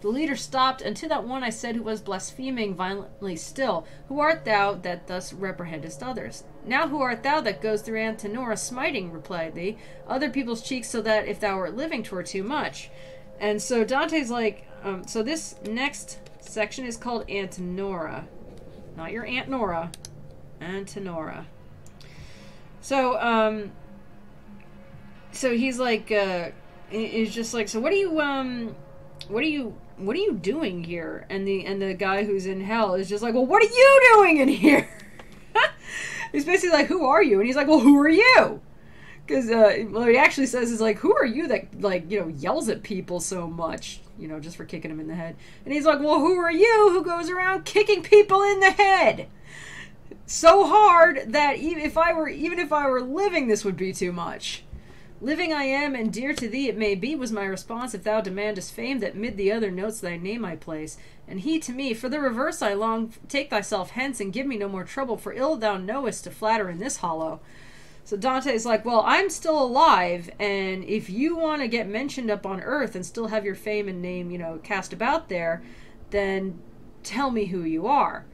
The leader stopped, and to that one I said, who was blaspheming violently still, who art thou that thus reprehendest others? Now who art thou that goes through Antenora smiting, replied thee, other people's cheeks, so that if thou wert living 'twere too much. And so Dante's like, so this next section is called Antenora. Not your Aunt Nora. Antenora. So, so he's like, he's just like, so what are you doing here? And the guy who's in hell is just like, well, what are you doing in here? He's basically like, who are you? And he's like, well, who are you? Because what he actually says is like, who are you that, like, you know, yells at people so much, you know, just for kicking him in the head? And he's like, well, who are you who goes around kicking people in the head so hard that even if I were living, this would be too much? Living I am, and dear to thee it may be, was my response, if thou demandest fame, that mid the other notes thy name I place. And he to me, for the reverse I long, take thyself hence, and give me no more trouble, for ill thou knowest to flatter in this hollow. So Dante's like, well, I'm still alive, and if you want to get mentioned up on Earth and still have your fame and name, you know, cast about there, then tell me who you are.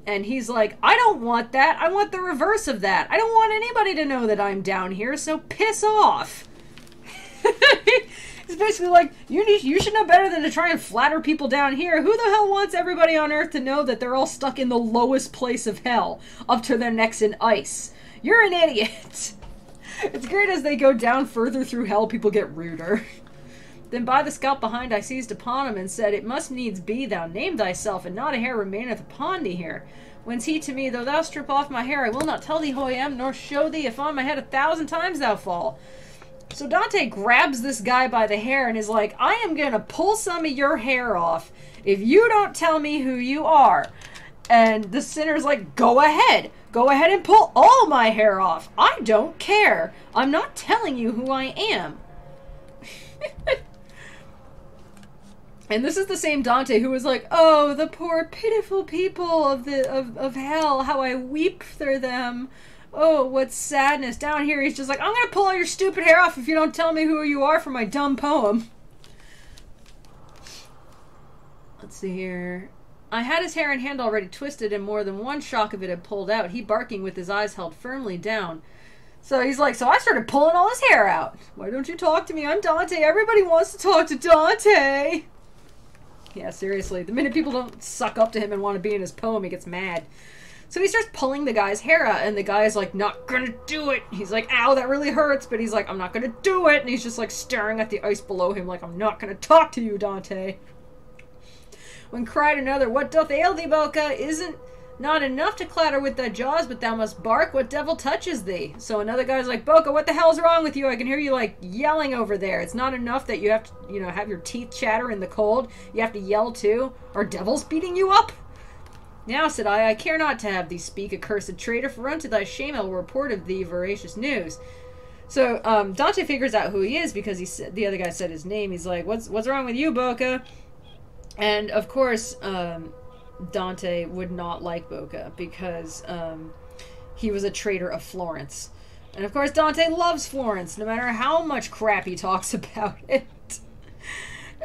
And he's like, I don't want that. I want the reverse of that. I don't want anybody to know that I'm down here, so piss off. It's basically like, you should know better than to try and flatter people down here. Who the hell wants everybody on Earth to know that they're all stuck in the lowest place of hell, up to their necks in ice? You're an idiot. It's great as they go down further through hell, people get ruder. Then by the scalp behind I seized upon him and said, it must needs be thou name thyself, and not a hair remaineth upon thee here. Whence he to me, though thou strip off my hair, I will not tell thee who I am, nor show thee if on my head 1,000 times thou fall. So Dante grabs this guy by the hair and is like, I am gonna pull some of your hair off if you don't tell me who you are. And the sinner's like, go ahead and pull all my hair off. I don't care. I'm not telling you who I am. And this is the same Dante who was like, oh, the poor pitiful people of hell, how I weep for them. Oh, what sadness. Down here he's just like, I'm gonna pull all your stupid hair off if you don't tell me who you are for my dumb poem. Let's see here. I had his hair and hand already twisted, and more than one shock of it had pulled out, he barking with his eyes held firmly down. So he's like, so I started pulling all his hair out. Why don't you talk to me? I'm Dante. Everybody wants to talk to Dante. Yeah, seriously. The minute people don't suck up to him and want to be in his poem, he gets mad. So he starts pulling the guy's hair out, and the guy's like, not gonna do it. He's like, ow, that really hurts, but he's like, I'm not gonna do it. And he's just like staring at the ice below him like, I'm not gonna talk to you, Dante. When cried another, what doth ail thee, Boca? Isn't not enough to clatter with thy jaws, but thou must bark. What devil touches thee? So another guy's like, Boca, what the hell's wrong with you? I can hear you like yelling over there. It's not enough that you have to, you know, have your teeth chatter in the cold. You have to yell too. Are devils beating you up? Now, said I care not to have thee speak, accursed traitor, for unto thy shame I will report of thee veracious news. So Dante figures out who he is because the other guy said his name. He's like, what's wrong with you, Boca? And of course, Dante would not like Boca because he was a traitor of Florence. And of course, Dante loves Florence, no matter how much crap he talks about it.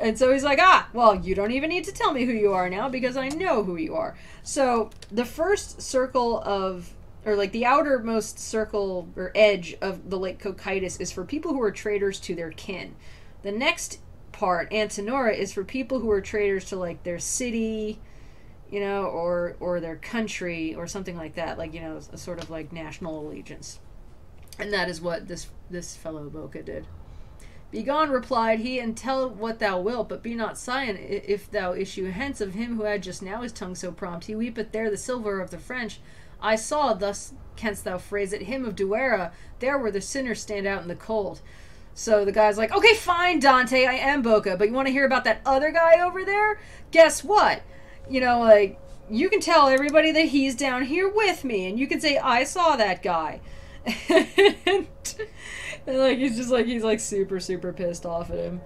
And so he's like, well, you don't even need to tell me who you are now because I know who you are. So the first circle of, or like the outermost circle or edge of the Lake Cocytus is for people who are traitors to their kin. The next part, Antenora, is for people who are traitors to like their city, you know, or their country or something like that. Like, you know, a sort of like national allegiance. And that is what this fellow Boca did. Begone, replied he, and tell what thou wilt, but be not silent if thou issue hence of him who had just now his tongue so prompt. He weepeth there the silver of the French. I saw, thus canst thou phrase it, him of Duera, there where the sinners stand out in the cold. So the guy's like, okay, fine, Dante, I am Boca, but you want to hear about that other guy over there? Guess what? You know, like, you can tell everybody that he's down here with me, and you can say, I saw that guy. And like he's like super pissed off at him.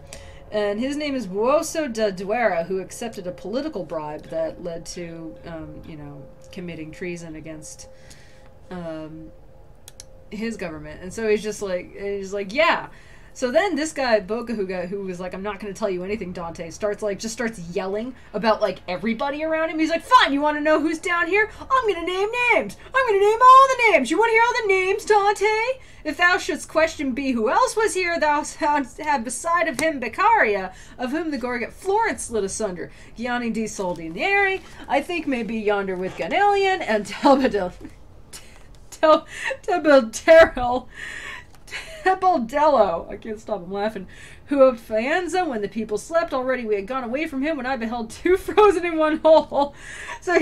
And his name is Buoso da Duera, who accepted a political bribe that led to you know, committing treason against his government. And so he's like yeah. So then this guy Boca who was like, I'm not going to tell you anything, Dante, starts yelling about like everybody around him. He's like, fine, you want to know who's down here? I'm going to name names. I'm going to name all the names. You want to hear all the names, Dante? If thou shouldst question be who else was here, thou shouldst have beside of him Beccaria, of whom the Gorget Florence slid asunder. Gianni di Soldinari, I think may be yonder with Ganelian, and Tebeldello, I can't stop him laughing, who of Faenza, when the people slept, already we had gone away from him when I beheld two frozen in one hole. So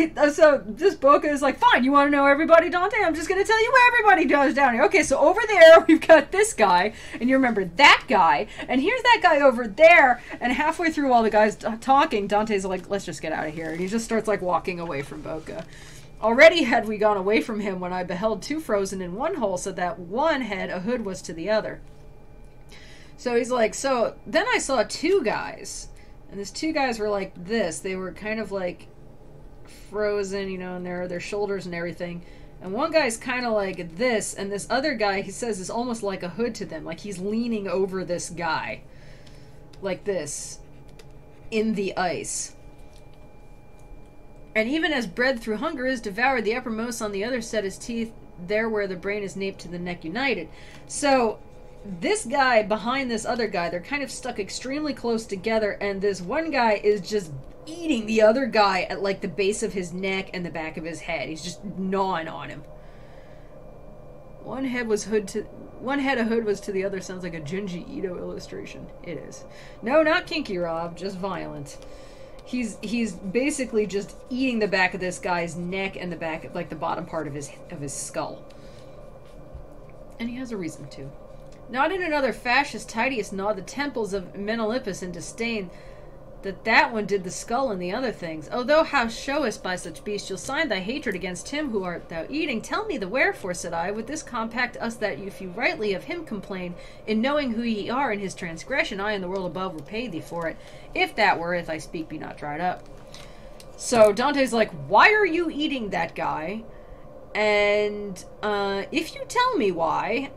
this Boca is like, fine, you want to know everybody, Dante? I'm just going to tell you where everybody does down here. Okay, so over there, we've got this guy, and you remember that guy, and here's that guy over there, and halfway through all the guys talking, Dante's like, let's just get out of here, and he just starts like walking away from Boca. Already had we gone away from him when I beheld two frozen in one hole, so that one head a hood was to the other. So he's like, so then I saw two guys, and these two guys were like this. They were kind of like frozen, you know, and their shoulders and everything. And one guy's kind of like this, and this other guy, he says, is almost like a hood to them. Like he's leaning over this guy. Like this. In the ice. And even as bread through hunger is devoured, the uppermost on the other set his teeth, there where the brain is naped to the neck united. So, this guy behind this other guy, they're kind of stuck extremely close together, and this one guy is just eating the other guy at like the base of his neck and the back of his head. He's just gnawing on him. One head of hood was to the other. Sounds like a Junji Ito illustration. It is. No, not kinky, Rob. Just violent. He's basically just eating the back of this guy's neck and the back, like the bottom part of his skull. And he has a reason to. Not in another fascist Titius gnawed the temples of Menelaus in disdain, that one did the skull and the other things. O thou hast showest by such bestial sign thy hatred against him who art thou eating, tell me the wherefore, said I, with this compact us that if you rightly of him complain, in knowing who ye are in his transgression, I and the world above repay thee for it, if that were, if I speak be not dried up. So Dante's like, why are you eating that guy? And if you tell me why,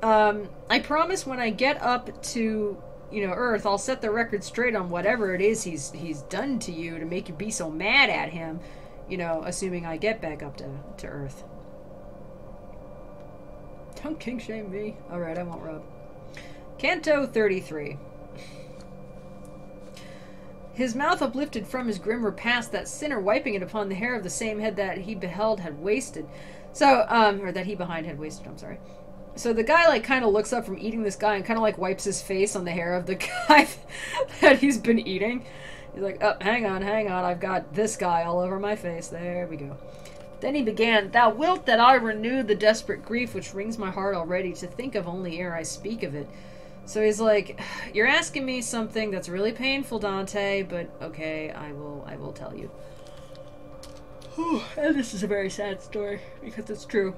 I promise when I get up to Earth, I'll set the record straight on whatever it is he's done to you to make you be so mad at him, assuming I get back up to Earth. Don't king shame me. Alright, I won't rub. Canto 33. His mouth uplifted from his grim repast, that sinner wiping it upon the hair of the same head that he beheld had wasted. So, or that he behind had wasted, I'm sorry. So the guy, like, kind of looks up from eating this guy and kind of, like, wipes his face on the hair of the guy that he's been eating. He's like, oh, hang on, I've got this guy all over my face. There we go. Then he began, thou wilt that I renew the desperate grief which wrings my heart already, to think of only ere I speak of it. So he's like, you're asking me something that's really painful, Dante, but okay, I will tell you. And this is a very sad story, because it's true.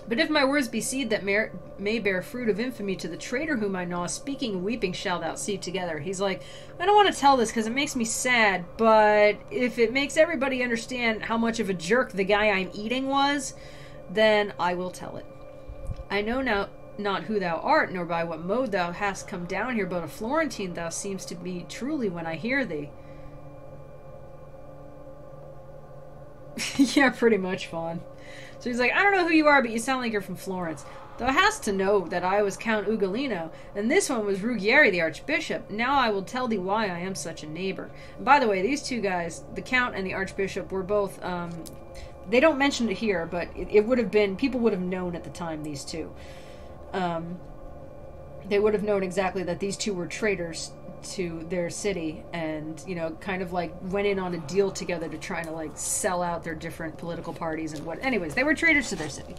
But if my words be seed that may bear fruit of infamy to the traitor whom I gnaw, speaking and weeping shall thou see together. He's like, I don't want to tell this because it makes me sad, but if it makes everybody understand how much of a jerk the guy I'm eating was, then I will tell it. I know now not who thou art, nor by what mode thou hast come down here, but a Florentine thou seemst to be truly when I hear thee. Yeah, pretty much, Fawn. So he's like, I don't know who you are, but you sound like you're from Florence. Thou hast to know that I was Count Ugolino, and this one was Ruggieri the Archbishop. Now I will tell thee why I am such a neighbor. And by the way, these two guys, the Count and the Archbishop, were both, they don't mention it here, but it would have been, people would have known at the time, these two. They would have known exactly that these two were traitors to their city and, kind of like went in on a deal together to try to like sell out their different political parties and what. Anyways, they were traitors to their city.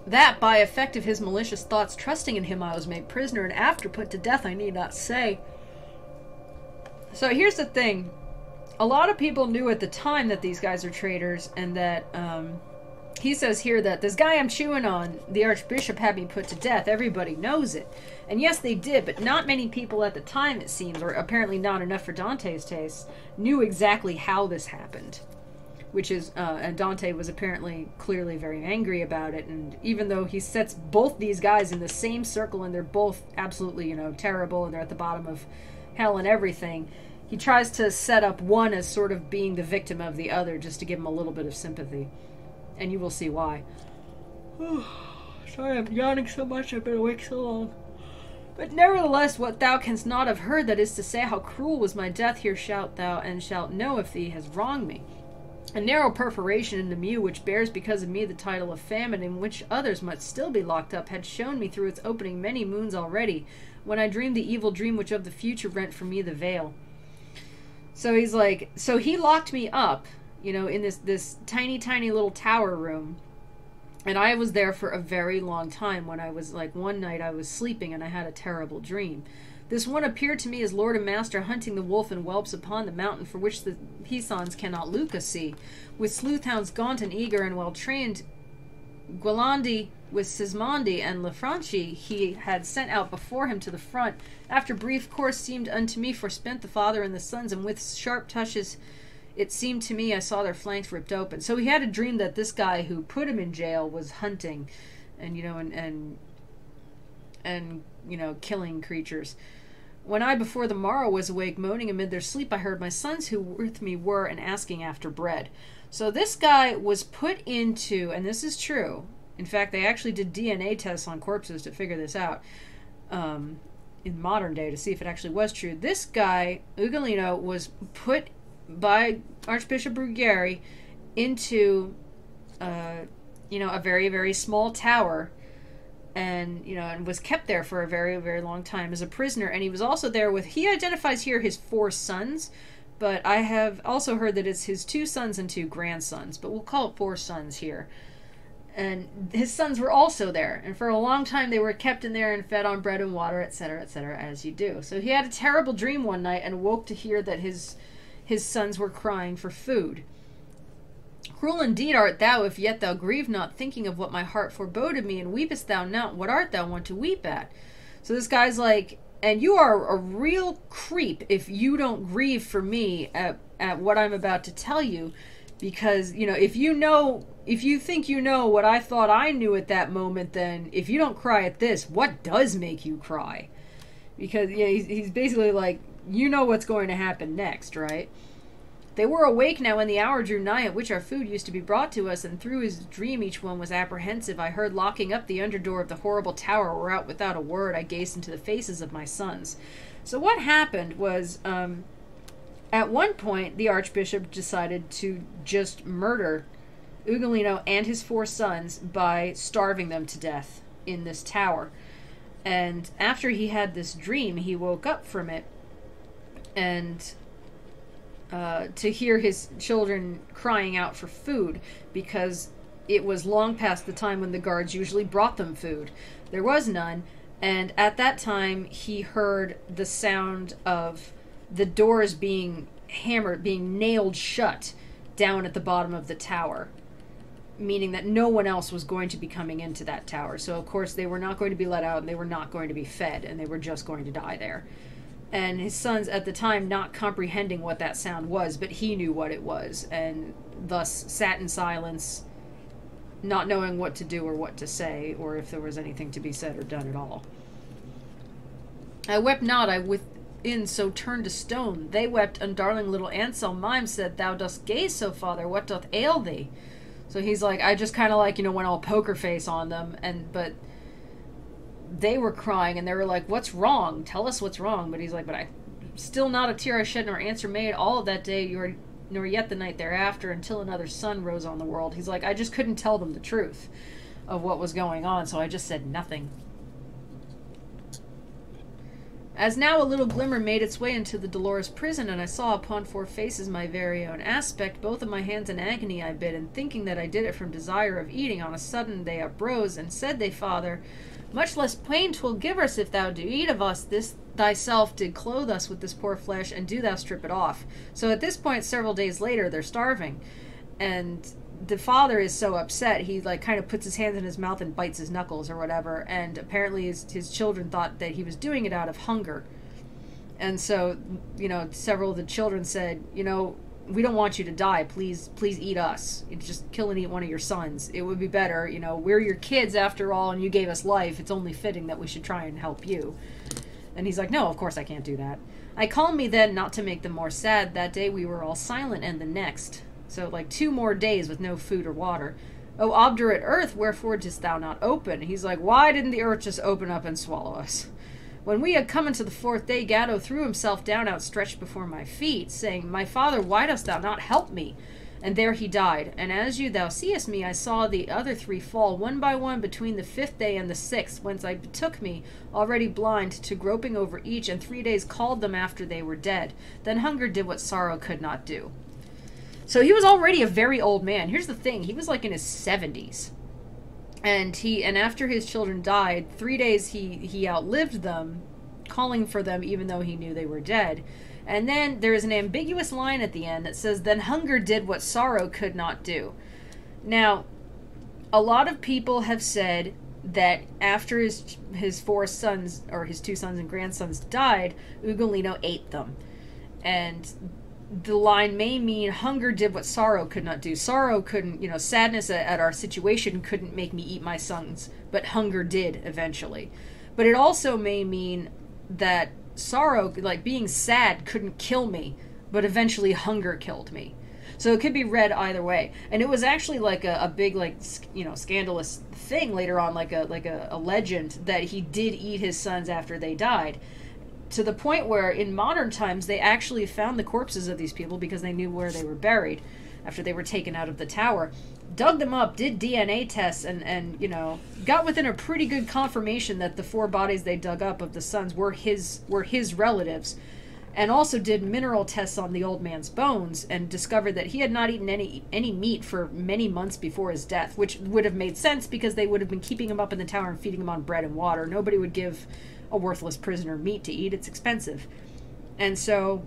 That by effect of his malicious thoughts, trusting in him, I was made prisoner and after put to death, I need not say. So here's the thing. A lot of people knew at the time that these guys are traitors and that, he says here that this guy I'm chewing on, the Archbishop, had me put to death. Everybody knows it. And yes, they did, but not many people at the time, it seems, or apparently not enough for Dante's taste, knew exactly how this happened. Which is, and Dante was apparently clearly very angry about it, and even though he sets both these guys in the same circle, and they're both absolutely, terrible, and they're at the bottom of hell and everything, he tries to set up one as sort of being the victim of the other, just to give him a little bit of sympathy. And you will see why. Sorry, I'm yawning so much, I've been awake so long. But nevertheless, what thou canst not have heard, that is to say, how cruel was my death, here shalt thou, and shalt know if thee has wronged me. A narrow perforation in the mew, which bears because of me the title of famine, in which others must still be locked up, had shown me through its opening many moons already, when I dreamed the evil dream which of the future rent from me the veil. So he's like, so he locked me up, in this tiny, tiny little tower room. And I was there for a very long time when I was, one night I was sleeping and I had a terrible dream. This one appeared to me as lord and master hunting the wolf and whelps upon the mountain for which the Pisans cannot Luca see. With sleuth-hounds gaunt and eager and well-trained, Gualandi with Sismondi and Lafranchi he had sent out before him to the front. After brief course seemed unto me forspent the father and the sons, and with sharp touches It seemed to me I saw their flanks ripped open. So he had a dream that this guy who put him in jail was hunting and, you know, and you know, killing creatures. When I, before the morrow, was awake, moaning amid their sleep, I heard my sons who with me were, and asking after bread. So this guy was put into, and this is true, in fact, they actually did DNA tests on corpses to figure this out, in modern day, to see if it actually was true. This guy, Ugolino, was put by Archbishop Ruggieri into, you know, a very, very small tower, and, you know, and was kept there for a very, very long time as a prisoner. And he was also there with, he identifies here his 4 sons, but I have also heard that it's his 2 sons and 2 grandsons, but we'll call it 4 sons here. And his sons were also there, and for a long time they were kept in there and fed on bread and water, etc., as you do. So he had a terrible dream one night and woke to hear that his sons were crying for food. Cruel indeed art thou, if yet thou grieve not, thinking of what my heart foreboded me, and weepest thou not? What art thou one to weep at? So this guy's like, and you are a real creep if you don't grieve for me at what I'm about to tell you, because, you know, if you think you know what I thought I knew at that moment, then if you don't cry at this, what does make you cry? Because, yeah, he's basically like, you know what's going to happen next, right? They were awake now, and the hour drew nigh at which our food used to be brought to us, and through his dream each one was apprehensive. I heard locking up the under door of the horrible tower, whereout without a word I gazed into the faces of my sons. So what happened was, at one point, the Archbishop decided to just murder Ugolino and his 4 sons by starving them to death in this tower. And after he had this dream, he woke up from it, and to hear his children crying out for food, because it was long past the time when the guards usually brought them food. There was none, and at that time he heard the sound of the doors being hammered, being nailed shut down at the bottom of the tower, meaning that no one else was going to be coming into that tower. So of course they were not going to be let out, and they were not going to be fed, and they were just going to die there. And his sons at the time not comprehending what that sound was, but he knew what it was, and thus sat in silence, not knowing what to do or what to say, or if there was anything to be said or done at all. I wept not, I within so turned to stone. They wept, and darling little Anselm mime said, Thou dost gaze so, father, what doth ail thee? So he's like, I just kind of like, you know, went all poker face on them, but they were crying, and they were like, what's wrong? Tell us what's wrong. But he's like, but I still not a tear I shed, nor answer made all of that day, nor yet the night thereafter, until another sun rose on the world. He's like, I just couldn't tell them the truth of what was going on, so I just said nothing. As now a little glimmer made its way into the dolorous prison, and I saw upon 4 faces my very own aspect, both of my hands in agony I bid, and thinking that I did it from desire of eating, on a sudden they uprose, and said they, Father, much less pain 'twill give us if thou do eat of us. This thyself did clothe us with this poor flesh, and do thou strip it off. So at this point, several days later, they're starving, and the father is so upset, he like kind of puts his hands in his mouth and bites his knuckles or whatever, and apparently his children thought that he was doing it out of hunger. And so, you know, several of the children said, you know, we don't want you to die. Please eat us. Just kill and eat one of your sons. It would be better. You know, we're your kids after all, and you gave us life. It's only fitting that we should try and help you. And he's like, no, of course I can't do that. I calmed me then, not to make them more sad. That day we were all silent, and the next. So like 2 more days with no food or water. O obdurate earth, wherefore didst thou not open? He's like, why didn't the earth just open up and swallow us? When we had come into the 4th day, Gatto threw himself down outstretched before my feet, saying, My father, why dost thou not help me? And there he died. And as thou seest me, I saw the other 3 fall, one by one, between the 5th day and the 6th, whence I betook me, already blind, to groping over each, and 3 days called them after they were dead. Then hunger did what sorrow could not do. So he was already a very old man. Here's the thing, he was like in his 70s. And after his children died, 3 days he outlived them, calling for them even though he knew they were dead. And then there is an ambiguous line at the end that says, then hunger did what sorrow could not do. Now, a lot of people have said that after his 4 sons, or his 2 sons and grandsons died, Ugolino ate them. And the line may mean hunger did what sorrow could not do. Sorrow couldn't, sadness at our situation couldn't make me eat my sons, but hunger did eventually. But it also may mean that sorrow, like being sad, couldn't kill me, but eventually hunger killed me. So it could be read either way. And it was actually like a big, like, scandalous thing later on, like a legend that he did eat his sons after they died. To the point where in modern times they actually found the corpses of these people because they knew where they were buried after they were taken out of the tower. Dug them up, did DNA tests, and got within a pretty good confirmation that the 4 bodies they dug up of the sons were his relatives. And also did mineral tests on the old man's bones and discovered that he had not eaten any meat for many months before his death, which would have made sense because they would have been keeping him up in the tower and feeding him on bread and water. Nobody would give a worthless prisoner meat to eat. It's expensive. And so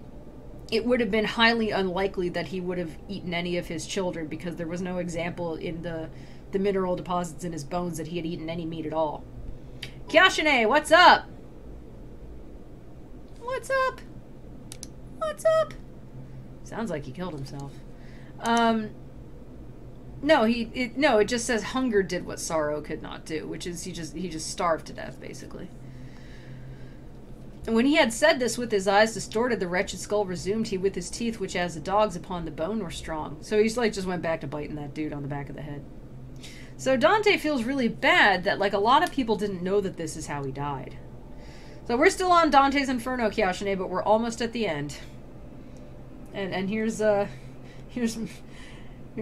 it would have been highly unlikely that he would have eaten any of his children because there was no example in the mineral deposits in his bones that he had eaten any meat at all. Kyashine, what's up? What's up? What's up? Sounds like he killed himself. No, it just says hunger did what sorrow could not do, which is he just starved to death, basically. And when he had said this with his eyes distorted, the wretched skull resumed he with his teeth, which as the dogs upon the bone were strong. So he's like just went back to biting that dude on the back of the head. So Dante feels really bad that like a lot of people didn't know that this is how he died. So we're still on Dante's Inferno, Kyashine, but we're almost at the end. And here's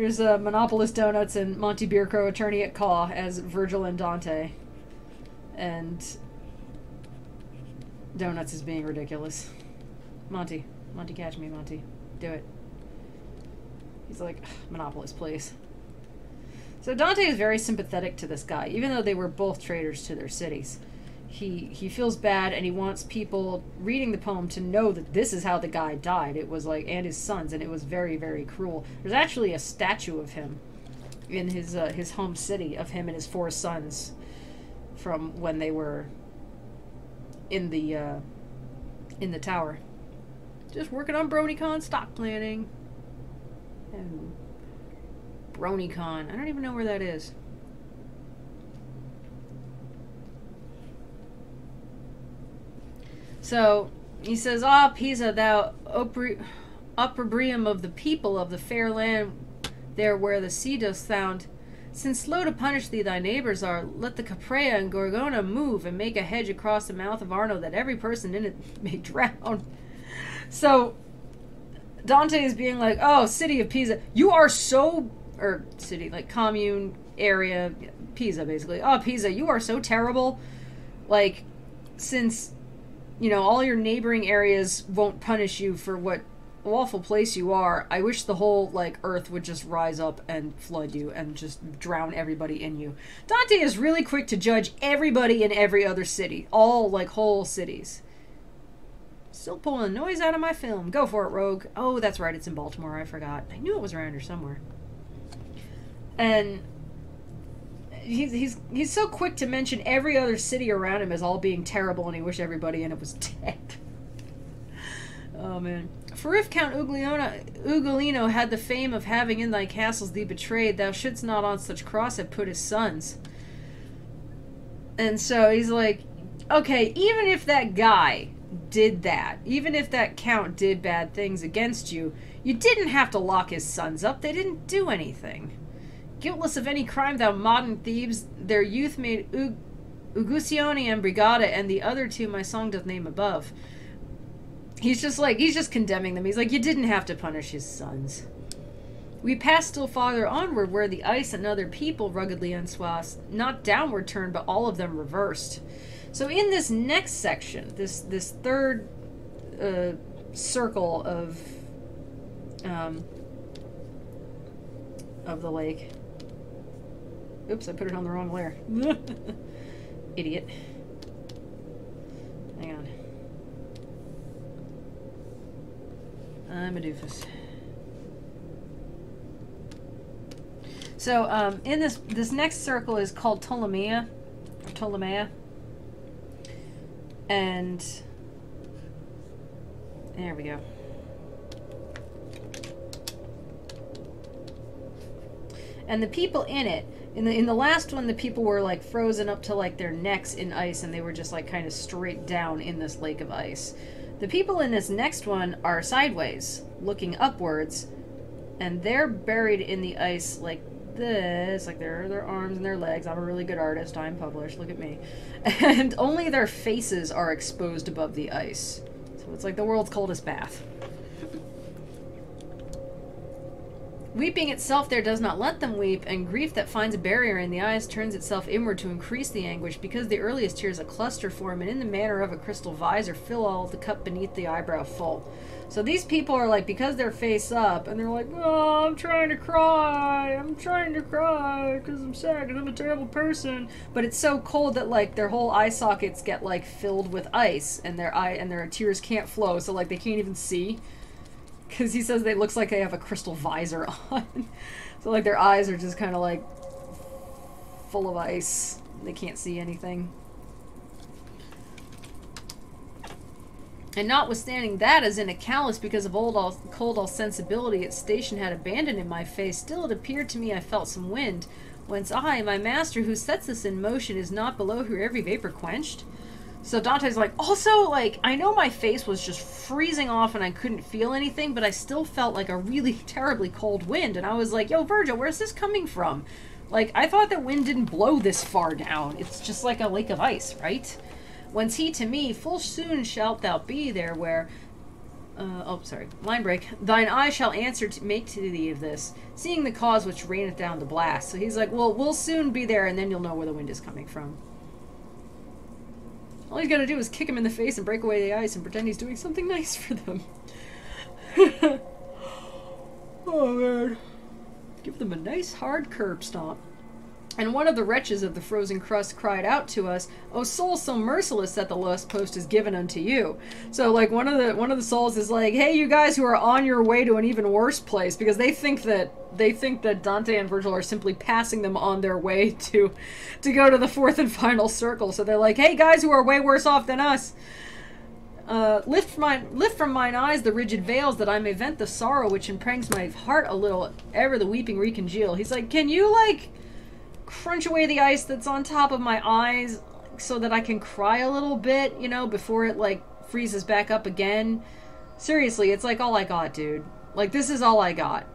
Monopolis Donuts and Monty Beercrow, attorney at Caw, as Virgil and Dante. And Donuts is being ridiculous. Monty, catch me, Monty. Do it. He's like, Monopolis, please. So Dante is very sympathetic to this guy, even though they were both traitors to their cities. He feels bad, and he wants people reading the poem to know that this is how the guy died. It was like, and his sons, and it was very, very cruel. There's actually a statue of him in his home city, of him and his 4 sons from when they were in the tower. Just working on BronyCon stock planning. And BronyCon, I don't even know where that is. So, he says, Ah, Pisa, thou opprobrium of the people of the fair land there where the sea doth sound, since slow to punish thee thy neighbours are, let the Caprea and Gorgona move and make a hedge across the mouth of Arno that every person in it may drown. So, Dante is being like, oh, city of Pisa, you are so, or city, like commune, area, Pisa basically. Oh, Pisa, you are so terrible. Like, since all your neighboring areas won't punish you for what awful place you are, I wish the whole, earth would just rise up and flood you and just drown everybody in you. Dante is really quick to judge everybody in every other city. All, whole cities. Still pulling the noise out of my film. Go for it, Rogue. Oh, that's right, it's in Baltimore. I forgot. I knew it was around here somewhere. And he's so quick to mention every other city around him as all being terrible, and he wished everybody in it was dead. Oh, man. For if Count Ugolino had the fame of having in thy castles thee betrayed, thou shouldst not on such cross have put his sons. And so he's like, okay, even if that guy did that, even if that count did bad things against you, you didn't have to lock his sons up. They didn't do anything. Guiltless of any crime, thou modern thieves, their youth made Uguccione and Brigada, and the other 2 my song doth name above. He's just condemning them. He's like, you didn't have to punish his sons. We passed still farther onward, where the ice and other people ruggedly unswathed, not downward turned, but all of them reversed. So in this next section, this third circle of the lake. Oops, I put it on the wrong layer. Idiot. Hang on. I'm a doofus. So, in this next circle is called Ptolemea, or Ptolemea. And there we go. And the people in it, in the last one, the people were like frozen up to like their necks in ice, and they were just like kind of straight down in this lake of ice. The people in this next one are sideways, looking upwards, and they're buried in the ice like this, like their arms and their legs. I'm a really good artist. I'm published. Look at me. And only their faces are exposed above the ice. So it's like the world's coldest bath. Weeping itself there does not let them weep, and grief that finds a barrier in the eyes turns itself inward to increase the anguish, because the earliest tears a cluster form, and in the manner of a crystal visor fill all the cup beneath the eyebrow full. So these people are like, because they're face up, and they're like, oh, I'm trying to cry, because I'm sad, because I'm a terrible person. But it's so cold that like their whole eye sockets get like filled with ice, and their tears can't flow, so like they can't even see. Because he says it looks like they have a crystal visor on. So like their eyes are just kind of like full of ice. They can't see anything. And notwithstanding that, as in a callous because of cold all sensibility its station had abandoned in my face, still it appeared to me I felt some wind, whence I, my master who sets this in motion, is not below who every vapor quenched. So Dante's like, also, like, I know my face was just freezing off and I couldn't feel anything, but I still felt like a really terribly cold wind. And I was like, yo, Virgil, where's this coming from? Like, I thought that wind didn't blow this far down. It's just like a lake of ice, right? Whence he to me, full soon shalt thou be there where... line break. Thine eye shall answer to make to thee of this, seeing the cause which raineth down the blast. So he's like, well, we'll soon be there, and then you'll know where the wind is coming from. All he's got to do is kick him in the face and break away the ice and pretend he's doing something nice for them. Oh, man. Give them a nice hard curb stomp. And one of the wretches of the frozen crust cried out to us, O soul so merciless that the last post is given unto you. So like one of the souls is like, hey, you guys who are on your way to an even worse place, because they think that Dante and Virgil are simply passing them on their way to go to the fourth and final circle. So they're like, hey guys who are way worse off than us, lift from mine eyes the rigid veils, that I may vent the sorrow which impregns my heart a little, ever the weeping recongeal. He's like, can you like crunch away the ice that's on top of my eyes so that I can cry a little bit, you know, before it like freezes back up again? Seriously, it's like all I got, dude. Like, this is all I got.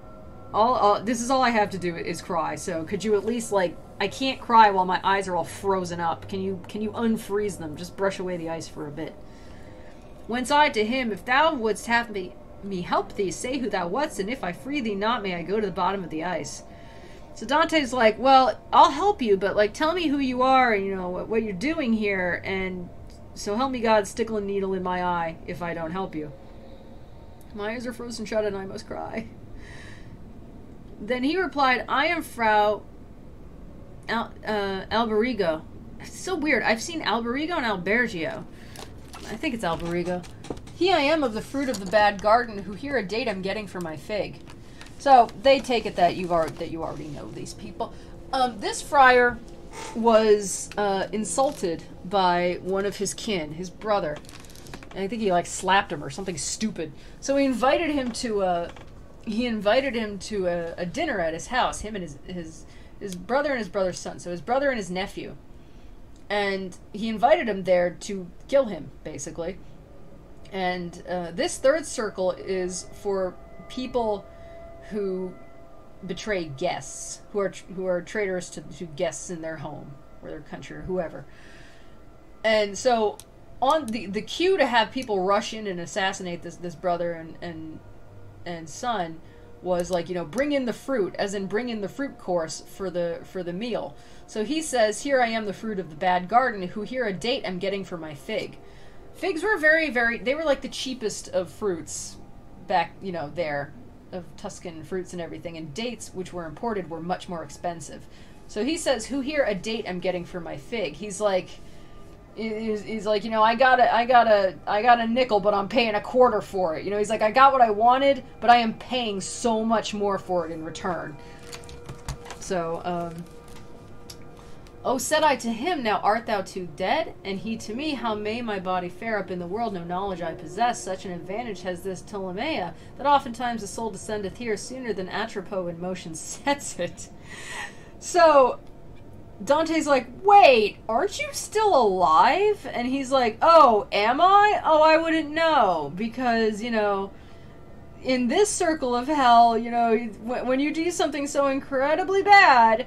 This is all I have to do is cry. So could you at least, like, I can't cry while my eyes are all frozen up. Can you unfreeze them? Just brush away the ice for a bit. Whence I to him, if thou wouldst have me help thee, say who thou wast, and if I free thee not, may I go to the bottom of the ice. So Dante's like, well, I'll help you, but like, tell me who you are, and you know what you're doing here, and so help me God, stickle a needle in my eye if I don't help you. My eyes are frozen shut and I must cry. Then he replied, I am Frau Alberigo. It's so weird. I've seen Alberigo and Albergio. I think it's Alberigo. He I am of the fruit of the bad garden, who here a date I'm getting for my fig. So they take it that you already know these people. This friar was insulted by one of his kin, his brother. And I think he like slapped him or something stupid. So he invited him to a dinner at his house. Him and his brother and his brother's son. So his brother and his nephew. And he invited him there to kill him, basically. And this third circle is for people who betray guests, who are traitors to to in their home or their country or whoever. And so on the cue to have people rush in and assassinate this brother and son was like, you know, bring in the fruit, as in bring in the fruit course for the meal. So he says, here I am, the fruit of the bad garden, who here a date I'm getting for my fig. Figs were they were like the cheapest of fruits back, you know, there, of Tuscan fruits and everything, and dates, which were imported, were much more expensive. So he says, who here a date I'm getting for my fig. He's like, you know, I got a nickel, but I'm paying a quarter for it. You know, he's like, I got what I wanted, but I am paying so much more for it in return. So, Oh, said I to him, now art thou too dead? And he to me, how may my body fare up in the world? No knowledge I possess. Such an advantage has this Ptolemea, that oftentimes the soul descendeth here sooner than Atropos in motion sets it. So, Dante's like, wait, aren't you still alive? And he's like, oh, am I? Oh, I wouldn't know. Because, you know, in this circle of hell, you know, when you do something so incredibly bad,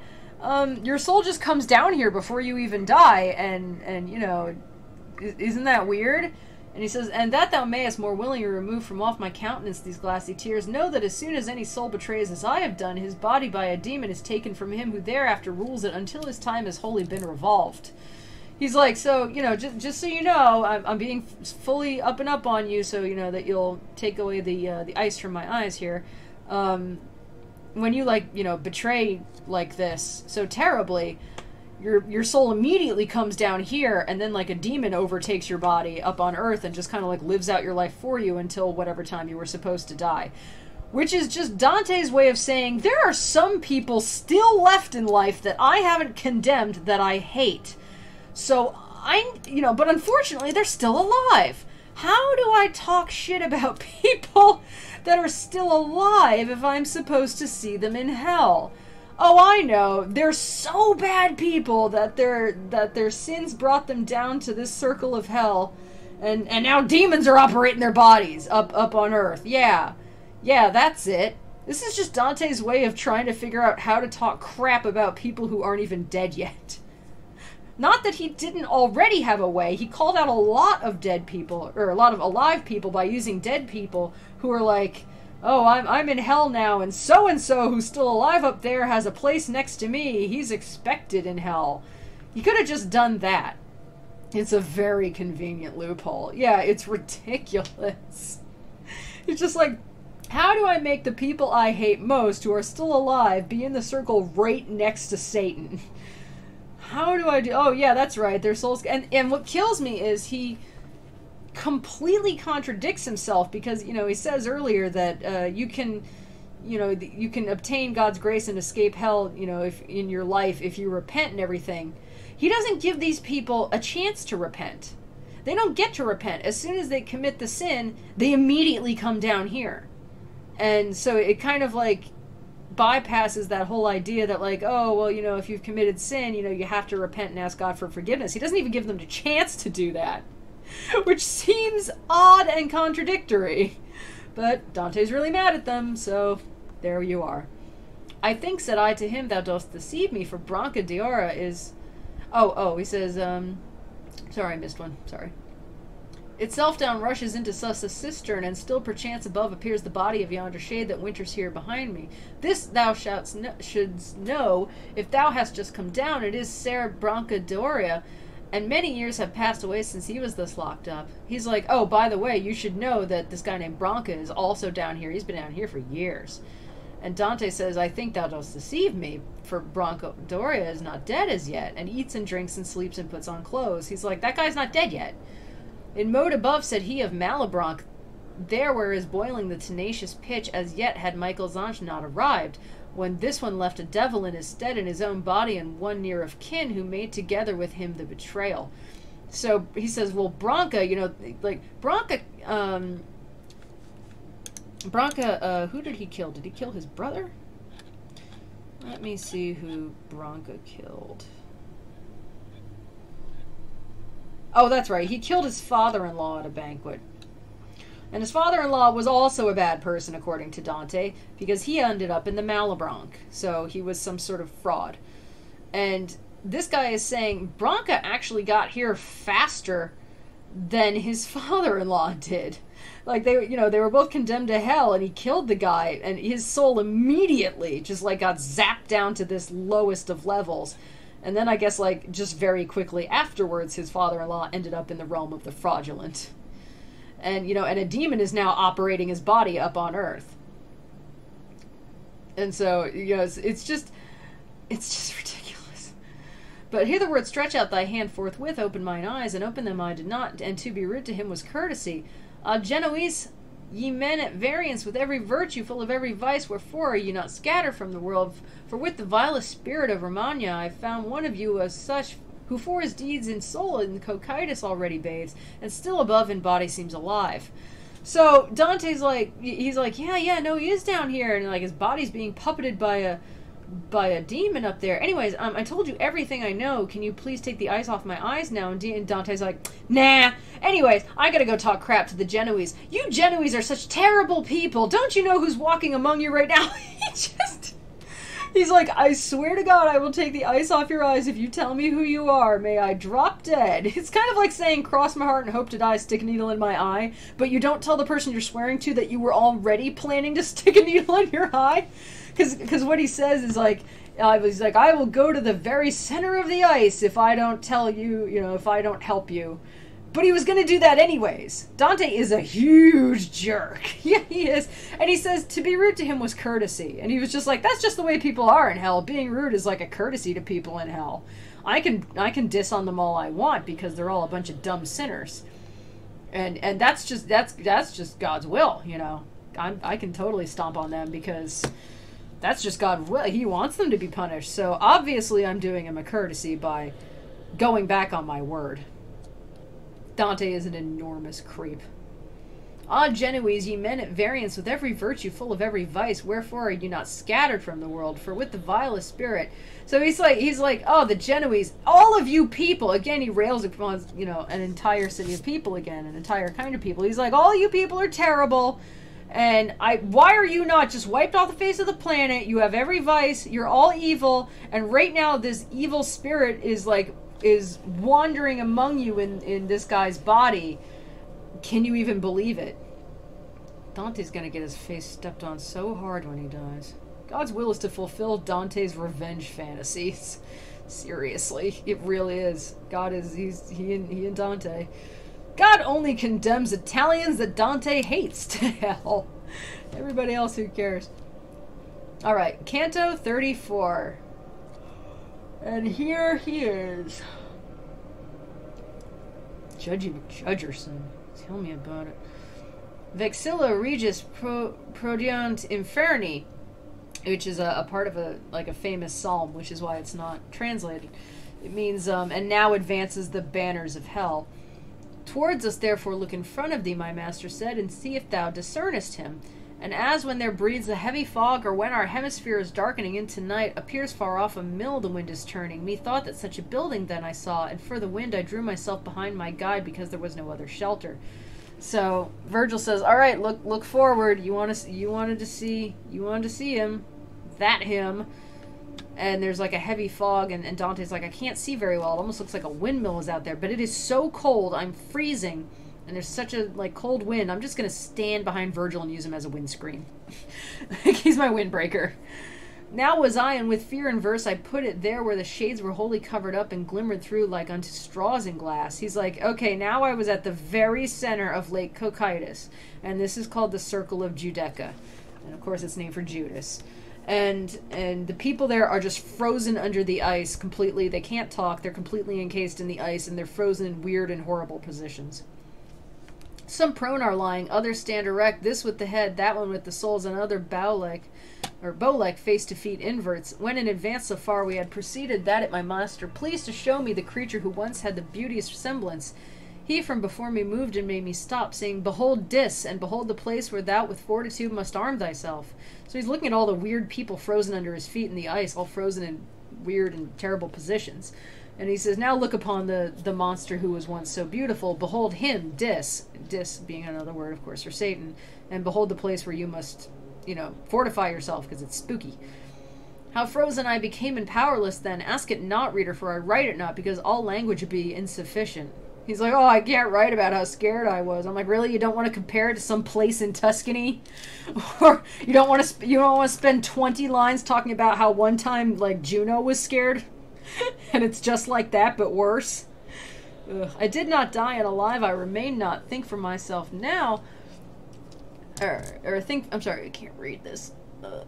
your soul just comes down here before you even die, and you know, isn't that weird? And he says, and that thou mayest more willingly remove from off my countenance these glassy tears, know that as soon as any soul betrays as I have done, his body by a demon is taken from him who thereafter rules it until his time has wholly been revolved. He's like, so, you know, just so you know, I'm being fully up and up on you, so you know that you'll take away the ice from my eyes here. When you, like, you know, betray like this so terribly, your soul immediately comes down here, and then like a demon overtakes your body up on Earth and just kind of like lives out your life for you until whatever time you were supposed to die. Which is just Dante's way of saying, there are some people still left in life that I haven't condemned that I hate. So you know, but unfortunately they're still alive. How do I talk shit about people that are still alive if I'm supposed to see them in hell? Oh, I know. They're so bad people that their sins brought them down to this circle of hell, and now demons are operating their bodies up on Earth. Yeah, that's it. This is just Dante's way of trying to figure out how to talk crap about people who aren't even dead yet. Not that he didn't already have a way. He called out a lot of dead people, or a lot of alive people, by using dead people who are like, oh, I'm in hell now, and so who's still alive up there has a place next to me. He's expected in hell. He could have just done that. It's a very convenient loophole. Yeah, it's ridiculous. It's just like, how do I make the people I hate most who are still alive be in the circle right next to Satan? How do I do... Oh, yeah, that's right. Their souls... And what kills me is he completely contradicts himself, because, you know, he says earlier that you can obtain God's grace and escape hell, you know, if in your life, if you repent and everything. He doesn't give these people a chance to repent. They don't get to repent. As soon as they commit the sin, they immediately come down here. And so it kind of like bypasses that whole idea that, like, oh, well, you know, if you've committed sin, you know, you have to repent and ask God for forgiveness. He doesn't even give them a chance to do that, which seems odd and contradictory. But Dante's really mad at them, so there you are. I think, said I to him, thou dost deceive me, for Branca Diora is... Oh, he says, sorry, I missed one, sorry. Itself down rushes into sus a cistern, and still perchance above appears the body of yonder shade that winters here behind me. This thou shouldst know, if thou hast just come down, it is Ser Branca Doria, and many years have passed away since he was thus locked up. He's like, oh, by the way, you should know that this guy named Branca is also down here. He's been down here for years. And Dante says, I think thou dost deceive me, for Branca Doria is not dead as yet, and eats and drinks and sleeps and puts on clothes. He's like, that guy's not dead yet. In mode above, said he, of Malebranche, there where is boiling the tenacious pitch, as yet had Michael Zange not arrived, when this one left a devil in his stead in his own body, and one near of kin, who made together with him the betrayal. So he says, well, Branca, you know, like, Branca, who did he kill? Did he kill his brother? Let me see who Branca killed. Oh, that's right. He killed his father-in-law at a banquet. And his father-in-law was also a bad person, according to Dante, because he ended up in the Malebranche. So he was some sort of fraud. And this guy is saying Branca actually got here faster than his father-in-law did. Like, they were both condemned to hell, and he killed the guy, and his soul immediately just, like, got zapped down to this lowest of levels. And then I guess, like, just very quickly afterwards, his father-in-law ended up in the realm of the fraudulent. And, you know, and a demon is now operating his body up on Earth. And so, you know, it's just ridiculous. But hear the word, stretch out thy hand forthwith, open mine eyes, and open them I did not, and to be rude to him was courtesy. Genoese, Ye men at variance with every virtue, full of every vice, wherefore are ye not scattered from the world? For with the vilest spirit of Romagna I found one of you as such, who for his deeds in soul in cocytus already bathes, and still above in body seems alive. So Dante's like, he's like, yeah, no, he is down here, and like his body's being puppeted by a demon up there. Anyways, I told you everything I know. Can you please take the ice off my eyes now? And Dante's like, nah. Anyways, I gotta go talk crap to the Genoese. You Genoese are such terrible people. Don't you know who's walking among you right now? He's like, I swear to God, I will take the ice off your eyes if you tell me who you are. May I drop dead. It's kind of like saying, cross my heart and hope to die, stick a needle in my eye. But you don't tell the person you're swearing to that you were already planning to stick a needle in your eye. Because what he says is like, he's like, I will go to the very center of the ice if I don't tell you, if I don't help you. But he was going to do that anyways. Dante is a huge jerk. Yeah, he is. And he says to be rude to him was courtesy. And he was just like, that's just the way people are in hell. Being rude is like a courtesy to people in hell. I can diss on them all I want because they're all a bunch of dumb sinners. And that's just God's will, I can totally stomp on them because that's just God's will. He wants them to be punished. So obviously I'm doing him a courtesy by going back on my word. Dante is an enormous creep. Ah, Genoese, ye men at variance with every virtue, full of every vice, wherefore are you not scattered from the world? For with the vilest spirit. So he's like, oh, the Genoese, all of you people. Again, he rails upon, an entire city of people again, an entire kind of people. He's like, all you people are terrible. And why are you not just wiped off the face of the planet? You have every vice. You're all evil. And right now, this evil spirit is wandering among you in this guy's body. Can you even believe it? Dante's gonna get his face stepped on so hard when he dies. God's will is to fulfill Dante's revenge fantasies. Seriously, it really is. He and Dante. God only condemns Italians that Dante hates to hell. Everybody else, who cares? Alright, Canto 34. And here he is. Judgerson. Tell me about it. Vexilla Regis Prodiant Inferni, which is a part of a famous psalm, which is why it's not translated. It means, and now advances the banners of hell. Towards us therefore look in front of thee, my master said, and see if thou discernest him. And as when there breathes a heavy fog, or when our hemisphere is darkening into night, appears far off a mill the wind is turning, methought that such a building then I saw, and for the wind I drew myself behind my guide, because there was no other shelter. So Virgil says, all right, look forward. You wanted to see him, that him. And there's like a heavy fog, and Dante's like, I can't see very well. It almost looks like a windmill is out there, but it is so cold, I'm freezing, and there's such a cold wind. I'm just gonna stand behind Virgil and use him as a windscreen. He's my windbreaker. Now was I, and with fear and verse I put it there where the shades were wholly covered up and glimmered through like unto straws in glass. He's like, okay, now I was at the very center of Lake Cocytus, and this is called the Circle of Giudecca, and of course it's named for Judas. And the people there are just frozen under the ice completely. They can't talk. They're completely encased in the ice, and they're frozen in weird and horrible positions. Some prone are lying, others stand erect, this with the head, that one with the soles, and other bow-like, face-to-feet inverts. When in advance so far we had proceeded, that at my master pleased to show me the creature who once had the beauteous semblance. He from before me moved and made me stop, saying, behold this, and behold the place where thou with fortitude must arm thyself. So he's looking at all the weird people frozen under his feet in the ice, all frozen in weird and terrible positions. And he says, now look upon the monster who was once so beautiful. Behold him, Dis being another word, of course, for Satan. And behold the place where you must, fortify yourself, because it's spooky. How frozen I became and powerless then. Ask it not, reader, for I write it not, because all language would be insufficient. He's like, oh, I can't write about how scared I was. I'm like, really? You don't want to compare it to some place in Tuscany? Or you don't want to spend 20 lines talking about how one time, Juno was scared? And it's just like that, but worse? Ugh. I did not die, and alive I remain not. Think for myself now. I'm sorry, I can't read this.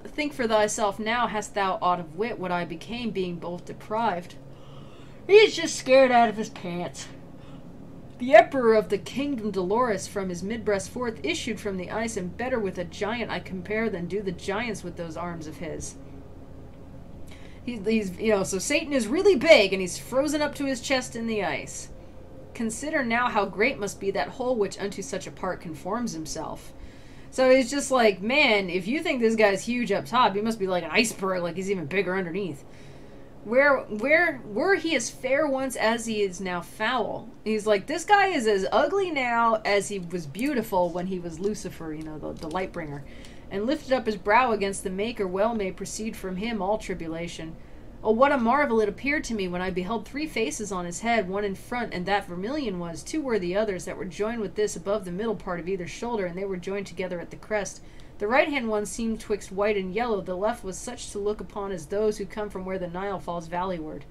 Think for thyself now, hast thou aught of wit, what I became, being both deprived? He's just scared out of his pants. The Emperor of the Kingdom Dolores from his mid-breast forth issued from the ice, and better with a giant I compare than do the giants with those arms of his. He's you know, so Satan is really big, and he's frozen up to his chest in the ice. Consider now how great must be that hole which unto such a part conforms himself. So he's just like, man, if you think this guy's huge up top, he must be like an iceberg, like he's even bigger underneath. Where were he as fair once as he is now foul? He's like, this guy is as ugly now as he was beautiful when he was Lucifer, you know, the light bringer, and lifted up his brow against the Maker. Well may proceed from him all tribulation. Oh, what a marvel it appeared to me when I beheld 3 faces on his head, one in front, and that vermilion was. 2 were the others that were joined with this above the middle part of either shoulder, and they were joined together at the crest. The right-hand one seemed twixt white and yellow. The left was such to look upon as those who come from where the Nile falls valleyward.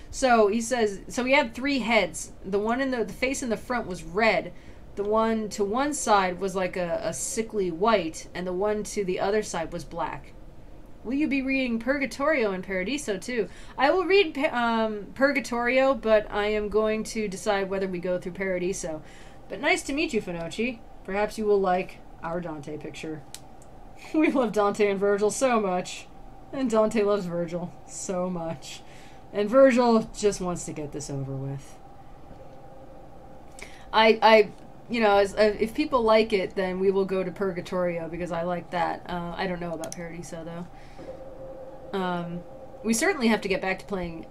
So he says, so he had 3 heads. The one in the face in the front was red. The one to one side was like a sickly white, and the one to the other side was black. Will you be reading Purgatorio and Paradiso too? I will read Purgatorio, but I am going to decide whether we go through Paradiso. But nice to meet you, Finochi. Perhaps you will like our Dante picture. We love Dante and Virgil so much. And Dante loves Virgil so much. And Virgil just wants to get this over with. You know, if people like it, then we will go to Purgatorio, because I like that. I don't know about Paradiso, though. We certainly have to get back to playing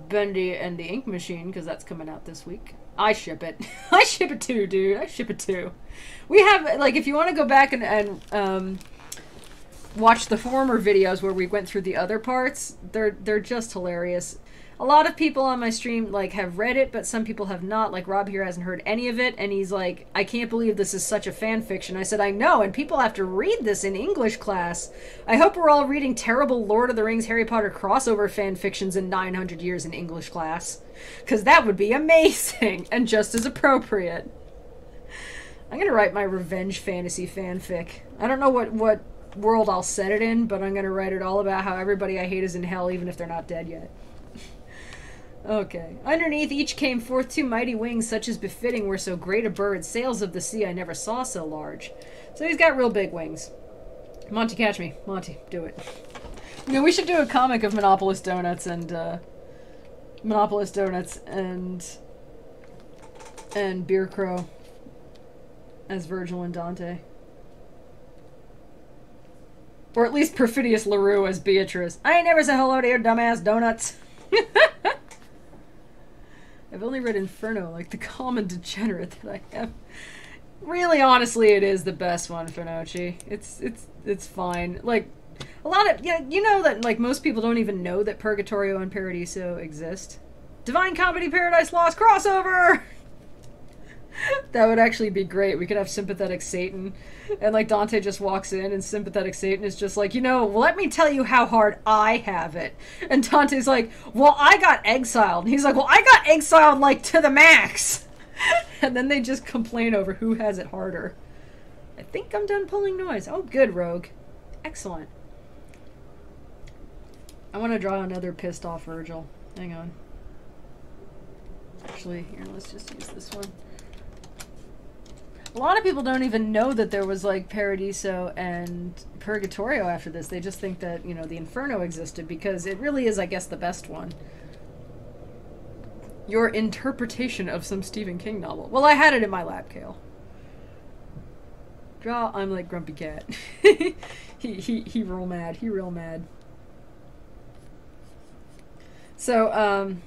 Bendy and the Ink Machine, because that's coming out this week. I ship it. I ship it too, dude. I ship it too. We have, like, if you want to go back and watch the former videos where we went through the other parts, they're just hilarious. A lot of people on my stream, like, have read it, but some people have not. Like, Rob here hasn't heard any of it, and he's like, I can't believe this is such a fan fiction. I said, I know, and people have to read this in English class. I hope we're all reading terrible Lord of the Rings, Harry Potter crossover fan fictions in 900 years in English class. Because that would be amazing, and just as appropriate. I'm going to write my revenge fantasy fanfic. I don't know what world I'll set it in, but I'm going to write it all about how everybody I hate is in hell, even if they're not dead yet. Okay. Underneath each came forth 2 mighty wings, such as befitting were so great a bird. Sails of the sea I never saw so large. So he's got real big wings. Monty, catch me. Monty, do it. You know, we should do a comic of Monopolis Donuts and Beer Crow as Virgil and Dante. Or at least Perfidious LaRue as Beatrice. I ain't never said hello to your dumbass donuts. I've only read Inferno, like the common degenerate that I am. Really, honestly, it is the best one, Finochi. It's fine. Like, a lot of, yeah, you know that, like, most people don't even know that Purgatorio and Paradiso exist. Divine Comedy Paradise Lost crossover! That would actually be great. We could have Sympathetic Satan, and like Dante just walks in, and Sympathetic Satan is just like, you know, let me tell you how hard I have it. And Dante's like, well, I got exiled. And he's like, well, I got exiled like to the max. And then they just complain over who has it harder. I think I'm done pulling noise. Oh, good, Rogue. Excellent. I want to draw another pissed off Virgil. Hang on. Actually, here, let's just use this one. A lot of people don't even know that there was, like, Paradiso and Purgatorio after this. They just think that, you know, the Inferno existed, because it really is, I guess, the best one. Your interpretation of some Stephen King novel. Well, I had it in my lap, Kale. Draw, I'm like Grumpy Cat. he real mad. He real mad. So,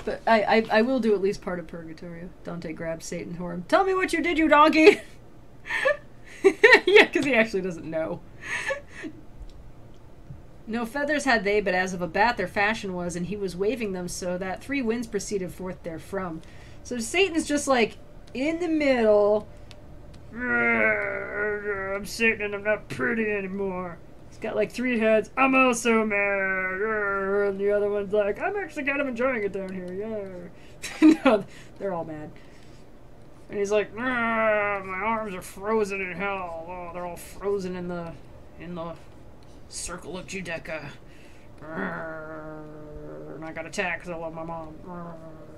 but I will do at least part of Purgatorio. Dante grabs Satan horn. Tell me what you did, you donkey! Yeah, because he actually doesn't know. No feathers had they, but as of a bat their fashion was, and he was waving them so that 3 winds proceeded forth therefrom. So Satan's just like, in the middle. I'm Satan and I'm not pretty anymore. He's got like 3 heads. I'm also mad. And the other one's like, I'm actually kind of enjoying it down here. Yeah. No, they're all mad. And he's like, my arms are frozen in hell. Oh, they're all frozen in the circle of Judecca. And I got attacked because I love my mom.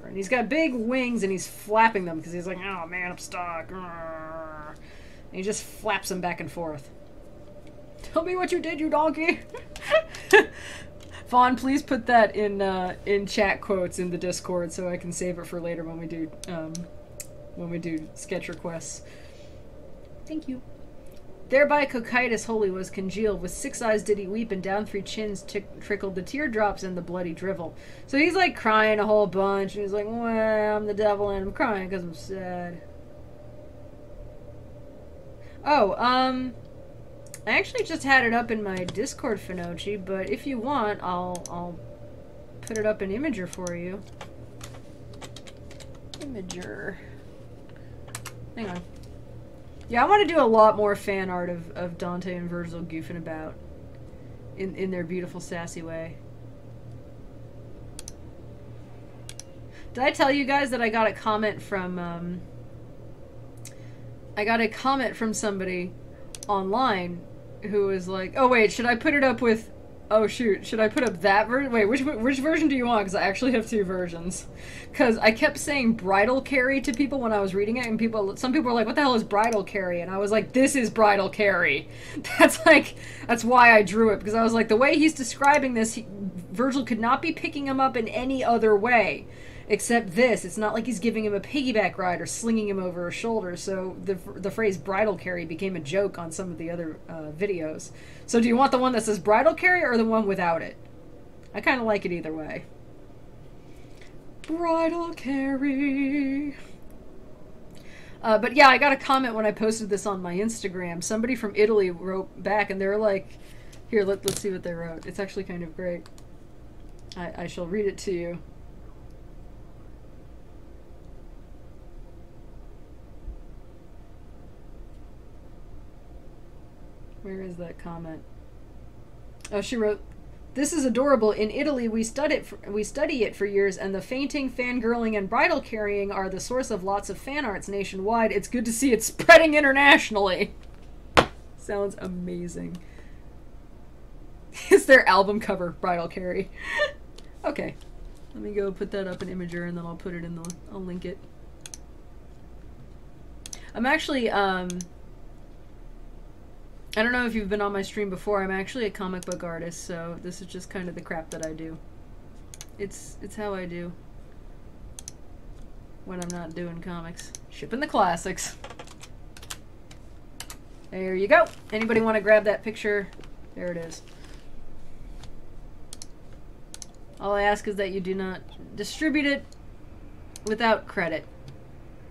whatever. And he's got big wings and he's flapping them because he's like, oh man, I'm stuck. And he just flaps them back and forth. Tell me what you did, you donkey. Vaughn, please put that in chat quotes in the Discord so I can save it for later when we do sketch requests. Thank you. Thereby cocytus holy was congealed, with 6 eyes did he weep, and down 3 chins trickled the teardrops and the bloody drivel. So he's like crying a whole bunch, and he's like, well, I'm the devil and I'm crying because I'm sad. Oh, I actually just had it up in my Discord, Finochi, but if you want, I'll put it up in Imager for you. Imager. Hang on. Yeah, I want to do a lot more fan art of Dante and Virgil goofing about in their beautiful, sassy way. Did I tell you guys that I got a comment from somebody online who was like, oh wait, should I put it up with, oh shoot, should I put up that version? Wait, which version do you want? Because I actually have 2 versions. Because I kept saying bridal carry to people when I was reading it, and some people were like, what the hell is bridal carry? And I was like, this is bridal carry. That's why I drew it, because I was like, the way he's describing this, Virgil could not be picking him up in any other way. Except this. It's not like he's giving him a piggyback ride or slinging him over his shoulder, so the phrase bridal carry became a joke on some of the other videos. So do you want the one that says bridal carry or the one without it? I kind of like it either way. Bridal carry. But yeah, I got a comment when I posted this on my Instagram. Somebody from Italy wrote back and they were like, here, let's see what they wrote. It's actually kind of great. I shall read it to you. Where is that comment? Oh, she wrote, this is adorable. In Italy, we study it for years, and the fainting, fangirling, and bridal carrying are the source of lots of fan arts nationwide. It's good to see it spreading internationally. Sounds amazing. It's their album cover, bridal carry. Okay. Let me go put that up in Imager, and then I'll put it in I'll link it. I'm actually, I don't know if you've been on my stream before. I'm actually a comic book artist, so this is just kind of the crap that I do. It's how I do when I'm not doing comics. Shipping the classics. There you go. Anybody want to grab that picture? There it is. All I ask is that you do not distribute it without credit.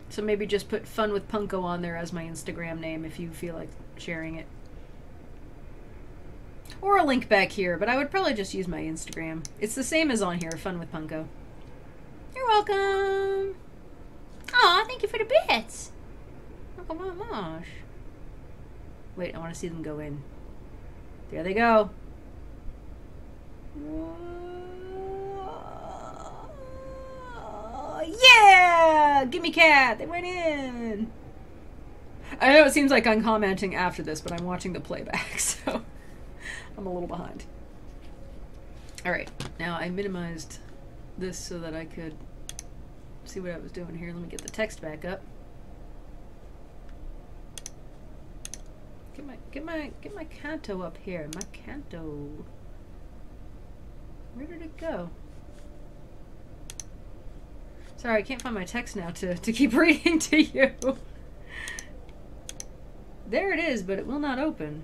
So maybe just put Fun with Punko on there as my Instagram name if you feel like sharing it. Or a link back here, but I would probably just use my Instagram. It's the same as on here, Fun with Punko. You're welcome! Aw, thank you for the bits! Oh my gosh. Wait, I want to see them go in. There they go. Yeah! Gimme cat! They went in! I know it seems like I'm commenting after this, but I'm watching the playback, so I'm a little behind. Alright, now I minimized this so that I could see what I was doing here. Let me get the text back up. Get my canto up here. My canto. Where did it go? Sorry, I can't find my text now to keep reading to you. There it is, but it will not open.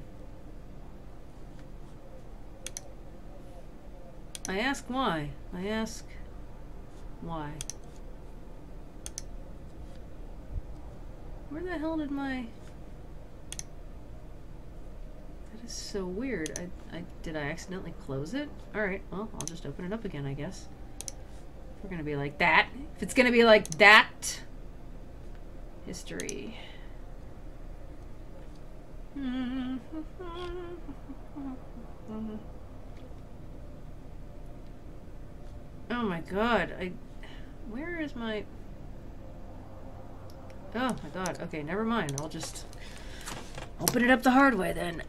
I ask why. I ask why. Where the hell did my... That is so weird. Did I accidentally close it? Alright, well, I'll just open it up again, I guess. If we're gonna be like that. If it's gonna be like that. History. Oh my god, where is my... Oh my god, okay, never mind. I'll just open it up the hard way then.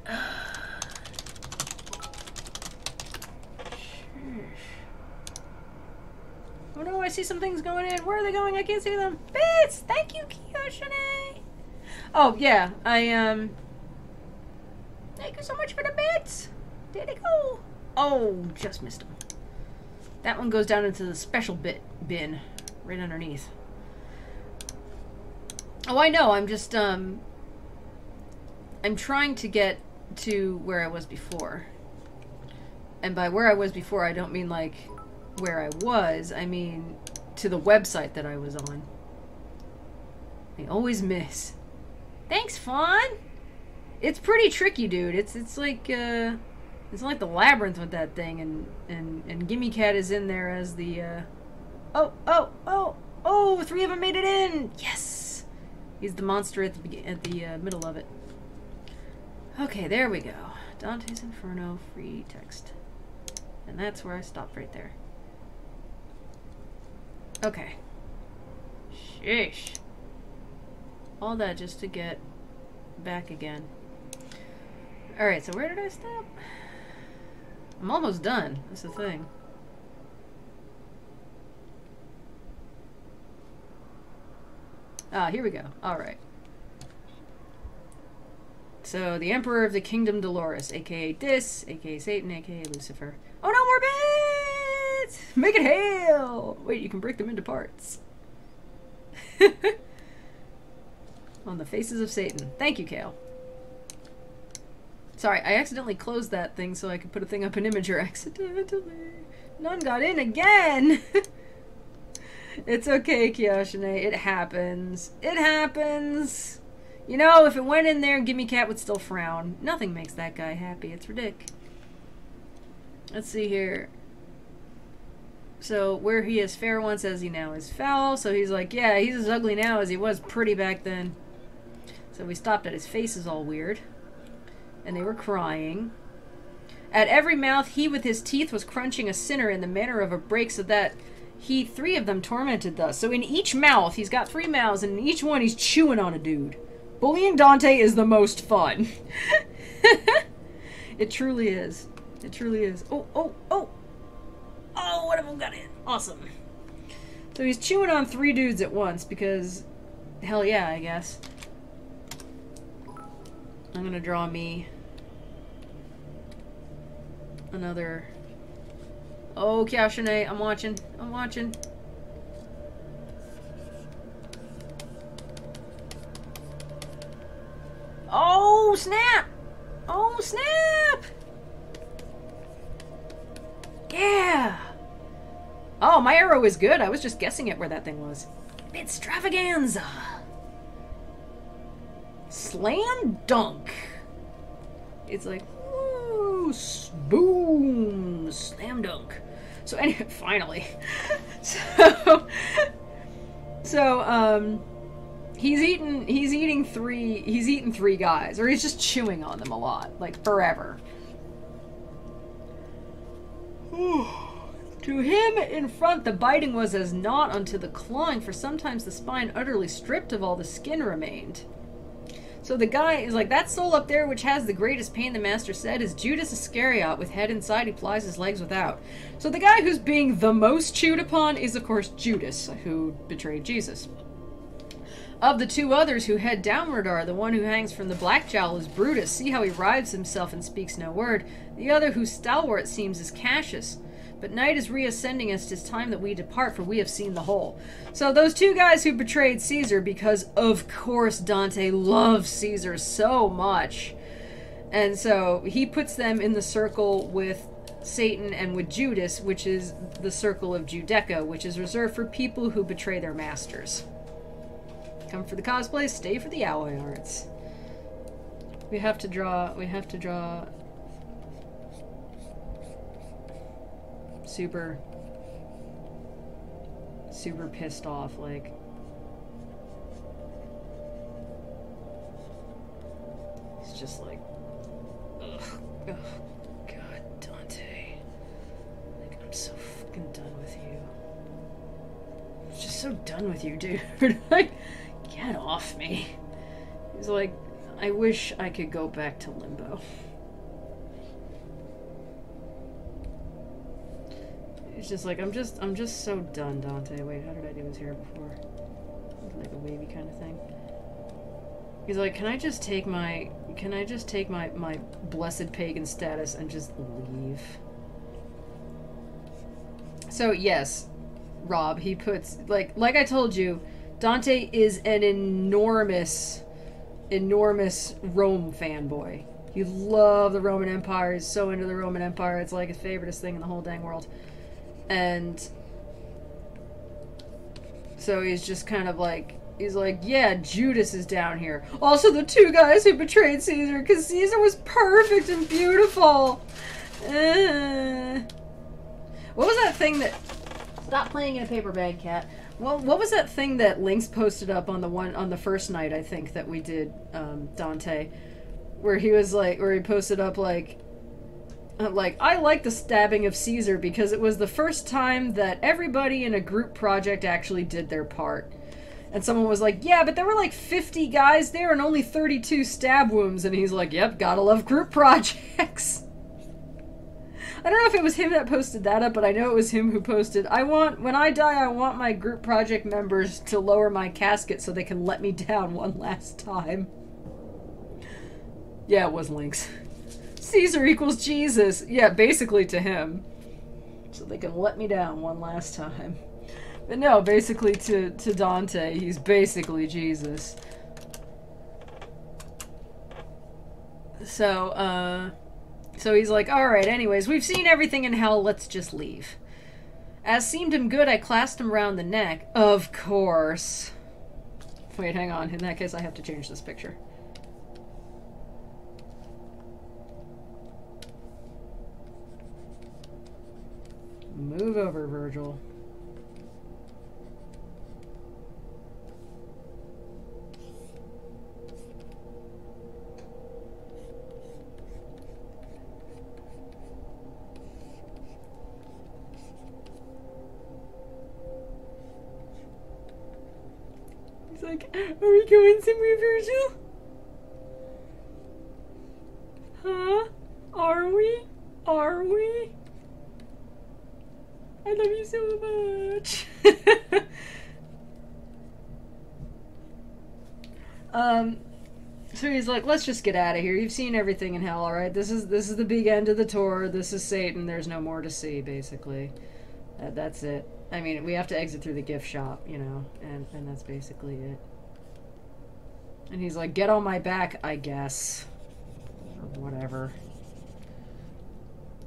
Oh no, I see some things going in. Where are they going? I can't see them. Bits! Thank you, Kiyoshine! Oh, yeah. Thank you so much for the bits! There they go! Oh, just missed them. That one goes down into the special bit bin. Right underneath. Oh, I know. I'm just, I'm trying to get to where I was before. And by where I was before, I don't mean, like, where I was. I mean, to the website that I was on. I always miss. Thanks, Fawn! It's pretty tricky, dude. It's like the labyrinth with that thing, and Gimme Cat is in there as the, Oh! 3 of them made it in! Yes! He's the monster at the middle of it. Okay, there we go. Dante's Inferno, free text. And that's where I stopped right there. Okay. Sheesh. All that just to get back again. Alright, so where did I stop? I'm almost done. That's the thing. Ah, here we go. Alright. So, the Emperor of the Kingdom Dolores, aka Dis, aka Satan, aka Lucifer. Oh no, more bits! Make it hail! Wait, you can break them into parts. On the faces of Satan. Thank you, Kale. Sorry, I accidentally closed that thing so I could put a thing up in Imager accidentally. None got in again! It's okay, Kiyoshine. It happens. It happens! You know, if it went in there, Gimme Cat would still frown. Nothing makes that guy happy. It's ridiculous. Let's see here. So, where he is fair once as he now is foul. So he's like, yeah, he's as ugly now as he was pretty back then. So we stopped at his face is all weird. And they were crying. At every mouth, he with his teeth was crunching a sinner in the manner of a break, so that he 3 of them tormented thus. So in each mouth, he's got 3 mouths, and in each one he's chewing on a dude. Bullying Dante is the most fun. It truly is. It truly is. Oh, oh, oh! Oh, one of them got in. Awesome. So he's chewing on 3 dudes at once, because... hell yeah, I guess. I'm gonna draw me... another... Oh, Kiyoshine, I'm watching. I'm watching. Oh, snap! Oh, snap! Yeah! Oh, my arrow is good. I was just guessing at where that thing was. Extravaganza! Slam dunk! It's like, woo, boom, slam dunk. So anyway, finally. He's eating 3 guys, or he's just chewing on them a lot, like forever. To him in front the biting was as naught unto the clawing, for sometimes the spine utterly stripped of all the skin remained. So the guy is like, that soul up there which has the greatest pain, the master said, is Judas Iscariot, with head inside he plies his legs without. So the guy who's being the most chewed upon is of course Judas, who betrayed Jesus. Of the 2 others who head downward are, the one who hangs from the black jowl is Brutus, see how he writhes himself and speaks no word. The other whose stalwart seems is Cassius. But night is reascending us, 'tis time that we depart, for we have seen the whole. So those 2 guys who betrayed Caesar, because of course Dante loves Caesar so much. And so he puts them in the circle with Satan and with Judas, which is the circle of Judaica, which is reserved for people who betray their masters. Come for the cosplay, stay for the alloy arts. We have to draw super pissed off, like. He's just like, ugh, God, Dante. Like, I'm so fucking done with you. I'm just so done with you, dude. Like, get off me. He's like, I wish I could go back to limbo. He's just like, I'm just so done, Dante. Wait, how did I do his hair before? Like a wavy kind of thing. He's like, can I just take my blessed pagan status and just leave? So yes, Rob, he puts, like I told you, Dante is an enormous Rome fanboy. He loves the Roman Empire. He's so into the Roman Empire. It's like his favoriteest thing in the whole dang world. And so he's just kind of like, he's like, yeah, Judas is down here. Also the two guys who betrayed Caesar, because Caesar was perfect and beautiful. What was that thing that... Stop playing in a paper bag, cat. Well, what was that thing that Lynx posted up on the first night, I think, that we did, Dante? Where he was like, where he posted up like, I like the stabbing of Caesar because it was the first time that everybody in a group project actually did their part. And someone was like, yeah, but there were like 50 guys there and only 32 stab wounds. And he's like, yep, gotta love group projects. I don't know if it was him that posted that up, but I know it was him who posted, when I die, I want my group project members to lower my casket so they can let me down one last time. Yeah, it was Lynx. Caesar equals Jesus. Yeah, basically to him. So they can let me down one last time. But no, basically to Dante, he's basically Jesus. So he's like, alright, anyways, we've seen everything in hell, let's just leave. As seemed him good, I clasped him round the neck. Of course. Wait, hang on. In that case, I have to change this picture. Move over, Virgil. He's like, are we going somewhere, Virgil? Huh? Are we? Are we? I love you so much. So he's like, let's just get out of here. You've seen everything in hell, alright? This is the big end of the tour. This is Satan. There's no more to see, basically. That's it. I mean, we have to exit through the gift shop, you know, and that's basically it. And he's like, get on my back, I guess. Or whatever.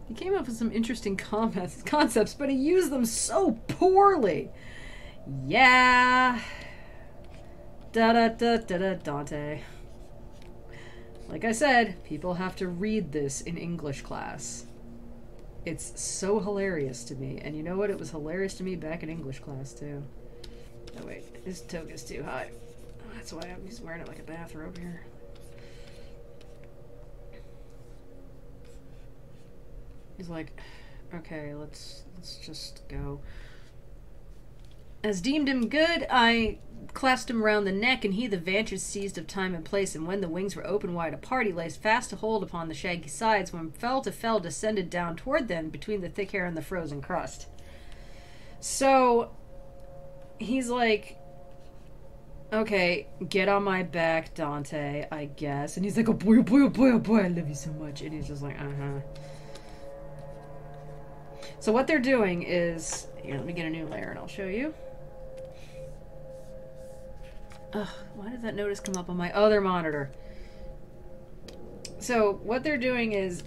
He came up with some interesting concepts, but he used them so poorly. Yeah. Da-da-da-da-da, Dante. Like I said, people have to read this in English class. It's so hilarious to me. And you know what? It was hilarious to me back in English class, too. Oh, wait. This toga's too high. That's why I'm just wearing it like a bathrobe here. He's like, okay, let's just go. As deemed him good, I clasped him round the neck, and he, the vantage seized of time and place, and when the wings were open wide apart, he lay fast to hold upon the shaggy sides, when fell to fell descended down toward them, between the thick hair and the frozen crust. So, he's like, okay, get on my back, Dante, I guess. And he's like, oh boy, oh boy, oh boy, oh boy, I love you so much. And he's just like, uh-huh. So what they're doing is... Here, let me get a new layer and I'll show you. Ugh, why did that notice come up on my other monitor? So what they're doing is...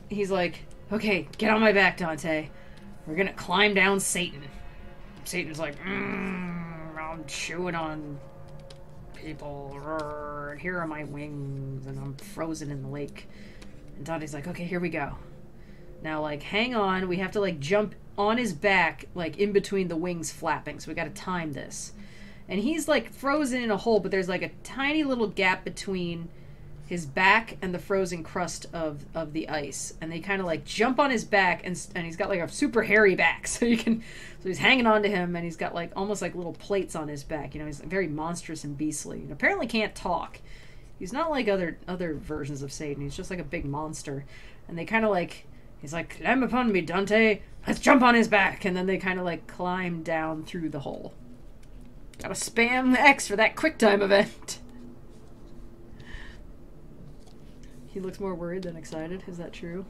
He's like, okay, get on my back, Dante. We're gonna climb down Satan. Satan's like, I'm chewing on people. And here are my wings. And I'm frozen in the lake. And Dante's like, okay, here we go. Now, like, hang on. We have to, like, jump on his back, like, in between the wings flapping. So we gotta time this. And he's, like, frozen in a hole, but there's, like, a tiny little gap between his back and the frozen crust of the ice. And they kind of, like, jump on his back, and he's got, like, a super hairy back. So he's hanging on to him, and he's got, like, almost like little plates on his back. You know, he's very monstrous and beastly. And apparently can't talk. He's not like other versions of Satan. He's just, like, a big monster. And they kind of, like... He's like, climb upon me, Dante. let's jump on his back. And then they kind of like climb down through the hole. Gotta spam X for that QuickTime event. He looks more worried than excited. Is that true?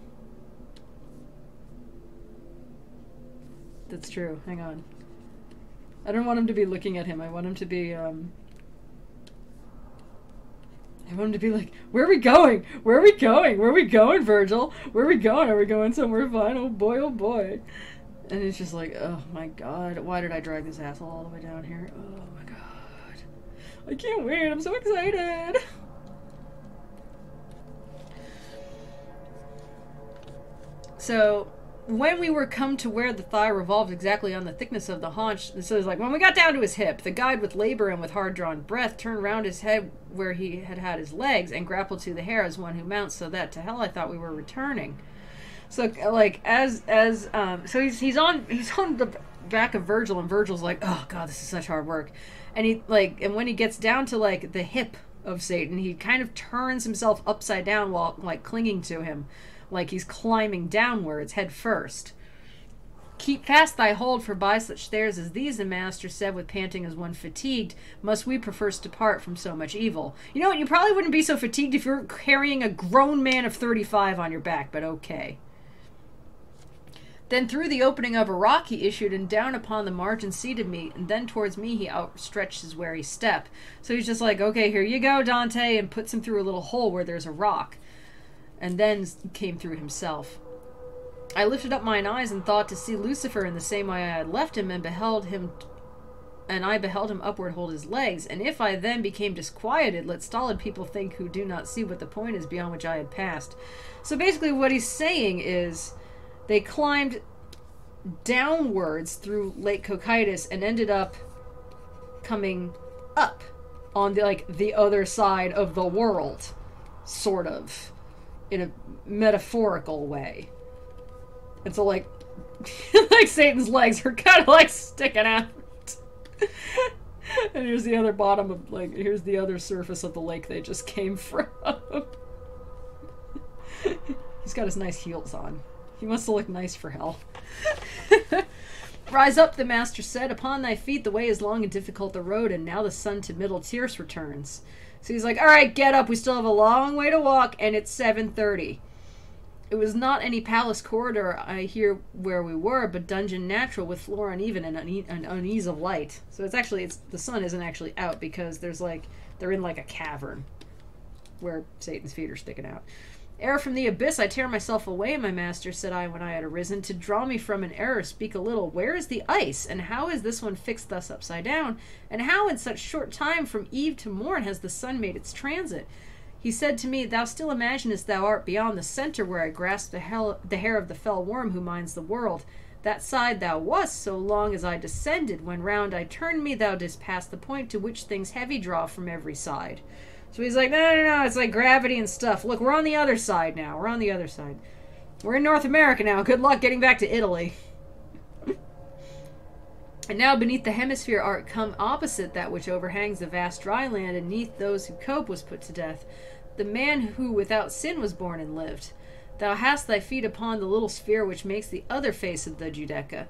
That's true. Hang on. I don't want him to be looking at him. I want him to be, I want him to be like, where are we going? Where are we going? Where are we going, Virgil? Where are we going? Are we going somewhere fine? Oh boy, oh boy. And he's just like, oh my god, why did I drag this asshole all the way down here? Oh my god. I can't wait, I'm so excited! So, when we were come to where the thigh revolved exactly on the thickness of the haunch, so it's like, when we got down to his hip, the guide with labor and with hard-drawn breath turned round his head where he had had his legs and grappled to the hair as one who mounts, so that to hell I thought we were returning. So, like, so he's on the back of Virgil, and Virgil's like, oh god, this is such hard work. And and when he gets down to, like, the hip of Satan, he kind of turns himself upside down while, like, clinging to him, like he's climbing downwards, head first. Keep fast thy hold, for by such stairs as these, the master said with panting as one fatigued, must we perforce depart from so much evil. You know what, you probably wouldn't be so fatigued if you were carrying a grown man of 35 on your back, but okay. Then through the opening of a rock he issued, and down upon the margin seated me, and then towards me he outstretched his wary step. So he's just like, okay, here you go, Dante, and puts him through a little hole where there's a rock. And then came through himself. I lifted up mine eyes and thought to see Lucifer in the same way I had left him, and beheld him upward hold his legs. And if I then became disquieted, let stolid people think who do not see what the point is beyond which I had passed. So basically what he's saying is they climbed downwards through Lake Cocytus and ended up coming up on the other side of the world, sort of, in a metaphorical way. And so, like, like Satan's legs are kind of like sticking out. And here's the other bottom of, like, here's the other surface of the lake they just came from. He's got his nice heels on. He must have looked nice for hell. Rise up, the master said, upon thy feet, the way is long and difficult the road, and now the sun to middle tierce returns. So he's like, alright, get up, we still have a long way to walk, and it's 7:30. It was not any palace corridor, I hear, where we were, but dungeon natural, with floor uneven and an unease of light. So it's actually, the sun isn't actually out, because there's like, they're in like a cavern, where Satan's feet are sticking out. Ere from the abyss I tear myself away, my master, said I when I had arisen, to draw me from an error, speak a little. Where is the ice, and how is this one fixed thus upside down? And how in such short time from eve to morn has the sun made its transit? He said to me, thou still imaginest thou art beyond the centre where I grasp the hair of the fell worm who minds the world. That side thou wast, so long as I descended. When round I turned me, thou didst pass the point to which things heavy draw from every side. So he's like, no, it's like gravity and stuff. Look, we're on the other side now. We're on the other side. We're in North America now. Good luck getting back to Italy. And now beneath the hemisphere art come opposite that which overhangs the vast dry land, and neath those who cope was put to death. The man who without sin was born and lived. Thou hast thy feet upon the little sphere which makes the other face of the Judeca.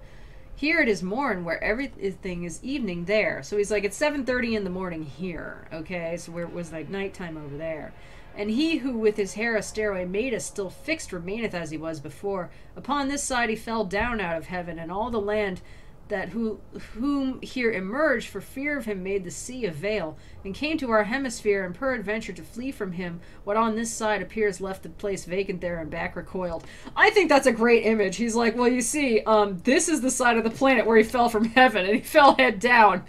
Here it is morn, where everything is evening there. So he's like, it's 7:30 in the morning here, okay? So where it was like nighttime over there. And he who with his hair a stairway made us still fixed remaineth as he was before. Upon this side he fell down out of heaven, and all the land that whom here emerged for fear of him made the sea a veil, and came to our hemisphere, and peradventure to flee from him, what on this side appears left the place vacant there and back recoiled. I think that's a great image. He's like, well, you see, this is the side of the planet where he fell from heaven, and he fell head down.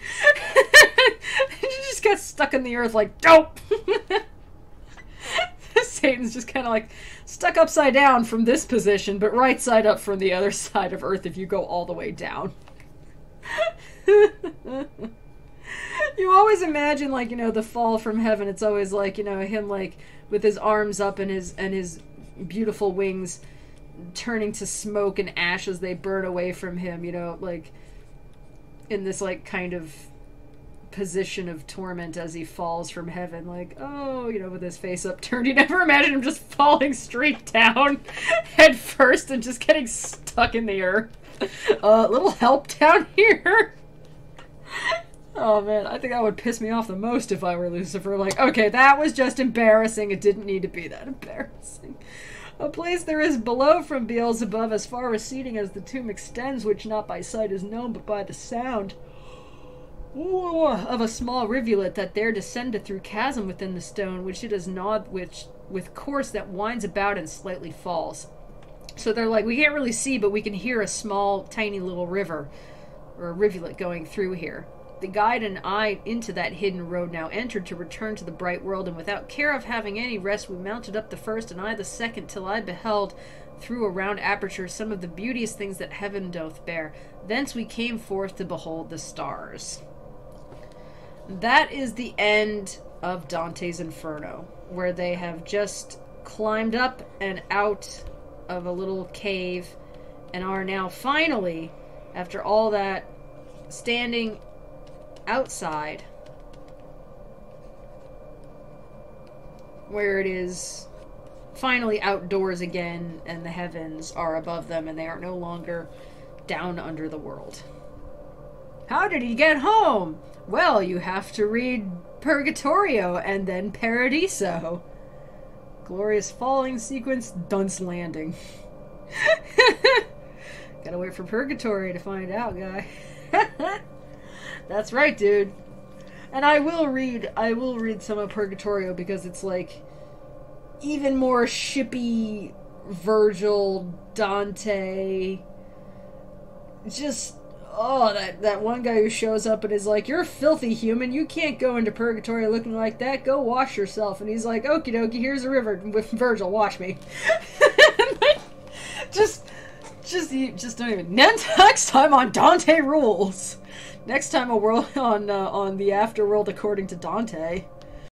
He just got stuck in the earth like, dope! Satan's just kind of like stuck upside down from this position, but right side up from the other side of earth if you go all the way down. You always imagine, like, you know, the fall from heaven. It's always like, you know, him like with his arms up and his beautiful wings turning to smoke and ash as they burn away from him, you know, like in this like kind of position of torment as he falls from heaven, like, oh, you know, with his face upturned. You never imagine him just falling straight down head first and just getting stuck in the earth. Little help down here. Oh man, I think that would piss me off the most if I were Lucifer. Like, okay, that was just embarrassing. It didn't need to be that embarrassing. A place there is below from Beelzebub, as far receding as the tomb extends, which not by sight is known, but by the sound of a small rivulet that there descendeth through chasm within the stone, which it is gnawed with course that winds about and slightly falls. So they're like, we can't really see, but we can hear a small, tiny little river, or a rivulet going through here. The guide and I into that hidden road now entered to return to the bright world, and without care of having any rest, we mounted up the first and I the second, till I beheld through a round aperture some of the beauteous things that heaven doth bear. Thence we came forth to behold the stars. That is the end of Dante's Inferno, where they have just climbed up and out of a little cave and are now finally, after all that, standing outside, where it is finally outdoors again and the heavens are above them and they are no longer down under the world. How did he get home? Well, you have to read Purgatorio and then Paradiso. Glorious falling sequence, dunce landing. Gotta wait for Purgatory to find out, guy. That's right, dude. And I will read some of Purgatorio because it's like even more shippy Virgil, Dante. Just, oh, that one guy who shows up and is like, you're a filthy human, you can't go into Purgatorio looking like that, go wash yourself. And he's like, okie dokie, here's a river with Virgil, wash me. just don't even. Next time on Dante Rules. Next time a world on the Afterworld according to Dante.